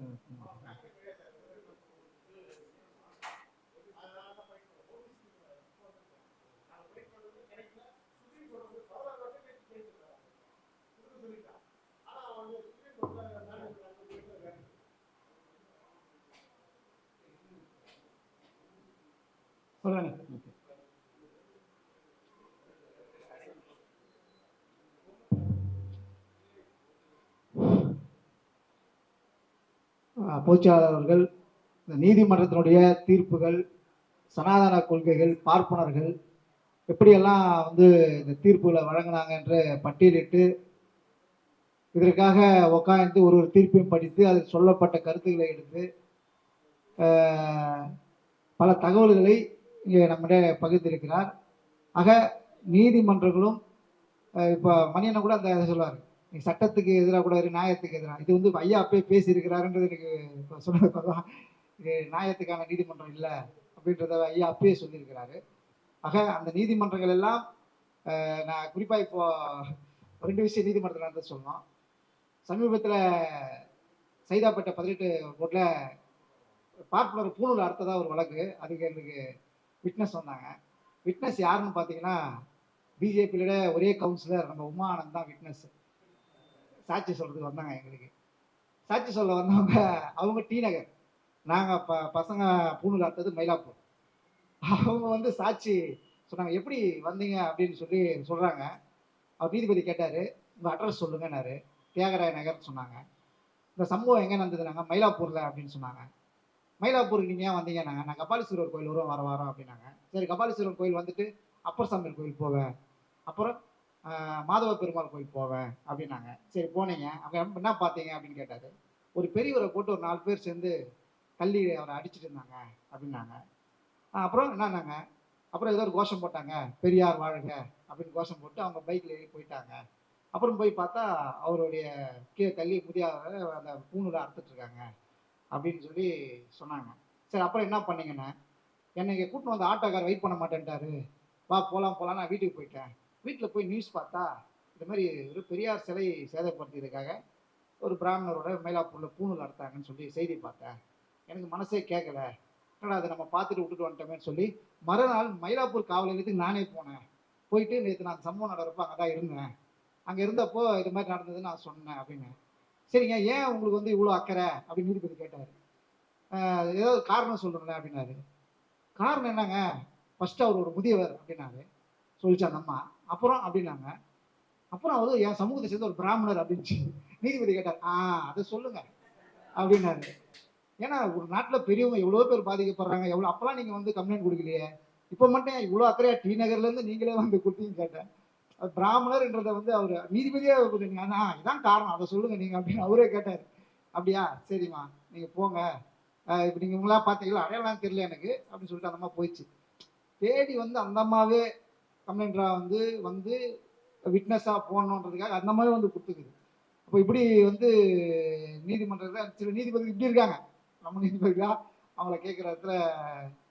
Speaker 2: பொதுச்செயலாளர்கள் நீதிமன்றத்தினுடைய தீர்ப்புகள், சனாதன கொள்கைகள், பார்ப்பனர்கள் எப்படியெல்லாம் வந்து இந்த தீர்ப்புகளை வழங்கினாங்க என்று பட்டியலிட்டு இதற்காக உட்காந்து ஒரு தீர்ப்பையும் படித்து அதில் சொல்லப்பட்ட கருத்துக்களை எடுத்து பல தகவல்களை இங்கே நம்மிடையே பகிர்ந்திருக்கிறார். ஆக நீதிமன்றங்களும் இப்போ மணியனை கூட அந்த சொல்லுவார், நீ சட்டத்துக்கு எதிராக கூட நியாயத்துக்கு எதிராக, இது வந்து ஐயா அப்பயே பேசியிருக்கிறாருன்றது எனக்கு இப்போ சொன்னதுக்கப்புறம் இது நியாயத்துக்கான நீதிமன்றம் இல்லை அப்படின்றத ஐயா அப்பயே சொல்லியிருக்கிறாரு. ஆக அந்த நீதிமன்றங்கள் எல்லாம் நான் குறிப்பாக இப்போ 2 விஷயம் நீதிமன்றத்தில் நடந்து சொல்லணும். சமீபத்தில் சைதாப்பேட்டை 18 கோர்ட்டில் பார்ப்பனர் பூணூல் அறுத்ததா ஒரு வழக்கு. அதுக்கு எங்களுக்கு விட்னஸ் வந்தாங்க. விட்னஸ் யாருன்னு பார்த்தீங்கன்னா பிஜேபியோட ஒரே கவுன்சிலர் நம்ம உமா ஆனந்த் தான் விட்னஸ். சாட்சி சொல்றதுக்கு வந்தாங்க. எங்களுக்கு சாட்சி சொல்ல வந்தவங்க அவங்க டி நகர், நாங்கள் பசங்க பூணூல் அறுத்தது மயிலாப்பூர். அவங்க வந்து சாட்சி சொன்னாங்க, எப்படி வந்தீங்க அப்படின்னு சொல்லி சொல்கிறாங்க. அவர் நீதிபதி கேட்டார், உங்கள் அட்ரஸ் சொல்லுங்கன்னாரு. தியாகராய நகர்னு சொன்னாங்க. இந்த சம்பவம் எங்கே நடந்ததுனாங்க, மயிலாப்பூரில் அப்படின்னு சொன்னாங்க. மயிலாப்பூருக்கு நீங்கள் ஏன் வந்தீங்கன்னாங்க, நான் கபாலீஸ்வரர் கோயில் வரும் வரோம் அப்படின்னாங்க. சரி கபாலீஸ்வரர் கோயில் வந்துட்டு அப்பர் சாமியார் கோயில் போவேன், அப்புறம் மாதவ பெருமாள் கோயில் போவேன் அப்படின்னாங்க. சரி போனீங்க, அங்கே என்ன பார்த்தீங்க அப்படின்னு கேட்டார். ஒரு பெரியவரை போட்டு ஒரு 4 பேர் சேர்ந்து தள்ளி அவரை அடிச்சிட்டு இருந்தாங்க அப்படின்னாங்க. அப்புறம் என்னன்னாங்க, அப்புறம் ஏதோ ஒரு கோஷம் போட்டாங்க, பெரியார் வாழ்க அப்படின்னு கோஷம் போட்டு அவங்க பைக்கில் ஏறி போயிட்டாங்க. அப்புறம் போய் பார்த்தா அவருடைய கீழே தள்ளி முதியாவை அந்த பூணூலை அறுத்துட்டு இருக்காங்க அப்படின்னு சொல்லி சொன்னாங்க. சரி அப்புறம் என்ன பண்ணீங்கன்னு, என்னை இங்கே கூட்டின்னு வந்து ஆட்டோக்கார் வெயிட் பண்ண மாட்டேன்ட்டாரு, வா போகலாம் நான் வீட்டுக்கு போயிட்டேன். வீட்டில் போய் நியூஸ் பார்த்தா இந்த மாதிரி ஒரு பெரியார் சிலை சேதப்படுத்தியதுக்காக ஒரு பிராமணரோட மயிலாப்பூரில் பூணூல் அறுத்தாங்கன்னு சொல்லி செய்தி பார்த்தேன். எனக்கு மனசே கேட்கல, என்னடா அதை நம்ம பார்த்துட்டு விட்டுட்டு வந்துட்டோமேன்னு சொல்லி மறுநாள் மயிலாப்பூர் காவல் நிலையத்துக்கு நானே போனேன். போயிட்டு நேற்று நான் சம்பவம் நடக்கிறப்போ அங்கே தான் இருந்தேன், அங்கே இருந்தப்போ இது மாதிரி நடந்ததுன்னு நான் சொன்னேன் அப்படின்னு. சரிங்க ஏன் உங்களுக்கு வந்து இவ்வளோ அக்கறை அப்படின்னு நீதிபதி கேட்டார். ஏதாவது காரணம் சொல்கிறேன் அப்படின்னாரு. காரணம் என்னங்க, ஃபர்ஸ்ட் அவர் ஒரு முதியவர் அப்படின்னாரு, சொல்லிச்சு அந்த அம்மா. அப்புறம் அப்படின்னாங்க. அப்புறம் அவர் என் சமூகத்தை சேர்ந்த ஒரு பிராமணர் அப்படின்ச்சு. நீதிபதி கேட்டார், அதை சொல்லுங்க அப்படின்னாரு. ஏன்னா ஒரு நாட்டில் பெரியவங்க எவ்வளோ பேர் பாதிக்கப்படுறாங்க, எவ்வளோ அப்பெல்லாம் நீங்கள் வந்து கம்ப்ளைண்ட் கொடுக்கலையே, இப்போ மட்டும் இவ்வளோ அக்கறையா டி நகர்லேருந்து நீங்களே வந்து கொடுத்தீங்க கேட்டேன். பிராமணர்ன்றதை வந்து அவர் நீதிபதியே இதான் காரணம், அதை சொல்லுங்க நீங்கள் அப்படின்னு அவரே கேட்டார். அப்படியா சரிம்மா நீங்கள் போங்க, இப்போ நீங்கள் உங்களா பார்த்தீங்களா அடையாளம் தெரியல எனக்கு அப்படின்னு சொல்லிட்டு அந்த அம்மா போயிடுச்சு. தேடி வந்து அந்த அம்மாவே கம்ப்ளைண்டராக வந்து விட்னஸாக போகணுன்றதுக்காக அந்த மாதிரி வந்து கொடுத்துக்குது. அப்போ இப்படி வந்து நீதிமன்றத்தில் சில நீதிபதிகள் இப்படி இருக்காங்க, நம்ம நீதிபதிகளாக அவங்கள கேட்குற இடத்துல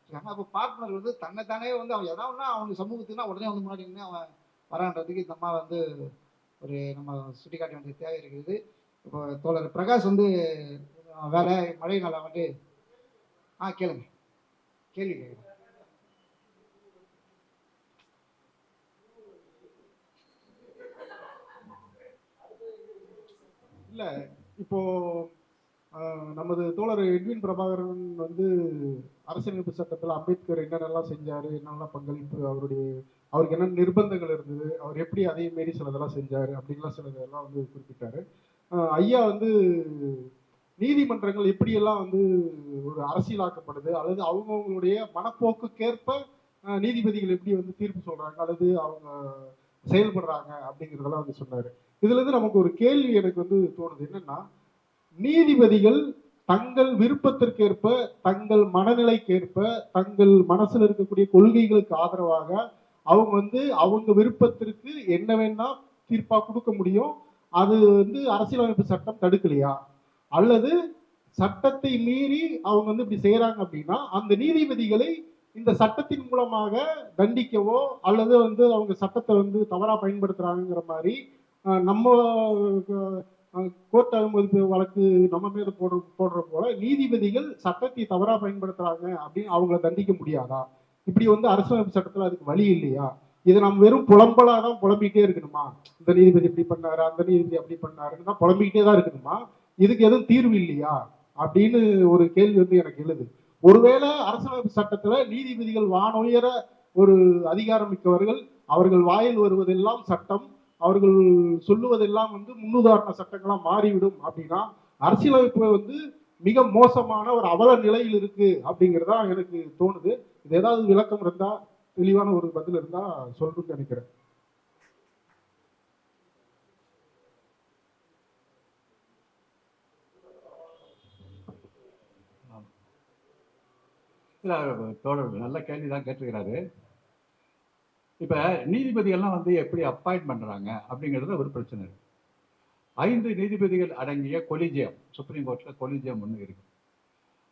Speaker 2: இருக்காங்க. அப்போ பார்ட்னர் வந்து தன்னைத்தானே வந்து அவன் எதாவதுனா அவங்க சமூகத்துக்குனா உடனே வந்து முன்னாடி நின்று அவன் வரான்றதுக்கு இந்த அம்மா வந்து ஒரு நம்ம சுட்டிக்காட்ட வேண்டிய தேவை இருக்குது. இப்போ தோழர் பிரகாஷ் வந்து வேலை மழை நாள வந்து கேளுங்க, கேள்வி கேட்குறேன்.
Speaker 3: இல்லை இப்போ நமது தோழர் எட்வின் பிரபாகரன் வந்து அரசியலமைப்பு சட்டத்தில் அம்பேத்கர் என்னென்னலாம் செஞ்சார், என்னென்னலாம் பங்களிப்பு, அவருக்கு என்ன நிர்பந்தங்கள் இருந்தது, அவர் எப்படி அதே மாரி சிலதெல்லாம் செஞ்சார் அப்படின்லாம் சிலதெல்லாம் வந்து குறிப்பிட்டாரு. ஐயா வந்து நீதிமன்றங்கள் எப்படியெல்லாம் வந்து ஒரு அரசியலாக்கப்படுது அல்லது அவங்கவுங்களுடைய மனப்போக்குக்கேற்ப நீதிபதிகள் எப்படி வந்து தீர்ப்பு சொல்றாங்க அல்லது அவங்க செயல்படுறாங்க அப்படிங்கிறதெல்லாம் வந்து சொன்னார். இதுல இருந்து நமக்கு ஒரு கேள்வி எனக்கு வந்து தோணுது, என்னன்னா நீதிபதிகள் தங்கள் விருப்பத்திற்கேற்ப தங்கள் மனநிலைக்கேற்ப தங்கள் மனசுல இருக்கக்கூடிய கொள்கைகளுக்கு ஆதரவாக அவங்க வந்து அவங்க விருப்பத்திற்கு என்ன வேணா தீர்ப்பா கொடுக்க முடியும், அது வந்து அரசியலமைப்பு சட்டம் தடுக்கலையா, அல்லது சட்டத்தை மீறி அவங்க வந்து இப்படி செய்யறாங்க அப்படின்னா அந்த நீதிபதிகளை இந்த சட்டத்தின் மூலமாக தண்டிக்கவோ அல்லது வந்து அவங்க சட்டத்தை வந்து தவறா பயன்படுத்துறாங்கிற மாதிரி நம்ம கோர்ட் அவமதிப்பு வழக்கு நம்ம மேல போடுற போல நீதிபதிகள் சட்டத்தை தவறா பயன்படுத்துறாங்க அப்படின்னு அவங்கள தண்டிக்க முடியாதா? இப்படி வந்து அரசியலமைப்பு சட்டத்துல அதுக்கு வழி இல்லையா? இதை நம்ம வெறும் புலம்பலாதான் புலம்பிக்கிட்டே இருக்கணுமா? இந்த நீதிபதி இப்படி பண்ணாரு, அந்த நீதிபதி அப்படி பண்ணாருன்னா புலம்பிக்கிட்டே தான் இருக்கணுமா? இதுக்கு எதுவும் தீர்வு இல்லையா அப்படின்னு ஒரு கேள்வி வந்து எனக்கு எழுது. ஒருவேளை அரசியலமைப்பு சட்டத்துல நீதிபதிகள் வானுயர ஒரு அதிகாரம் மிக்கவர்கள், அவர்கள் வாயில் வருவதெல்லாம் சட்டம், அவர்கள் சொல்லுவதெல்லாம் வந்து முன்னுதாரண சட்டங்களா மாறிவிடும் அப்படின்னா அரசியலமைப்பு வந்து மிக மோசமான ஒரு அவல நிலையில் இருக்கு அப்படிங்கிறதா எனக்கு தோணுது. இது ஏதாவது விளக்கம் இருந்தா, தெளிவான ஒரு பதில் இருந்தா சொல்லணும்னு நினைக்கிறேன்.
Speaker 1: இல்ல தோழர் நல்ல கேள்விதான் கேட்டிருக்கிறாரு. இப்ப நீதிபதிகள்லாம் வந்து எப்படி அப்பாயிண்ட் பண்றாங்க அப்படிங்கிறது ஒரு பிரச்சனை இருக்கு. 5 நீதிபதிகள் அடங்கிய கொலிஜியம், சுப்ரீம் கோர்ட்ல கொலிஜியம் ஒன்று இருக்கு.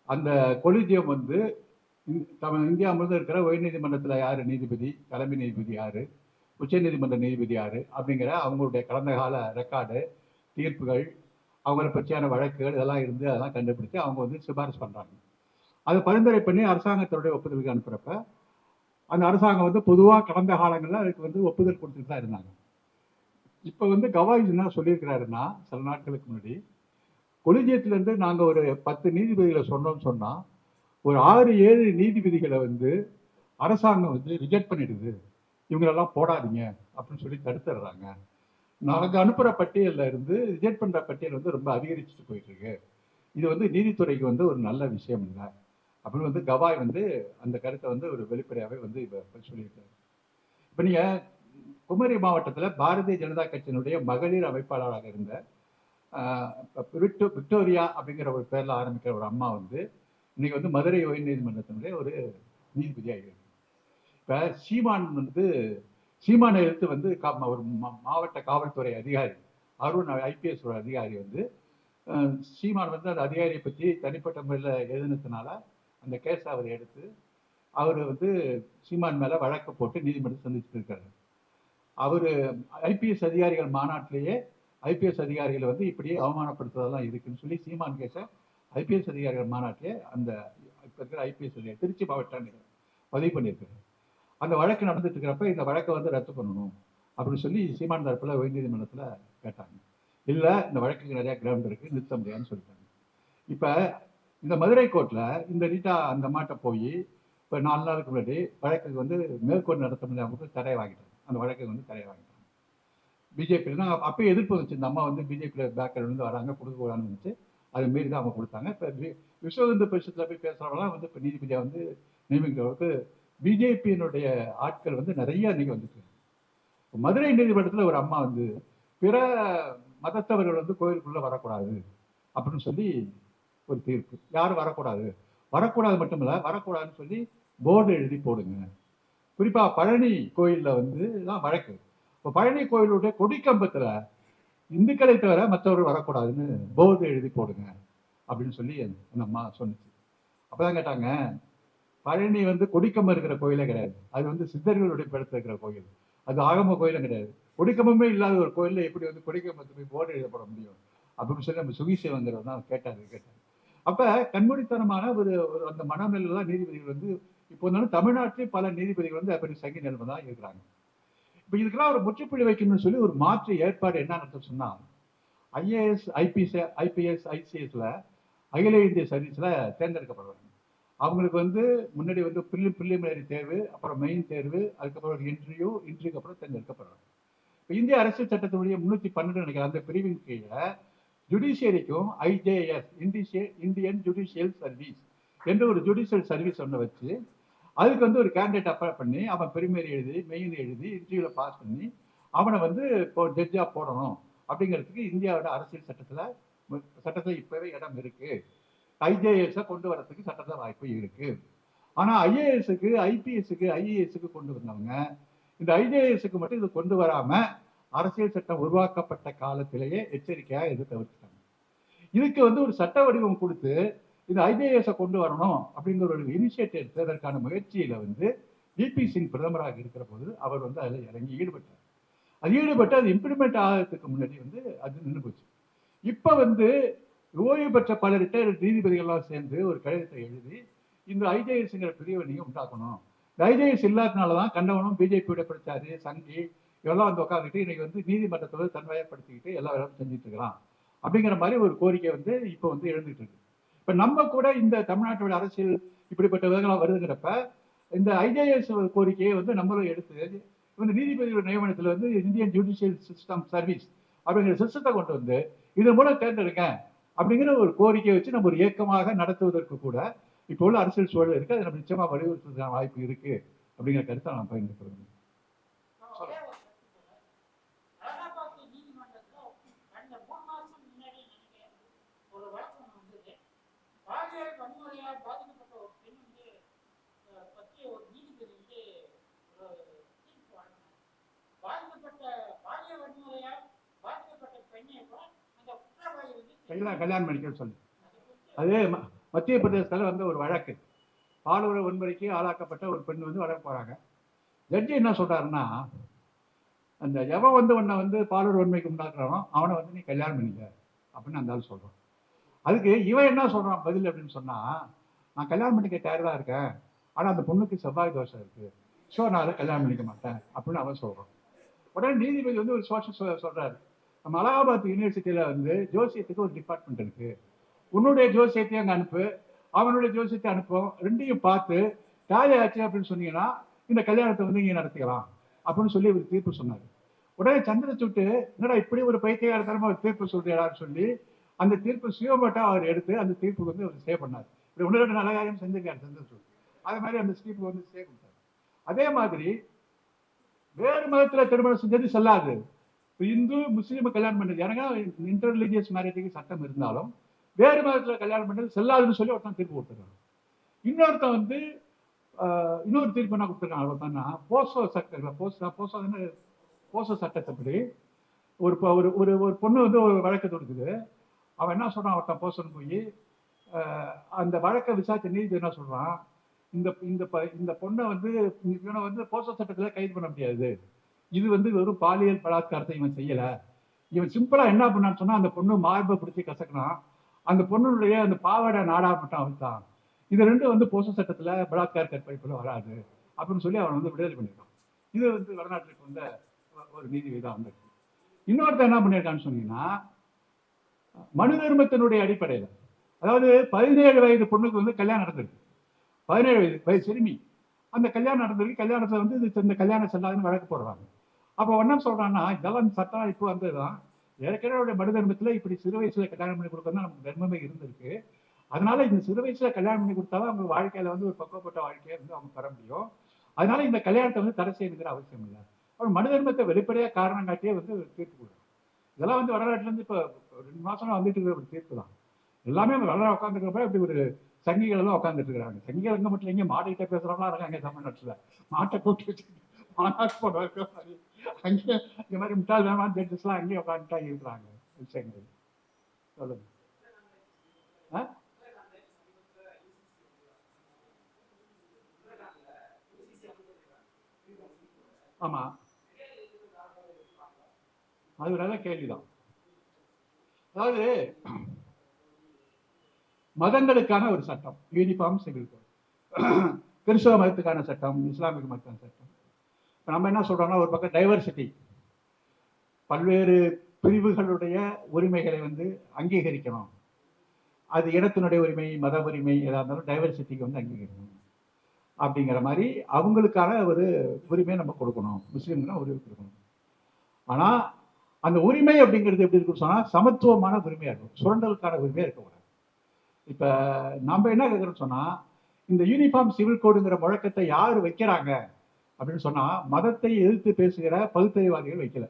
Speaker 1: அந்த கொலிஜியம் வந்து இந்தியா முழுவதும் இருக்கிற உயர் நீதிமன்றத்தில் யாரு நீதிபதி, தலைமை நீதிபதி யாரு, உச்ச நீதிமன்ற நீதிபதி யாரு அப்படிங்கிற அவங்களுடைய கடந்த கால ரெக்கார்டு, தீர்ப்புகள், அவங்களை பற்றியான வழக்குகள் இதெல்லாம் இருந்து அதெல்லாம் கண்டுபிடிச்சு அவங்க வந்து சிபாரிசு பண்றாங்க. அதை பரிந்துரை பண்ணி அரசாங்கத்தினுடைய ஒப்புதலுக்கு அனுப்புறப்ப அந்த அரசாங்கம் வந்து பொதுவாக கடந்த காலங்களில் அதுக்கு வந்து ஒப்புதல் கொடுத்துட்டு தான் இருந்தாங்க. இப்போ வந்து கவாய் என்ன சொல்லியிருக்கிறாருன்னா, சில நாட்களுக்கு முன்னாடி கொலிஜியத்திலேருந்து நாங்கள் ஒரு 10 நீதிபதிகளை சொன்னோம்னு சொன்னால் ஒரு 6-7 நீதிபதிகளை வந்து அரசாங்கம் வந்து ரிஜெக்ட் பண்ணிடுது, இவங்களெல்லாம் போடாதீங்க அப்படின்னு சொல்லி தடுத்துடுறாங்க. நாங்கள் அனுப்புகிற பட்டியலில் இருந்து ரிஜெக்ட் பண்ணுற பட்டியல் வந்து ரொம்ப அதிகரிச்சுட்டு போயிட்டு இருக்கு. இது வந்து நீதித்துறைக்கு வந்து ஒரு நல்ல விஷயம் இல்லை அப்படின்னு வந்து கவாய் வந்து அந்த கருத்தை வந்து ஒரு வெளிப்படையாகவே வந்து இப்போ சொல்லியிருக்காரு. இப்போ நீங்கள் குமரி மாவட்டத்தில் பாரதிய ஜனதா கட்சியினுடைய மகளிர் அமைப்பாளராக இருந்த விக்டோரியா அப்படிங்கிற ஒரு பேரில் ஆரம்பிக்கிற ஒரு அம்மா வந்து இன்னைக்கு வந்து மதுரை உயர்நீதிமன்றத்தினுடைய ஒரு நீதிபதியாக இருக்கு. இப்போ சீமானை எடுத்து வந்து ஒரு மாவட்ட காவல்துறை அதிகாரி அருண் IPS ஒரு அதிகாரி வந்து சீமான் வந்து அந்த அதிகாரியை பற்றி தனிப்பட்ட முறையில் எழுதினதுனால அந்த கேஸை அவர் எடுத்து அவர் வந்து சீமான் மேலே வழக்கு போட்டு நீதிமன்றம் சந்திச்சுட்டு இருக்காரு. அவர் IPS அதிகாரிகள் மாநாட்டிலேயே IPS அதிகாரிகளை வந்து இப்படி அவமானப்படுத்துறதெல்லாம் இருக்குன்னு சொல்லி சீமான் கேஸை IPS அதிகாரிகள் மாநாட்டிலே அந்த இப்போ இருக்கிற IPS அதிகாரி திருச்சி மாவட்டம் பதிவு பண்ணியிருக்காரு. அந்த வழக்கு நடந்துட்டு இருக்கிறப்ப இந்த வழக்கை வந்து ரத்து பண்ணணும் அப்படின்னு சொல்லி சீமான் தரப்பில் உயர்நீதிமன்றத்தில் கேட்டாங்க. இல்லை, இந்த வழக்குக்கு நிறைய கிரவுண்ட் இருக்குது, நிறுத்த முடியாதுன்னு சொல்லிட்டாங்க. இப்போ இந்த மதுரை கோர்ட்டில் இந்த ரீட்டா அந்த மாட்டை போய் இப்போ 4 நாளுக்கு முன்னாடி வழக்குக்கு வந்து மேற்கொண்டு நடத்த முடியாமல் தடை வாங்கிட்டாங்க. அந்த வழக்கு வந்து தடை வாங்கிட்டாங்க. பிஜேபியில் தான் அப்பயே எதிர்ப்பு வந்துச்சு. இந்த அம்மா வந்து பிஜேபியில் பேக்கர் வந்து வராங்க, கொடுக்கக்கூடாதுன்னு இருந்துச்சு. அதை மீறி தான் அவங்க கொடுத்தாங்க. இப்போ விஸ்வ இந்து பரிஷத்தில் போய் பேசுகிறவங்களாம் வந்து இப்போ நீதிபதியாக வந்து நியமிக்கிறவருக்கு பிஜேபியினுடைய ஆட்கள் வந்து நிறைய இன்னைக்கு வந்துட்டு. மதுரை நீதிமன்றத்தில் ஒரு அம்மா வந்து பிற மதத்தவர்கள் வந்து கோயிலுக்குள்ளே வரக்கூடாது அப்படின்னு சொல்லி ஒரு தீர்ப்பு. யாரும் வரக்கூடாது மட்டும் இல்லை, வரக்கூடாதுன்னு சொல்லி போர்டு எழுதி போடுங்க. குறிப்பாக பழனி கோயிலில் வந்து தான் வழக்கு. இப்போ பழனி கோயிலுடைய கொடிக்கம்பத்தில் இந்துக்களை தவிர மற்றவர்கள் வரக்கூடாதுன்னு போர்டு எழுதி போடுங்க அப்படின்னு சொல்லி அந்த அம்மா சொன்னிச்சு. அப்போதான் கேட்டாங்க, பழனி வந்து கொடிக்கம்பம் இருக்கிற கோயிலே கிடையாது, அது வந்து சித்தர்களுடைய படத்தில் இருக்கிற கோயில், அது ஆகம கோயிலும் கிடையாது. கொடிக்கம்பமே இல்லாத ஒரு கோயிலில் எப்படி வந்து கொடிக்கம்பத்தை போய் போர்டு எழுதப்பட முடியும் அப்படின்னு சொல்லி நம்ம சுகிசேவங்கிறவர் தான் கேட்டார். அப்போ கண்மூடித்தனமான ஒரு அந்த மனநிலையில் தான் நீதிபதிகள் வந்து இப்போ இருந்தாலும் தமிழ்நாட்டிலே பல நீதிபதிகள் வந்து அப்படி சங்கி நிலைமை தான் இருக்கிறாங்க. இப்போ இதுக்கெல்லாம் ஒரு முற்றுப்புள்ளி வைக்கணும்னு சொல்லி ஒரு மாற்று ஏற்பாடு என்ன சொன்னால், IAS IPS ICSல அகில இந்திய சர்வீஸில் தேர்ந்தெடுக்கப்படுவாங்க. அவங்களுக்கு வந்து முன்னாடி வந்து ப்ரிலிமினரி தேர்வு, அப்புறம் மெயின் தேர்வு, அதுக்கப்புறம் ஒரு இன்டர்வியூக்கு அப்புறம் தேர்ந்தெடுக்கப்படுறாங்க. இப்போ இந்திய அரசியல் சட்டத்தினுடைய 312 நினைக்கிறேன் அந்த பிரிவின் கீழே ஜுடிஷியரிக்கும் IJS இந்தியன் ஜுடிஷியல் சர்வீஸ் என்ற ஒரு ஜுடிஷியல் சர்வீஸ் ஒன்று வச்சு அதுக்கு வந்து ஒரு கேண்டிடேட் அப்ளை பண்ணி அவன் பிரிமினரி எழுதி மெயின் எழுதி இன்டர்வியூவில் பாஸ் பண்ணி அவனை வந்து இப்போ ஜட்ஜாக போடணும் அப்படிங்கிறதுக்கு இந்தியாவோட அரசியல் சட்டத்தில் இப்போவே இடம் இருக்கு. IJS கொண்டு வரதுக்கு சட்டத்தில் வாய்ப்பு இருக்கு. ஆனால் IASக்கு IPSக்கு IASக்கு கொண்டு வந்தவங்க இந்த IJSக்கு மட்டும் இது கொண்டு வராம அரசியல் சட்டம் உருவாக்கப்பட்ட காலத்திலேயே எச்சரிக்கையாக இது தவிர்த்துட்டாங்க. இதுக்கு வந்து ஒரு சட்ட வடிவம் கொடுத்து இந்த IJS கொண்டு வரணும் அப்படிங்கிற ஒரு இனிஷியேட்டிவ் எடுத்ததற்கான முயற்சியில வந்து VP சிங் பிரதமராக இருக்கிற போது அவர் வந்து அதில் இறங்கி ஈடுபட்டார். அது இம்ப்ளிமெண்ட் ஆகிறதுக்கு முன்னாடி வந்து அது நின்று போச்சு. இப்போ வந்து ஓய்வு பெற்ற பல ரிட்டையர்ட் நீதிபதிகள்லாம் சேர்ந்து ஒரு கடிதத்தை எழுதி இந்த IJSங்கிற பிரிவை நீங்க உண்டாக்கணும். இந்த IJS இல்லாதனால தான் கண்டவனும் பிஜேபியோட பிரச்சாரி சங்கி இவெல்லாம் வந்து உட்காந்துட்டு இன்னைக்கு வந்து நீதிமன்றத்தோடு தன்வயப்படுத்திக்கிட்டு எல்லா வேலையும் செஞ்சுட்டு இருக்கிறான் அப்படிங்கிற மாதிரி ஒரு கோரிக்கை வந்து இப்போ வந்து எழுந்துட்டு இருக்கு. இப்போ நம்ம கூட இந்த தமிழ்நாட்டோட அரசியல் இப்படிப்பட்ட விதங்களாக வருதுங்கிறப்ப இந்த IJS கோரிக்கையை வந்து நம்மளும் எடுத்து இந்த நீதிபதியோட நியமனத்தில் வந்து இந்தியன் ஜுடிஷியல் சிஸ்டம் சர்வீஸ் அப்படிங்கிற சிஸ்டத்தை கொண்டு வந்து இதன் மூலம் தேர்ந்தெடுக்க அப்படிங்கிற ஒரு கோரிக்கையை வச்சு நம்ம ஒரு இயக்கமாக நடத்துவதற்கு கூட இப்போ உள்ள அரசியல் சூழல் இருக்கு. அதை நம்ம நிச்சயமாக வலியுறுத்துவதற்கான வாய்ப்பு இருக்கு அப்படிங்கிற கருத்தை நான் பயன்படுத்துறேன். கல்யாணம் பண்ணிக்க சொல்லி அதே மத்திய பிரதேசத்தில் வந்து ஒரு வழக்கு பாலுறவு வன்முறைக்கு ஆளாக்கப்பட்ட ஒரு பெண் வந்து வழக்கு போறாங்க. ஜட்ஜி என்ன சொல்றாருன்னா, அந்த எவன் வந்து உன்னை வந்து பாலுறவு வன்மைக்கு உண்டாக்குறானோ அவனை வந்து நீ கல்யாணம் பண்ணிக்க அப்படின்னு அந்த ஆள் சொல்றான். அதுக்கு இவன் என்ன சொல்றான் பதில் அப்படின்னு சொன்னா, நான் கல்யாணம் பண்ணிக்க தயாராக இருக்கேன், ஆனா அந்த பொண்ணுக்கு செவ்வாய் தோஷம் இருக்கு, ஸோ நான் அதை கல்யாணம் பண்ணிக்க மாட்டேன் அப்படின்னு அவன் சொல்றான். உடனே நீதிபதி வந்து ஒரு சோஷல் சொல்றாரு, நம்ம அலகாபாத் யூனிவர்சிட்டியில வந்து ஜோசியத்துக்கு ஒரு டிபார்ட்மெண்ட் இருக்கு, உன்னுடைய ஜோசியத்தையும் அங்கே அனுப்பு, அவனுடைய ஜோசியத்தை அனுப்பும், ரெண்டையும் பார்த்து ஆச்சு அப்படின்னு சொன்னீங்கன்னா இந்த கல்யாணத்தை வந்து நீங்க நடத்திக்கலாம் அப்படின்னு சொல்லி ஒரு தீர்ப்பு சொன்னார். உடனே சந்திரசூட்டு என்னடா இப்படி ஒரு பைத்தியகாரத்தனமா ஒரு தீர்ப்பு சொல்றாருன்னு சொல்லி அந்த தீர்ப்பு சிவமட்டா அவர் எடுத்து அந்த தீர்ப்பு வந்து அவர் ஸ்டே பண்ணார். ஒரு 1-2 நல்ல காரியம் செஞ்சிருக்காரு செஞ்சு. அதே மாதிரி அந்த ஸ்கீம் வந்து ஸ்டே கொடுத்தாரு. அதே மாதிரி வேறு மதத்துல திருமணம் செஞ்சது செல்லாது. இந்து முஸ்லீம் கல்யாணம் பண்ணது எனக்கு இன்டர் ரிலீஜியஸ் மேரேஜுக்கு சட்டம் இருந்தாலும் வேறு மதத்துல கல்யாணம் பண்ணது செல்லாதுன்னு சொல்லி ஒருத்தன் தீர்ப்பு கொடுத்துருக்காங்க. இன்னொருத்தன் வந்து இன்னொரு தீர்ப்பு என்ன கொடுத்துருக்காங்க ஒருத்தன்னா போசோ சட்டத்தில் போசோ சட்டத்தைப்படி ஒரு ஒரு ஒரு பொண்ணு வந்து ஒரு வழக்கு தொடுக்குது. அவன் என்ன சொல்றான், ஒருத்தன் போசோன்னு போய் அந்த வழக்கை விசாரிச்ச நீதி என்ன சொல்றான், இந்த இந்த இந்த பொண்ணை வந்து இவனை வந்து போசோ சட்டத்துல கைது பண்ண முடியாது, இது வந்து வெறும் பாலியல் பலாத்காரத்தை இவன் செய்யல, இவன் சிம்பிளா என்ன பண்ணான்னு சொன்னா அந்த பொண்ணு மார்பை பிடிச்சி கசக்கினான், அந்த பொண்ணுடைய அந்த பாவாடை நாடா மட்டும் அவிழ்த்தான், இது ரெண்டும் வந்து போசோ சட்டத்துல பலாத்கார கற்பழிப்புல வராது அப்படின்னு சொல்லி அவன் வந்து விடுதலை பண்ணியிருக்கான். இது வந்து வடநாட்டுக்கு வந்த ஒரு நீதி விதம் வந்து. இன்னொருத்த என்ன பண்ணியிருக்கான்னு சொன்னீங்கன்னா, மனு தர்மத்தினுடைய அடிப்படையில், அதாவது 17 வயது பொண்ணுக்கு வந்து கல்யாணம் நடந்திருக்கு, 17 வயது சிறுமி, அந்த கல்யாணம் நடந்திருக்கு, கல்யாணத்துல வந்து இந்த கல்யாணம் செல்லாதுன்னு வழக்கு போடுறாங்க. அப்போ என்ன சொல்றான்னா, இதெல்லாம் சட்டம் இப்போ வந்ததுதான், ஏற்கனவே மனு தர்மத்துல இப்படி சிறு வயசுல கல்யாணம் பண்ணி கொடுக்கறது நமக்கு தர்மமே இருந்திருக்கு, அதனால இந்த சிறு வயசுல கல்யாணம் பண்ணி கொடுத்தாதான் அவங்க வாழ்க்கையில வந்து ஒரு பக்குவப்பட்ட வாழ்க்கையை வந்து அவங்க பெற முடியும், அதனால இந்த கல்யாணத்தை வந்து தடை செய்யணுங்கிற அவசியம் இல்லை. அவர் மனு தர்மத்தை வெளிப்படையா காரணம் காட்டியே வந்து தீர்ப்பு கொடுக்குறாங்க. இதெல்லாம் வந்து வரலாற்றுல இருந்து இப்போ 2 மாசம் வந்துட்டு இருக்கிற ஒரு தீர்ப்பு தான். எல்லாமே வரலாறு உட்காந்துருக்கப்ப இப்படி ஒரு சங்கிகள் எல்லாம் உட்காந்துட்டு இருக்கிறாங்க. சங்கிகள் எங்க மட்டும் இங்கே மாடிக்கிட்ட பேசுறவங்களா இருக்காங்க தமிழ்நாட்டுல, மாட்டை கூட்டி வச்சு மாநாட்டு போடுற அங்கே இந்த மாதிரி முட்டாள்தனமான ஜட்ஜஸ் எல்லாம் அங்கேயே உட்காந்துட்டா இருக்கிறாங்க விஷயங்கள். சொல்லுங்க. ஆமா, அது ஒரு நல்ல கேள்விதான். அதாவது மதங்களுக்கான ஒரு சட்டம், யூனிஃபார்ம் சிவில் கோட், கிறிஸ்தவ மதத்துக்கான சட்டம், இஸ்லாமிக் மதத்துக்கான சட்டம். இப்போ நம்ம என்ன சொல்றோம்னா, ஒரு பக்கம் டைவர்சிட்டி, பல்வேறு பிரிவுகளுடைய உரிமைகளை வந்து அங்கீகரிக்கணும், அது இனத்தினுடைய உரிமை, மத உரிமை, எதாக இருந்தாலும் டைவர்சிட்டிக்கு வந்து அங்கீகரிக்கணும் அப்படிங்கிற மாதிரி அவங்களுக்கான ஒரு உரிமையை நம்ம கொடுக்கணும், முஸ்லீம்னா உரிமை கொடுக்கணும். ஆனா அந்த உரிமை அப்படிங்கிறது எப்படி இருக்குன்னு சொன்னா சமத்துவமான உரிமையா இருக்கும், சுரண்டலுக்கான உரிமையா இருக்கக்கூடாது. இப்ப நம்ம என்ன கேட்கறோம்னு சொன்னா, இந்த யூனிஃபார்ம் சிவில் கோடுங்கிற முழக்கத்தை யார் வைக்கிறாங்க அப்படின்னு சொன்னா, மதத்தை எதிர்த்து பேசுகிற பகுத்தறிவாதிகள் வைக்கல,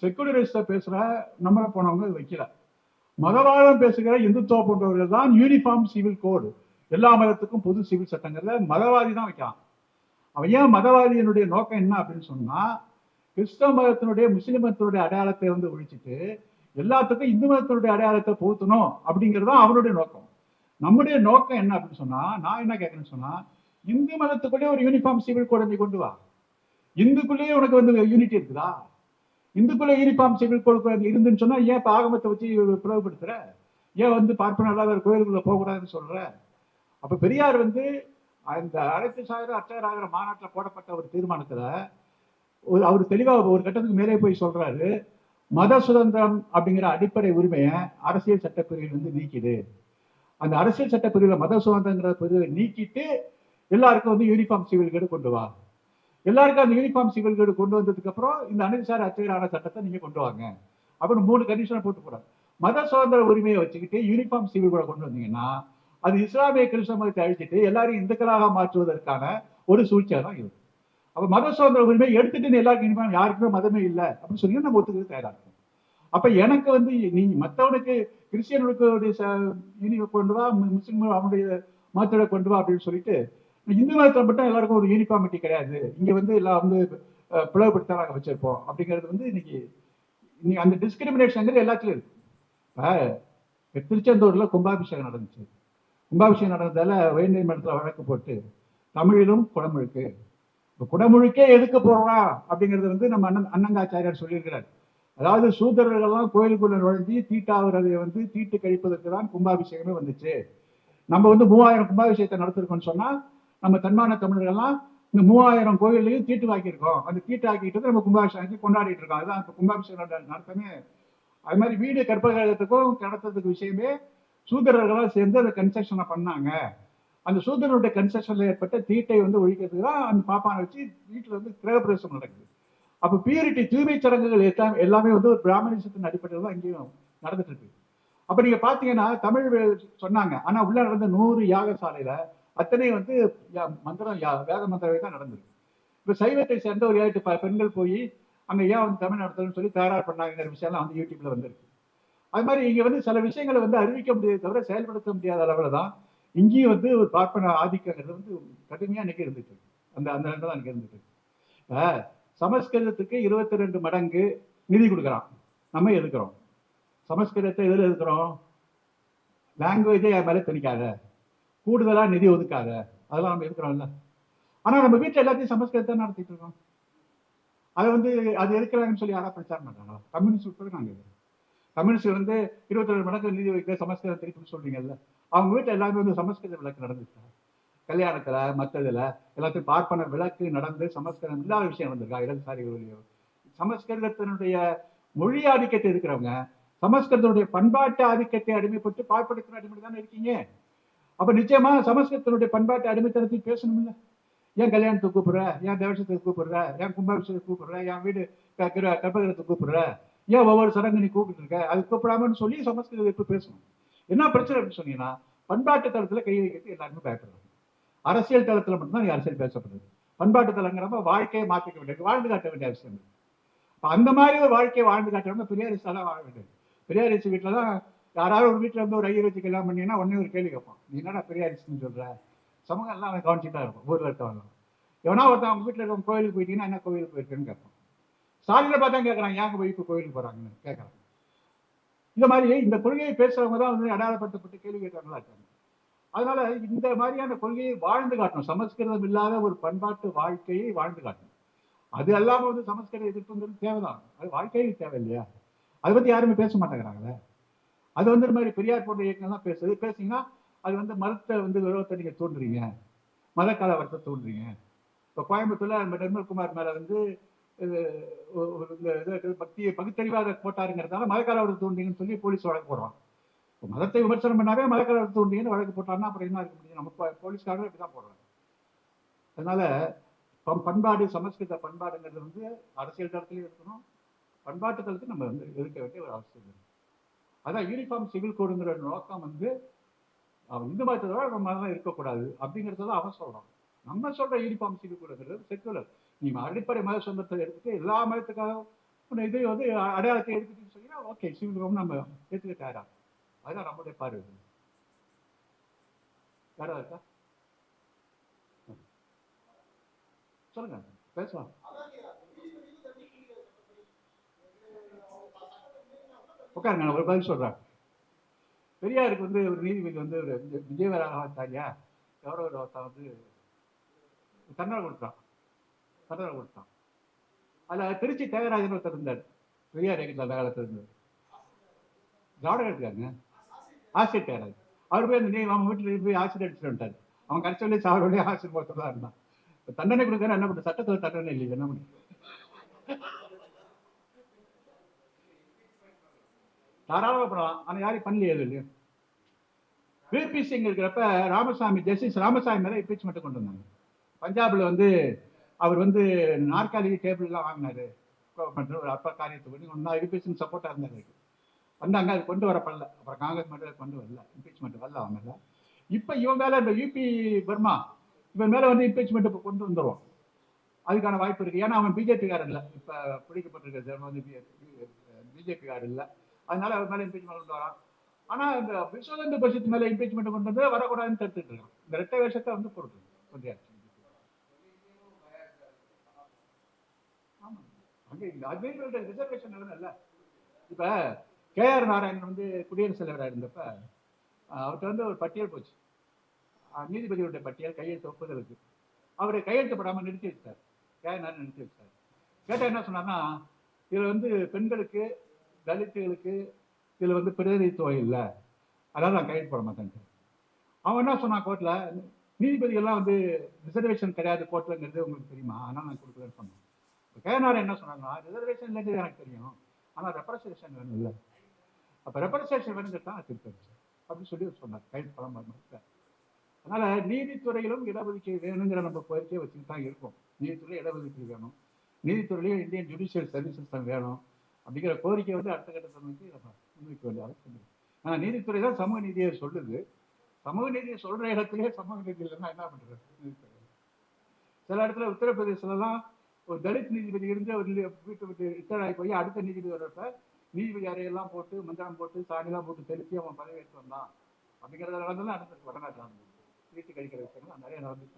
Speaker 1: செக்குலரிஸ்ட பேசுற நம்மள போனவங்க வைக்கல, மதவாதம் பேசுகிற இந்துத்துவ போன்றவர்கள் தான் யூனிஃபார்ம் சிவில் கோடு, எல்லா மதத்துக்கும் பொது சிவில் சட்டங்கள்ல மதவாதி தான் வைக்கலாம். அவன் ஏன் மதவாதியினுடைய நோக்கம் என்ன அப்படின்னு சொன்னா, கிறிஸ்தவ மதத்தினுடைய முஸ்லிம் மதத்தினுடைய அடையாளத்தை வந்து ஒழிச்சிட்டு எல்லாத்துக்கும் இந்து மதத்தினுடைய அடையாளத்தை புகுத்தணும் அப்படிங்கிறது தான் அவனுடைய நோக்கம். நம்முடைய நோக்கம் என்ன அப்படின்னு சொன்னா, நான் என்ன கேட்கறேன்னு சொன்னா, இந்து மதத்துக்குள்ளே ஒரு யூனிஃபார்ம் சிவில் கோட் நீ கொண்டு வா, இந்துக்குள்ளேயே உனக்கு வந்து யூனிட்டி இருக்குதா, இந்துக்குள்ளே யூனிஃபார்ம் சிவில் கோட் இருந்துன்னு சொன்னா ஏன் இப்போ ஆகமத்தை வச்சு பிளவுபடுத்துற, ஏன் வந்து பார்ப்பன அல்லாத கோயிலுக்குள்ள போகக்கூடாதுன்னு சொல்ற. அப்ப பெரியார் வந்து அந்த அனைத்து சாயிர அர்ச்சகராகிற மாநாட்டில் போடப்பட்ட ஒரு தீர்மானத்துல அவர் தெளிவாக ஒரு கட்டத்துக்கு மேலே போய் சொல்றாரு, மத சுதந்திரம் அப்படிங்கிற அடிப்படை உரிமையை அரசியல் சட்டப்பிரிவில் வந்து நீக்கிடு, அந்த அரசியல் சட்டப்பிரிவில் மத சுதந்திரங்கிற பிரிவை நீக்கிட்டு எல்லாருக்கும் வந்து யூனிஃபார்ம் சிவில் கோடு கொண்டு வா, எல்லாருக்கும் அந்த யூனிஃபார்ம் சிவில் கோடு கொண்டு வந்ததுக்கு அப்புறம் இந்த அனைத்துசார் அர்ச்சகரான சட்டத்தை நீங்க கொண்டு வாங்க அப்படின்னு 3 கண்டிஷனை போட்டு போறாங்க. மத சுதந்திர உரிமையை வச்சுக்கிட்டு யூனிஃபார்ம் சிவில் கோட கொண்டு வந்தீங்கன்னா அது இஸ்லாமிய கிறிஸ்தவ மதத்தை அழிச்சிட்டு எல்லாரையும் இந்துக்களாக மாற்றுவதற்கான ஒரு சூழ்ச்சியாக தான் இருக்கும். அப்ப மத சுதந்திர உரிமை எடுத்துட்டு எல்லாருக்கும் யாருக்குமே மதமே இல்லை அப்படின்னு சொல்லி நம்ம ஒத்துக்கிறது தயாரா இருக்கும். அப்ப எனக்கு வந்து நீ மற்றவனுக்கு கிறிஸ்டியனுக்கு கொண்டு வா, முஸ்லிம் அவனுடைய மதத்தோட கொண்டு வா அப்படின்னு சொல்லிட்டு, இந்து மதத்தை மட்டும் எல்லாருக்கும் ஒரு யூனிஃபார்மிட்டி கிடையாது, இங்க வந்து எல்லாம் வந்து பிளவுபடுத்த நாங்கள் வச்சிருப்போம் அப்படிங்கிறது வந்து இன்னைக்கு அந்த டிஸ்கிரிமினேஷன் எல்லாத்துலயும் இருக்கு. திருச்செந்தூர்ல கும்பாபிஷேகம் நடந்துச்சு, கும்பாபிஷேகம் நடந்ததால உயர்நீதி மன்றத்தில் வழக்கு போட்டு தமிழிலும் குடமுழுக்கு, குடமுழுக்கே எதுக்கு போடுறான் அப்படிங்கிறது வந்து நம்ம அண்ணங்காச்சாரியார் சொல்லியிருக்கிறார். அதாவது சூத்திரர்கள்லாம் கோயிலுக்குள்ள நுழைஞ்சி தீட்டாவதை வந்து தீட்டு கழிப்பதற்கு தான் கும்பாபிஷேகமே வந்துச்சு, நம்ம வந்து 3000 கும்பாபிஷேகத்தை நடத்திருக்கோம்னு சொன்னா நம்ம தன்மான தமிழர்கள்லாம் இந்த 3000 கோயிலையும் தீட்டு ஆக்கியிருக்கோம், அந்த தீட்டு ஆக்கிட்டு நம்ம கும்பாபிஷேகம் கொண்டாடிட்டு இருக்கோம், அதுதான் கும்பாபிஷேகம் நடத்தமே. அது மாதிரி வீடு கற்பகிரகத்துக்கும் நடத்துறதுக்கு விஷயமே சூத்திரர்களாக சேர்ந்து அதை கன்ஸ்ட்ரக்ஷனை பண்ணாங்க, அந்த சூத்திரனுடைய கன்ஸ்ட்ரக்ஷன்ல ஏற்பட்ட தீட்டை வந்து ஒழிக்கிறதுக்கு தான் அந்த பாப்பானை வச்சு வீட்டில் வந்து கிரகப்பிரவேசம் நடக்குது. அப்போ பியூரிட்டி தூய்மை சடங்குகள் எல்லாமே வந்து ஒரு பிராமணிசத்தின் அடிப்படையில் தான் இங்கேயும் நடந்துட்டு இருக்கு. அப்ப நீங்க பாத்தீங்கன்னா தமிழ் சொன்னாங்க, ஆனா உள்ள நடந்த 100 யாகசாலையில அத்தனை வந்து மந்திரம் வேத மந்திரமே தான் நடந்திருக்கு. இப்ப சைவத்தை சேர்ந்த ஒரு 7 பெண்கள் போய் அங்க ஏன் வந்து தமிழ் நடத்தணும்னு சொல்லி தயாரா பண்ணாங்கிற விஷயம்லாம் வந்து யூடியூப்ல வந்திருக்கு. அது மாதிரி இங்க வந்து சில விஷயங்களை வந்து அறிவிக்க முடியாத தவிர செயல்படுத்த முடியாத அளவுல தான் இங்கேயும் வந்து ஒரு பார்ப்பன ஆதிக்கங்கிறது வந்து கடுமையா இன்னைக்கு இருந்துட்டு இருக்கு. அந்த அந்த இடத்துல தான் இருந்துட்டு இருக்கு. சமஸ்கிருதத்துக்கு 22 மடங்கு நிதி கொடுக்குறான், நம்ம எதுக்குறோம். சமஸ்கிருதத்தை எதில் எதுக்குறோம்? லாங்குவேஜை என் மேலே திணிக்காத, கூடுதலா நிதி ஒதுக்காத, அதெல்லாம் நம்ம இருக்கிறோம்ல. ஆனா நம்ம வீட்டில் எல்லாத்தையும் சமஸ்கிருதத்தை நடத்திட்டு இருக்கோம். அதை வந்து அது எதுக்குறாங்கன்னு சொல்லி யாரா பிரச்சாரம் பண்றாங்களா? கம்யூனிஸ்ட் உட்பட நாங்க கம்யூனிஸ்ட் வந்து 22 மடங்கு நிதி வைக்க சமஸ்கிருதம் திருப்பி சொல்றீங்கல்ல, அவங்க வீட்டில் எல்லாமே வந்து சமஸ்கிருத விளக்கு நடந்துச்சு. கல்யாணத்துல மற்றதுல எல்லாத்தையும் பார்ப்பன விளக்கு நடந்து சமஸ்கிருதம் இல்லாத விஷயம் வந்திருக்கா இடதுசாரிகளையோ? சமஸ்கிருதத்தினுடைய மொழி ஆதிக்கத்தை இருக்கிறவங்க சமஸ்கிருதனுடைய பண்பாட்டு ஆதிக்கத்தை அடிமைப்பட்டு பார்ப்பனத்தின் அடிமை தானே இருக்கீங்க. அப்ப நிச்சயமா சமஸ்கிருதத்தினுடைய பண்பாட்டு அடிமைத்தனத்தை பேசணும் இல்ல. ஏன் கல்யாணத்துக்கு கூப்பிடுற, ஏன் தேவசத்துக்கு கூப்பிடுற, ஏன் கும்பாபிஷேகத்துக்கு கூப்பிடுற, என் வீடு கற்பகிரத்துக்கு கூப்பிடுற, ஏன் ஒவ்வொரு சடங்கு நீ கூப்பிட்டு இருக்க, அது கூப்பிடாமன்னு சொல்லி சமஸ்கிருதம் எப்ப பேசணும். என்ன பிரச்சனை அப்படின்னு சொன்னீங்கன்னா, பண்பாட்டு தளத்துல கை வைக்கிறது எல்லாருமே பயப்படுறாங்க. அரசியல் தளத்துல மட்டும்தான் அரசியல் பேசப்படுது. பண்பாட்டு தளங்கிறப்ப வாழ்க்கையை மாற்றிக்க வேண்டியது, வாழ்ந்து காட்ட வேண்டிய அவசியம் இருக்கு. அந்த மாதிரி ஒரு வாழ்க்கையை வாழ்ந்து காட்டணும். பெரியாரிஸ்டாலாம் வாழ வேண்டியது. பெரியாரிஸ்ட் வீட்டுல தான் யாராவது ஒரு வீட்டுல இருந்து ஒரு ஐயர் வச்சு கல்யாணம் பண்ணீங்கன்னா உடனே ஒரு கேள்வி கேட்பான், நீ என்னடா பெரியாரிஸ்ட்னு சொல்ற. சமூகம் எல்லாம் அவன் கவனிச்சுட்டா இருக்கும். ஊர்ல இருக்கவங்க எவனா ஒருத்தன் அவங்க வீட்டுல இருக்க கோயிலுக்கு போயிட்டீங்கன்னா என்ன கோயிலுக்கு போயிருக்கேன்னு கேட்பான். சாலியில பார்த்தா கேட்கறான், ஏங்க போய் இப்போ கோயிலுக்கு போறாங்கன்னு கேட்கறாங்க. இந்த மாதிரி இந்த கொள்கையை பேசுறவங்க தான் வந்து அடையாளப்படுத்தப்பட்டு கேள்வி கேட்கறவங்களா இருக்காங்க. அதனால இந்த மாதிரியான கொள்கையை வாழ்ந்து காட்டணும். சமஸ்கிருதம் இல்லாத ஒரு பண்பாட்டு வாழ்க்கையை வாழ்ந்து காட்டணும். அது அல்லாம வந்து சமஸ்கிருத எதிர்ப்புங்கிறது தேவைதான், அது வாழ்க்கையில் தேவை இல்லையா? அதை பத்தி யாருமே பேச மாட்டேங்கிறாங்களே. அது வந்து இந்த மாதிரி பெரியார் போன்ற இயக்கங்கள்லாம் பேசிங்கன்னா அது வந்து மதத்தை வந்து விரோதத்தை நீங்க தோன்றீங்க, மத கலவரத்தை தோன்றீங்க. இப்போ கோயம்புத்தூர்ல நம்ம நிர்மல்குமார் மேல வந்து பக்தியை பகுத்தறிவாத போட்டாருங்கிறதால மத கலவரத்தை தோன்றீங்கன்னு சொல்லி போலீஸ் வழக்கு போடுறான். மதத்தை விமர்சனம் பண்ணாவே மத கலவரத்தை தோன்றீங்கன்னு வழக்கு போட்டாருன்னா அப்புறம் என்ன இருக்க முடியும்? நம்ம போலீஸ்காரங்க இப்படிதான் போடுறாங்க. அதனால பண்பாடு, சமஸ்கிருத பண்பாடுங்கிறது வந்து அரசியல் தளத்திலையும் இருக்கணும், பண்பாட்டு தளத்தில் நம்ம வந்து இருக்க வேண்டிய ஒரு அவசியம் இருக்கு. அதான் யூனிஃபார்ம் சிவில் கோடுங்கிற நோக்கம் வந்து இந்து மதத்தோட நம்ம தான் இருக்கக்கூடாது அப்படிங்கிறத அவன் சொல்றான். நம்ம சொல்ற யூனிஃபார்ம் சிவில் கோடுங்கிறது செக்குலர். நீ அடிப்படை மத சொந்தத்தை எடுத்துட்டு எல்லா மதத்துக்காக இதை வந்து அடையாளத்தை எடுத்துட்டு சொன்னீங்கன்னா ஓகே, சிவில் நம்ம ஏற்றுக்க தயாரா. அதுதான் நம்முடைய பார்வை. யாரா இருக்கா சொல்லுங்க, பேசலாம். உட்காருங்க, நான் ஒரு பதில் சொல்றேன். பெரியாருக்கு வந்து ஒரு நீதிபதி வந்து ஒரு விஜயவராச்சாரியா கௌரவ வந்து தண்டனை கொடுத்தான். அதுல திருச்சி தியாகராஜன் ஒருத்தர் இருந்தார், பெரியார் அந்த காலத்துல இருந்தார். ஜாடகம் எடுத்துக்காங்க, ஆசிரியர் தியாகராஜன். அவர் போய் அந்த அவன் வீட்டுல போய் ஆசிரியர் அடிச்சுட்டு வந்துட்டாரு. அவன் கடைசியிலே சாவரோடய ஆசிரியர் போட்டதான் இருந்தான். தண்டனை கொடுக்குற என்ன பண்ண, சட்டத்துல தண்டனை இல்லையா, என்ன பண்ண தாராளமா பண்ணலாம். ஆனா யாரையும் பண்ணலையே இல்லையா? விபி சிங் இருக்கிறப்ப ராமசாமி, ஜஸ்டிஸ் ராமசாமி மேல இம்பீச்மெண்ட் கொண்டு வந்தாங்க. பஞ்சாப்ல வந்து அவர் வந்து நாற்காலி டேபிள் எல்லாம் வாங்கினாரு ஒரு அப்பா காரியத்தை பண்ணி ஒன்னா விபி சிங் சப்போர்ட்டா இருந்தாரு. வந்தாங்க, அது கொண்டு வரப்படல. அப்புறம் காங்கிரஸ் மட்டும் கொண்டு வரல, இம்பீச்மெண்ட் வரல அவங்க மேல. இப்ப இவன் மேல இந்த யூபி பர்மா இவன் மேல வந்து இம்பீச்மெண்ட் கொண்டு வந்துருவோம். அதுக்கான வாய்ப்பு இருக்கு. ஏன்னா அவன் பிஜேபிக்காரர் இல்லை, இப்ப பிடிக்கப்பட்டிருக்க வந்து பிஜேபிக்காரர் இல்லை. அதனால அவர் மேல இம்பீச்மெண்ட் கொண்டு வரான். ஆனா இந்த விஸ்வ பரிஷத்து மேல இம்பீச்மெண்ட் கொண்டு வந்து வரக்கூடாதுன்னு தடுத்துட்டு இருக்கான். இந்த ரெட்டை வருஷத்தை வந்து பொறுத்து கொஞ்சம் ரிசர்வேஷன் இல்ல. இப்ப KR நாராயணன் வந்து குடியரசுத் தலைவராக இருந்தப்ப அவர்கிட்ட வந்து ஒரு பட்டியல் போச்சு, நீதிபதிகளுடைய பட்டியல் கையெழுத்து ஒப்புதலுக்கு. அவரை கையெழுத்து போடாம நிறுத்தி வச்சார். KR நாராயணன் நிறுத்தி வச்சார். கேட்டா என்ன சொன்னார்னா, இதுல வந்து பெண்களுக்கு, தலித்துகளுக்கு இதுல வந்து பிரதிநிதித்துவம் இல்லை, அதாவது நான் கையெழுத்து போட மாட்டேன். அவன் என்ன சொன்னான் கோர்ட்ல, நீதிபதிகள்லாம் வந்து ரிசர்வேஷன் கிடையாது கோர்ட்லங்கிறது உங்களுக்கு தெரியுமா, ஆனால் நான் கொடுக்கலன்னு சொன்னேன். KR என்ன சொன்னாங்கன்னா, ரிசர்வேஷன் இல்லைங்கிறது எனக்கு தெரியும், ஆனால் ரெப்ரசன்டேஷன் வேணும் இல்லை, அப்போ ரெப்ரசன்டேஷன் வேணுங்கிறது தான் திருப்பி அப்படின்னு சொல்லி சொன்னார். கைது படம். அதனால நீதித்துறையிலும் இடஒதுக்கீடு வேணுங்கிற நம்ம கோரிக்கையை வச்சுட்டு தான் இருக்கோம். நீதித்துறை இடஒதுக்கீடு வேணும், நீதித்துறையிலையும் இந்தியன் ஜுடிஷியல் சர்வீசஸ் வேணும் அப்படிங்கிற கோரிக்கை வந்து அடுத்த கட்டத்தை நோக்கி நம்ம முன்வைக்க வேண்டிய அவசியம் இருக்கு. ஆனா நீதித்துறை தான் சமூக நீதியை சொல்லுது. சமூக நீதியை சொல்ற இடத்துலயே சமூக நீதி இல்லைன்னா என்ன பண்றது? சில இடத்துல உத்தரப்பிரதேசலாம் ஒரு தலித் நீதிபதி இருந்து ஒரு வீட்டு விட்டு ரிட்டர்ன் ஆகி போய் அடுத்த நீதிபதி வர்றப்ப நீதிபதி அறையெல்லாம் போட்டு மந்திரம் போட்டு சாணிலாம் போட்டு தெளிச்சு அவன் பதவி ஏற்று வந்தான் அப்படிங்கிறத நடந்ததுலாம் நடந்திருக்கு. வடநாட்டில் நடந்தது. வீட்டு கழிக்கிற விஷயங்கள் நிறைய நடந்துச்சு.